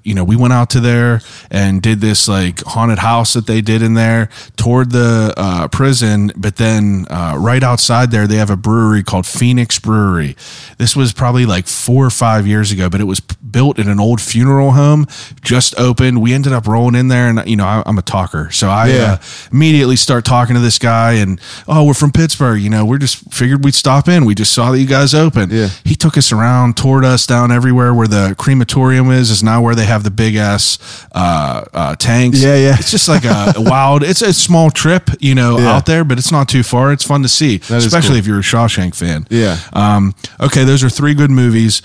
we went out to there and did this like haunted house that they did in there, toured the prison, but then right outside there, they have a brewery called Phoenix Brewery. This was probably like 4 or 5 years ago, but it was built in an old funeral home, just opened. We ended up rolling in there, and I'm a talker. So I immediately start talking to this guy, and, oh, we're from Pittsburgh. We're just figured we'd stop in. We just saw that you guys open. Yeah. He took us around, toured us down everywhere where the crematorium is now where they have the big ass tanks. Yeah. It's just like a wild, it's a small trip, out there, but it's not too far. It's fun to see, especially if you're a Shawshank fan. Yeah. Okay. Those are 3 good movies.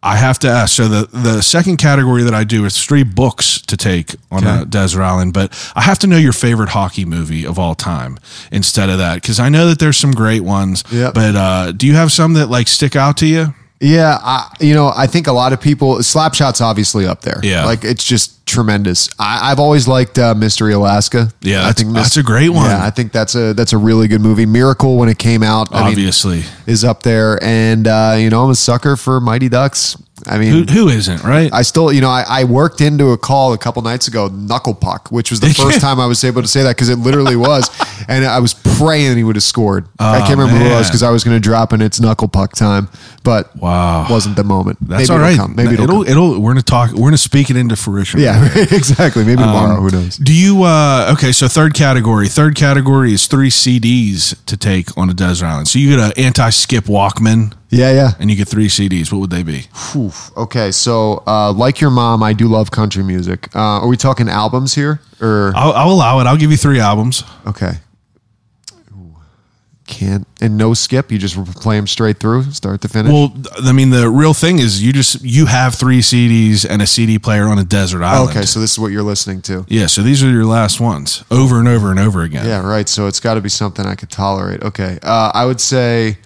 I have to ask. So the second category that I do is 3 books to take on a desert island, but I have to know your favorite hockey movie of all time instead of that, because I know that there's some great ones. Yep. But do you have some that like stick out to you? Yeah, I think a lot of people, Slapshot's obviously up there. Yeah, like it's just tremendous. I've always liked Mystery Alaska. Yeah, I think that's a great one. Yeah, I think that's a really good movie. Miracle, when it came out, obviously is up there. And I'm a sucker for Mighty Ducks. I mean, who isn't, right? I still, I worked into a call a couple nights ago, Knuckle Puck, which was the first time I was able to say that, because it literally was. And I was praying he would have scored. I can't remember who it was, because I was going to drop in It's Knuckle Puck time, but wasn't the moment. That's maybe all right. Maybe it'll we're going to speak it into fruition. Yeah, exactly. Maybe tomorrow. Who knows? Do you, okay, so third category is 3 CDs to take on a desert island. So you get an anti-skip Walkman. Yeah. And you get 3 CDs. What would they be? Whew. Okay, so like your mom, I do love country music. Are we talking albums here? Or I'll allow it. I'll give you 3 albums. Okay. Can't, and no skip. You just play them straight through, start to finish. Well, I mean, the real thing is you have 3 CDs and a CD player on a desert island. Okay, so this is what you're listening to. Yeah, so these are your last ones, over and over and over again. Yeah, right. So it's got to be something I could tolerate. Okay, I would say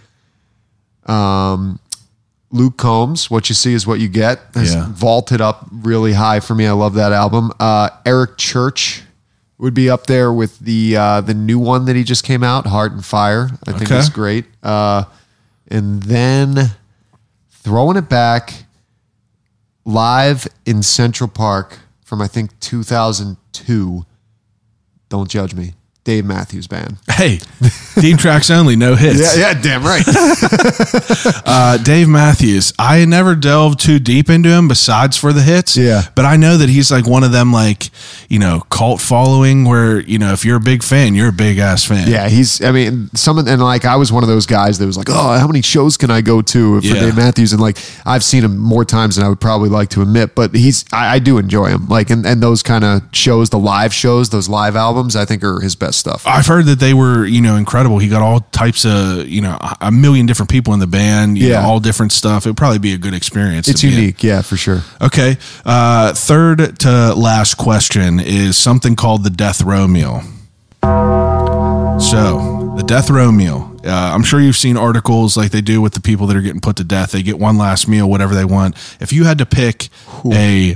Luke Combs, What You See Is What You Get, has vaulted up really high for me. I love that album. Eric Church would be up there with the new one that he just came out, Heart and Fire. I think it's great. And then throwing it back, live in Central Park from, I think, 2002. Don't judge me. Dave Matthews Band. Hey, team tracks only, no hits. Yeah, damn right. Dave Matthews, I never delved too deep into him besides for the hits. Yeah. But I know that he's like one of them, like, cult following where, if you're a big fan, you're a big ass fan. Yeah, I was one of those guys that was like, oh, how many shows can I go to for Dave Matthews? And like, I've seen him more times than I would probably like to admit, but I do enjoy him. Like, and those kind of shows, the live shows, those live albums, I think are his best stuff. I've heard that they were, incredible. He got all types of, a million different people in the band, you know, all different stuff. It would probably be a good experience. It's unique. Yeah, for sure. Okay. Third to last question is something called the death row meal. So the death row meal, I'm sure you've seen articles like they do with the people that are getting put to death. They get one last meal, whatever they want. If you had to pick a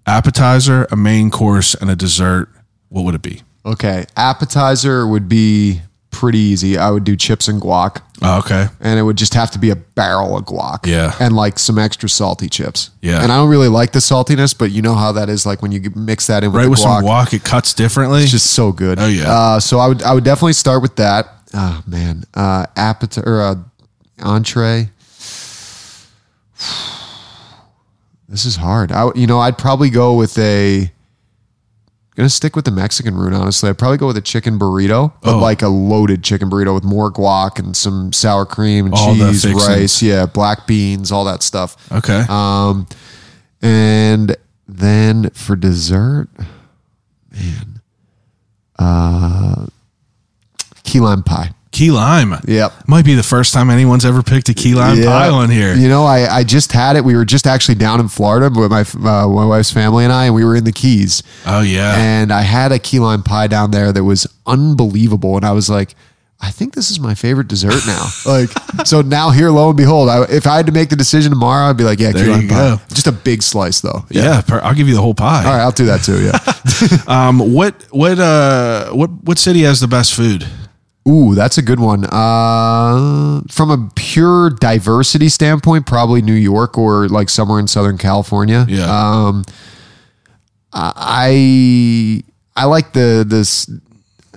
appetizer, a main course, and a dessert, what would it be? Okay. Appetizer would be pretty easy. I would do chips and guac. Oh, okay. And it would just have to be a barrel of guac. Yeah. And like some extra salty chips. Yeah. And I don't really like the saltiness, but you know how that is, like when you mix that in with the guac. Some guac, it cuts differently. It's just so good. Oh yeah. So I would definitely start with that. Oh man. Appetizer or entree. This is hard. I'd probably go with gonna stick with the Mexican route, honestly. I'd probably go with a chicken burrito, but like a loaded chicken burrito with more guac and some sour cream and cheese, rice, black beans, all that stuff. Okay. And then for dessert, man, key lime pie. Key lime. Yep. Might be the first time anyone's ever picked a key lime pie on here. I just had it. We were just actually down in Florida with my wife's family and I, and we were in the Keys. Oh, yeah. And I had a key lime pie down there that was unbelievable. And I was like, I think this is my favorite dessert now. So now here, lo and behold, if I had to make the decision tomorrow, I'd be like, key lime pie. Just a big slice though. Yeah. I'll give you the whole pie. All right. I'll do that too. Yeah. What city has the best food? Ooh, that's a good one. From a pure diversity standpoint, probably New York or like somewhere in Southern California. Yeah. I like this.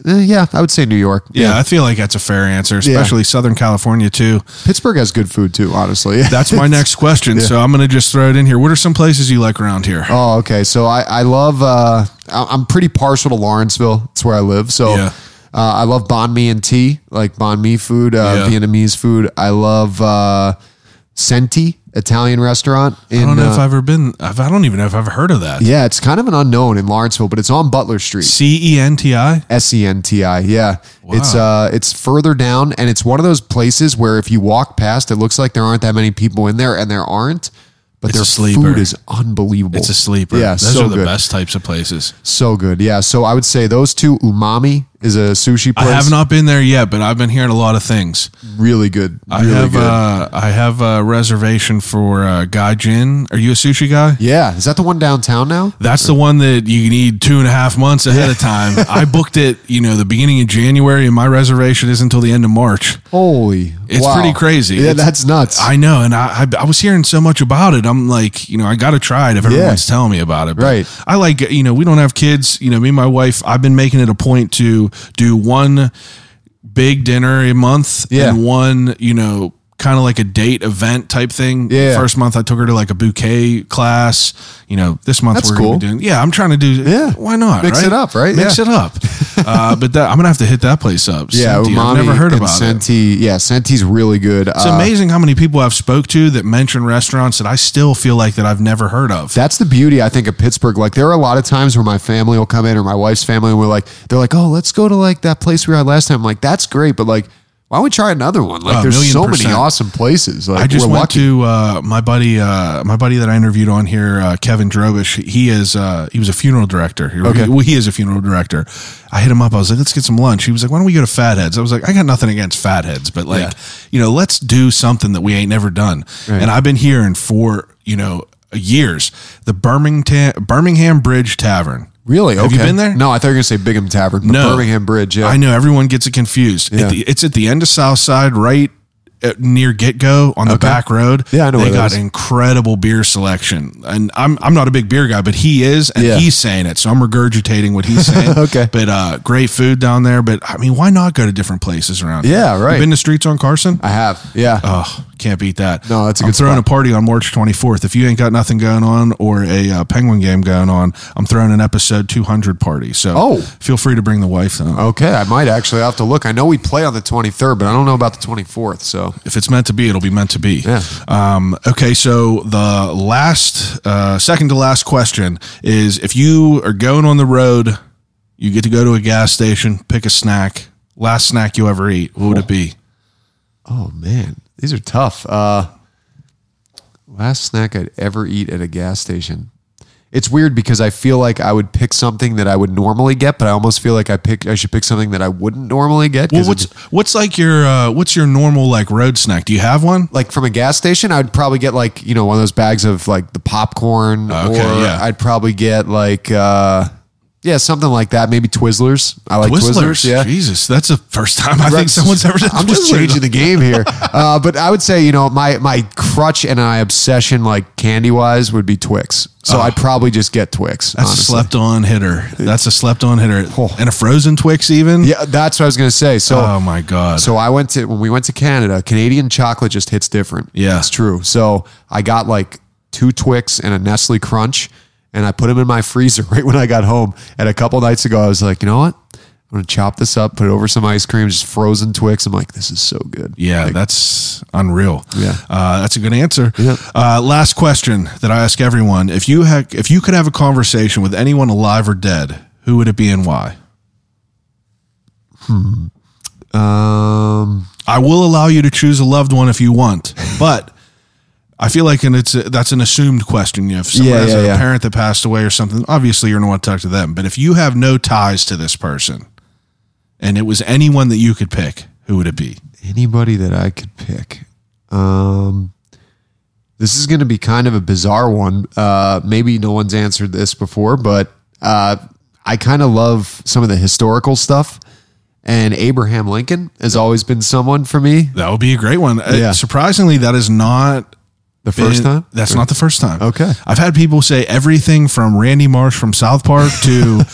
Yeah, I would say New York. Yeah, I feel like that's a fair answer, especially Southern California too. Pittsburgh has good food too, honestly. That's my next question. So I'm going to just throw it in here. What are some places you like around here? Oh, okay. So I love, I'm pretty partial to Lawrenceville. It's where I live. So I love banh mi and tea, like banh mi food, Vietnamese food. I love Senti, Italian restaurant. I don't know if I've ever been. I don't even know if I've ever heard of that. Yeah, it's kind of an unknown in Lawrenceville, but it's on Butler Street. Centi? Senti, yeah. Wow. It's further down, and it's one of those places where if you walk past, it looks like there aren't that many people in there, and there aren't. But their food is unbelievable. It's a sleeper. Yeah, those so are the good. best types of places. So good. Yeah. So I would say those two. Umami is a sushi place. I have not been there yet, but I've been hearing a lot of things. Really good. I have a reservation for Gaijin. Are you a sushi guy? Yeah. Is that the one downtown now? That's the one that you need 2.5 months ahead of time. I booked it, the beginning of January, and my reservation is until the end of March. Holy. It's wow. pretty crazy. Yeah, that's nuts. I know. And I was hearing so much about it. I'm like, I got to try it if everyone's telling me about it. But right. I like, we don't have kids. Me and my wife, I've been making it a point to do one big dinner a month and one, kind of like a date event type thing. Yeah. First month I took her to like a bouquet class. This month That's we're cool. going to be doing. Yeah, I'm trying to do. Yeah. Why not? Mix it up, right? Mix it up. But I'm gonna have to hit that place up. Yeah, Senti. Umami. I've never heard and about Senti. it. Yeah, Senti's really good. It's amazing how many people I've spoke to that mention restaurants that I still feel like that I've never heard of. That's the beauty, I think, of Pittsburgh. Like, there are a lot of times where my family will come in, or my wife's family, and they're like, oh, let's go to like that place we were at last time. I'm like, that's great, but like, why don't we try another one? Like, there's so many awesome places. Like, I just went lucky. to my buddy that I interviewed on here, Kevin Drobish. He was a funeral director. Okay. He is a funeral director. I hit him up. I was like, let's get some lunch. He was like, why don't we go to Fatheads? I was like, I got nothing against Fatheads, but like, let's do something that we ain't never done. Right. And I've been hearing for years the Birmingham Bridge Tavern. Really? Have you been there? No, I thought you were going to say Bigham Tavern. But No. Birmingham Bridge, yeah. I know everyone gets it confused. Yeah. It's at the end of South Side, right near Get Go on the back road. Yeah, I know they where that got is. incredible beer selection, and I'm not a big beer guy, but he is, and he's saying it, so I'm regurgitating what he's saying. Okay. But great food down there. But I mean, why not go to different places around? Yeah, here? right. You been to Streets on Carson? I have, yeah. Oh, can't beat that. No, that's a I'm good throwing spot. a party on March 24th. If you ain't got nothing going on or a Penguin game going on, I'm throwing an episode 200 party. So feel free to bring the wife though. Okay, I might actually have to look. I know we play on the 23rd, but I don't know about the 24th. So if it's meant to be, it'll be meant to be. Yeah. Okay, so the second to last question is: if you are going on the road, you get to go to a gas station, pick a snack. Last snack you ever eat, what would it be? Oh man, these are tough. Last snack I'd ever eat at a gas station. It's weird because I feel like I would pick something that I would normally get, but I almost feel like I should pick something that I wouldn't normally get. Well, what's your normal like road snack? Do you have one? Like from a gas station, I'd probably get like, one of those bags of like the popcorn, I'd probably get like, something like that. Maybe Twizzlers. I like Twizzlers. Yeah. Jesus, that's the first time I think someone's ever said I'm just changing the game here. But I would say, my crutch and my obsession, like candy wise, would be Twix. So I'd probably just get Twix. That's honestly. a slept-on hitter. That's a slept-on hitter. And a frozen Twix even? Yeah, that's what I was going to say. So, oh my God. So when we went to Canada, Canadian chocolate just hits different. Yeah. It's true. So I got like 2 Twix and a Nestle Crunch, and I put them in my freezer right when I got home. And a couple nights ago, I was like, you know what? I'm going to chop this up, put it over some ice cream, just frozen Twix. I'm like, this is so good. Yeah, that's unreal. Yeah. That's a good answer. Yeah. Last question that I ask everyone. If you could have a conversation with anyone alive or dead, who would it be and why? I will allow you to choose a loved one if you want, but I feel like that's an assumed question. If someone has a parent that passed away or something, obviously you're going to want to talk to them. But if you have no ties to this person and it was anyone that you could pick, who would it be? Anybody that I could pick. This is going to be kind of a bizarre one. Maybe no one's answered this before, but I kind of love some of the historical stuff. And Abraham Lincoln has always been someone for me. That would be a great one. Yeah. Surprisingly, that is not The first time? That's not the first time. Okay. I've had people say everything from Randy Marsh from South Park to,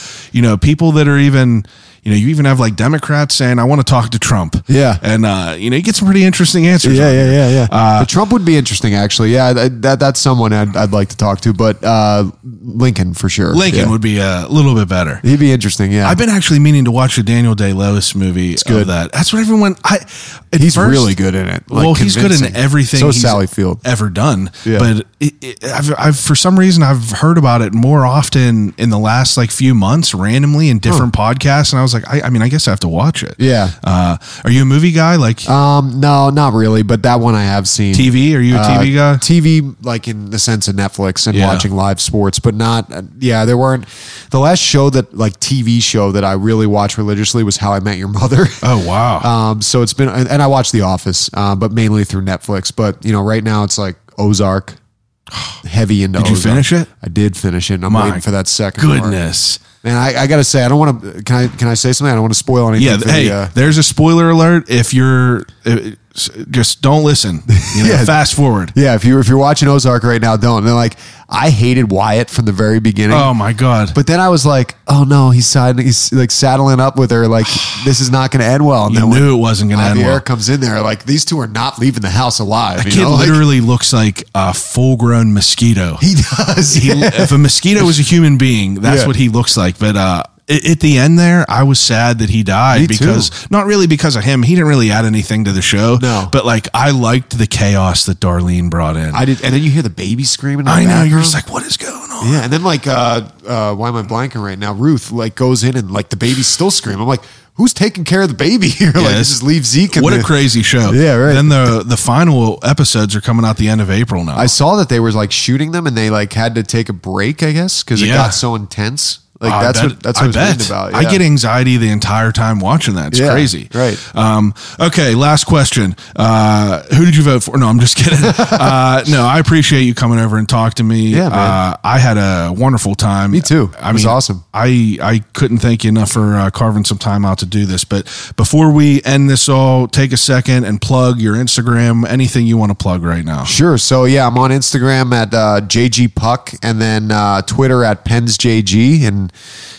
people that are even, you even have like Democrats saying, I want to talk to Trump. Yeah. And, you get some pretty interesting answers. Yeah. But Trump would be interesting, actually. Yeah, that's someone I'd like to talk to, but Lincoln for sure. Lincoln would be a little bit better. He'd be interesting, yeah. I've been actually meaning to watch the Daniel Day-Lewis movie good. of that. That's what everyone... He's really good in it. He's good in everything he's Sally Field. ever done. Yeah. But I've for some reason, I've heard about it more often in the last few months, randomly in different podcasts. And I was like, I guess I have to watch it. Yeah. Are you a movie guy? No, not really. But that one I have seen. TV? Are you a TV guy? TV, like in the sense of Netflix and Yeah. watching live sports, but not. There weren't. The last show TV show that I really watched religiously was How I Met Your Mother. Oh wow. So it's been, and I watched The Office, but mainly through Netflix. But right now it's like Ozark. Heavy into. Did you finish it? I did finish it. And I'm waiting for that second. Goodness. Part. Man, I gotta say, I don't want to. Can I say something? I don't want to spoil anything. Yeah. For Hey, there's a spoiler alert. If you're just don't listen. Fast forward. Yeah, if you're watching Ozark right now, don't. And they're like, I hated Wyatt from the very beginning. Oh my god! But then I was like, oh no, he's like saddling up with her. Like this is not going to end well. And You then knew it wasn't going to end well. Javier comes in there, like these two are not leaving the house alive. The kid literally looks like a full-grown mosquito. He does. If a mosquito was a human being, that's what he looks like. But at the end there, I was sad that he died because not really because of him. He didn't really add anything to the show. No. But I liked the chaos that Darlene brought in. I did, and then you hear the baby screaming. I know. You're just like, what is going on? Yeah, and then why am I blanking right now? Ruth goes in and the baby's still screaming. I'm like, who's taking care of the baby here? Just leave Zeke. What a crazy show. Yeah, right. Then the final episodes are coming out the end of April now. I saw that they were shooting them and they had to take a break, I guess, because it got so intense. That's what I was reading about. Yeah. I get anxiety the entire time watching that. It's crazy. Right. Okay. Last question. Who did you vote for? No, I'm just kidding. No, I appreciate you coming over and talk to me. Yeah, man. I had a wonderful time. Me too. It was awesome. I couldn't thank you enough for carving some time out to do this. But before we end this all, take a second and plug your Instagram, anything you want to plug right now. Sure. So I'm on Instagram at JGPuck and then Twitter at PensJG and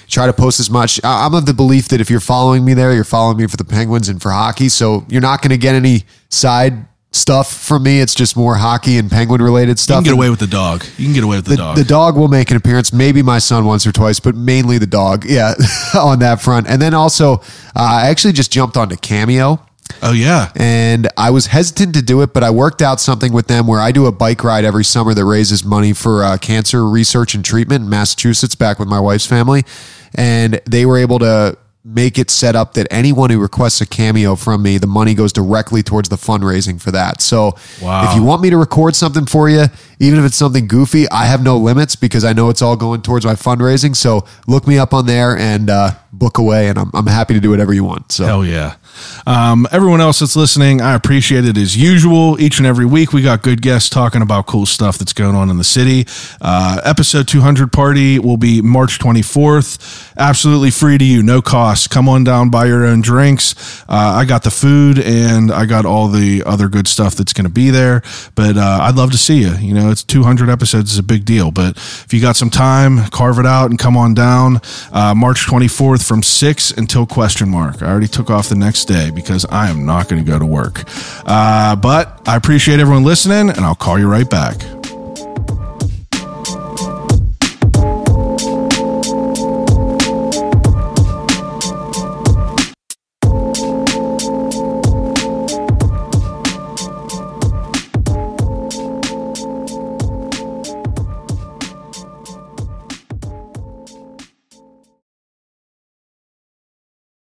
try to post as much. I'm of the belief that if you're following me there, you're following me for the Penguins and for hockey. So you're not going to get any side stuff from me. It's just more hockey and Penguin related stuff. You can get away with the dog. The dog will make an appearance. Maybe my son once or twice, but mainly the dog. Yeah, on that front. And then also, I actually just jumped onto Cameo. Oh, yeah. And I was hesitant to do it, but I worked out something with them where I do a bike ride every summer that raises money for cancer research and treatment in Massachusetts, back with my wife's family. And they were able to make it set up that anyone who requests a cameo from me, the money goes directly towards the fundraising for that. So if you want me to record something for you, even if it's something goofy, I have no limits because I know it's all going towards my fundraising. So look me up on there and book away, and I'm happy to do whatever you want. So hell yeah. Everyone else that's listening, I appreciate it as usual. Each and every week, we got good guests talking about cool stuff that's going on in the city. Episode 200 party will be March 24th. Absolutely free to you, no cost. Come on down, buy your own drinks. I got the food and I got all the other good stuff that's going to be there. But I'd love to see you. It's 200 episodes is a big deal. But if you got some time, carve it out and come on down. March 24th from 6 until ? I already took off the next day because I am not going to go to work. But I appreciate everyone listening, and I'll call you right back.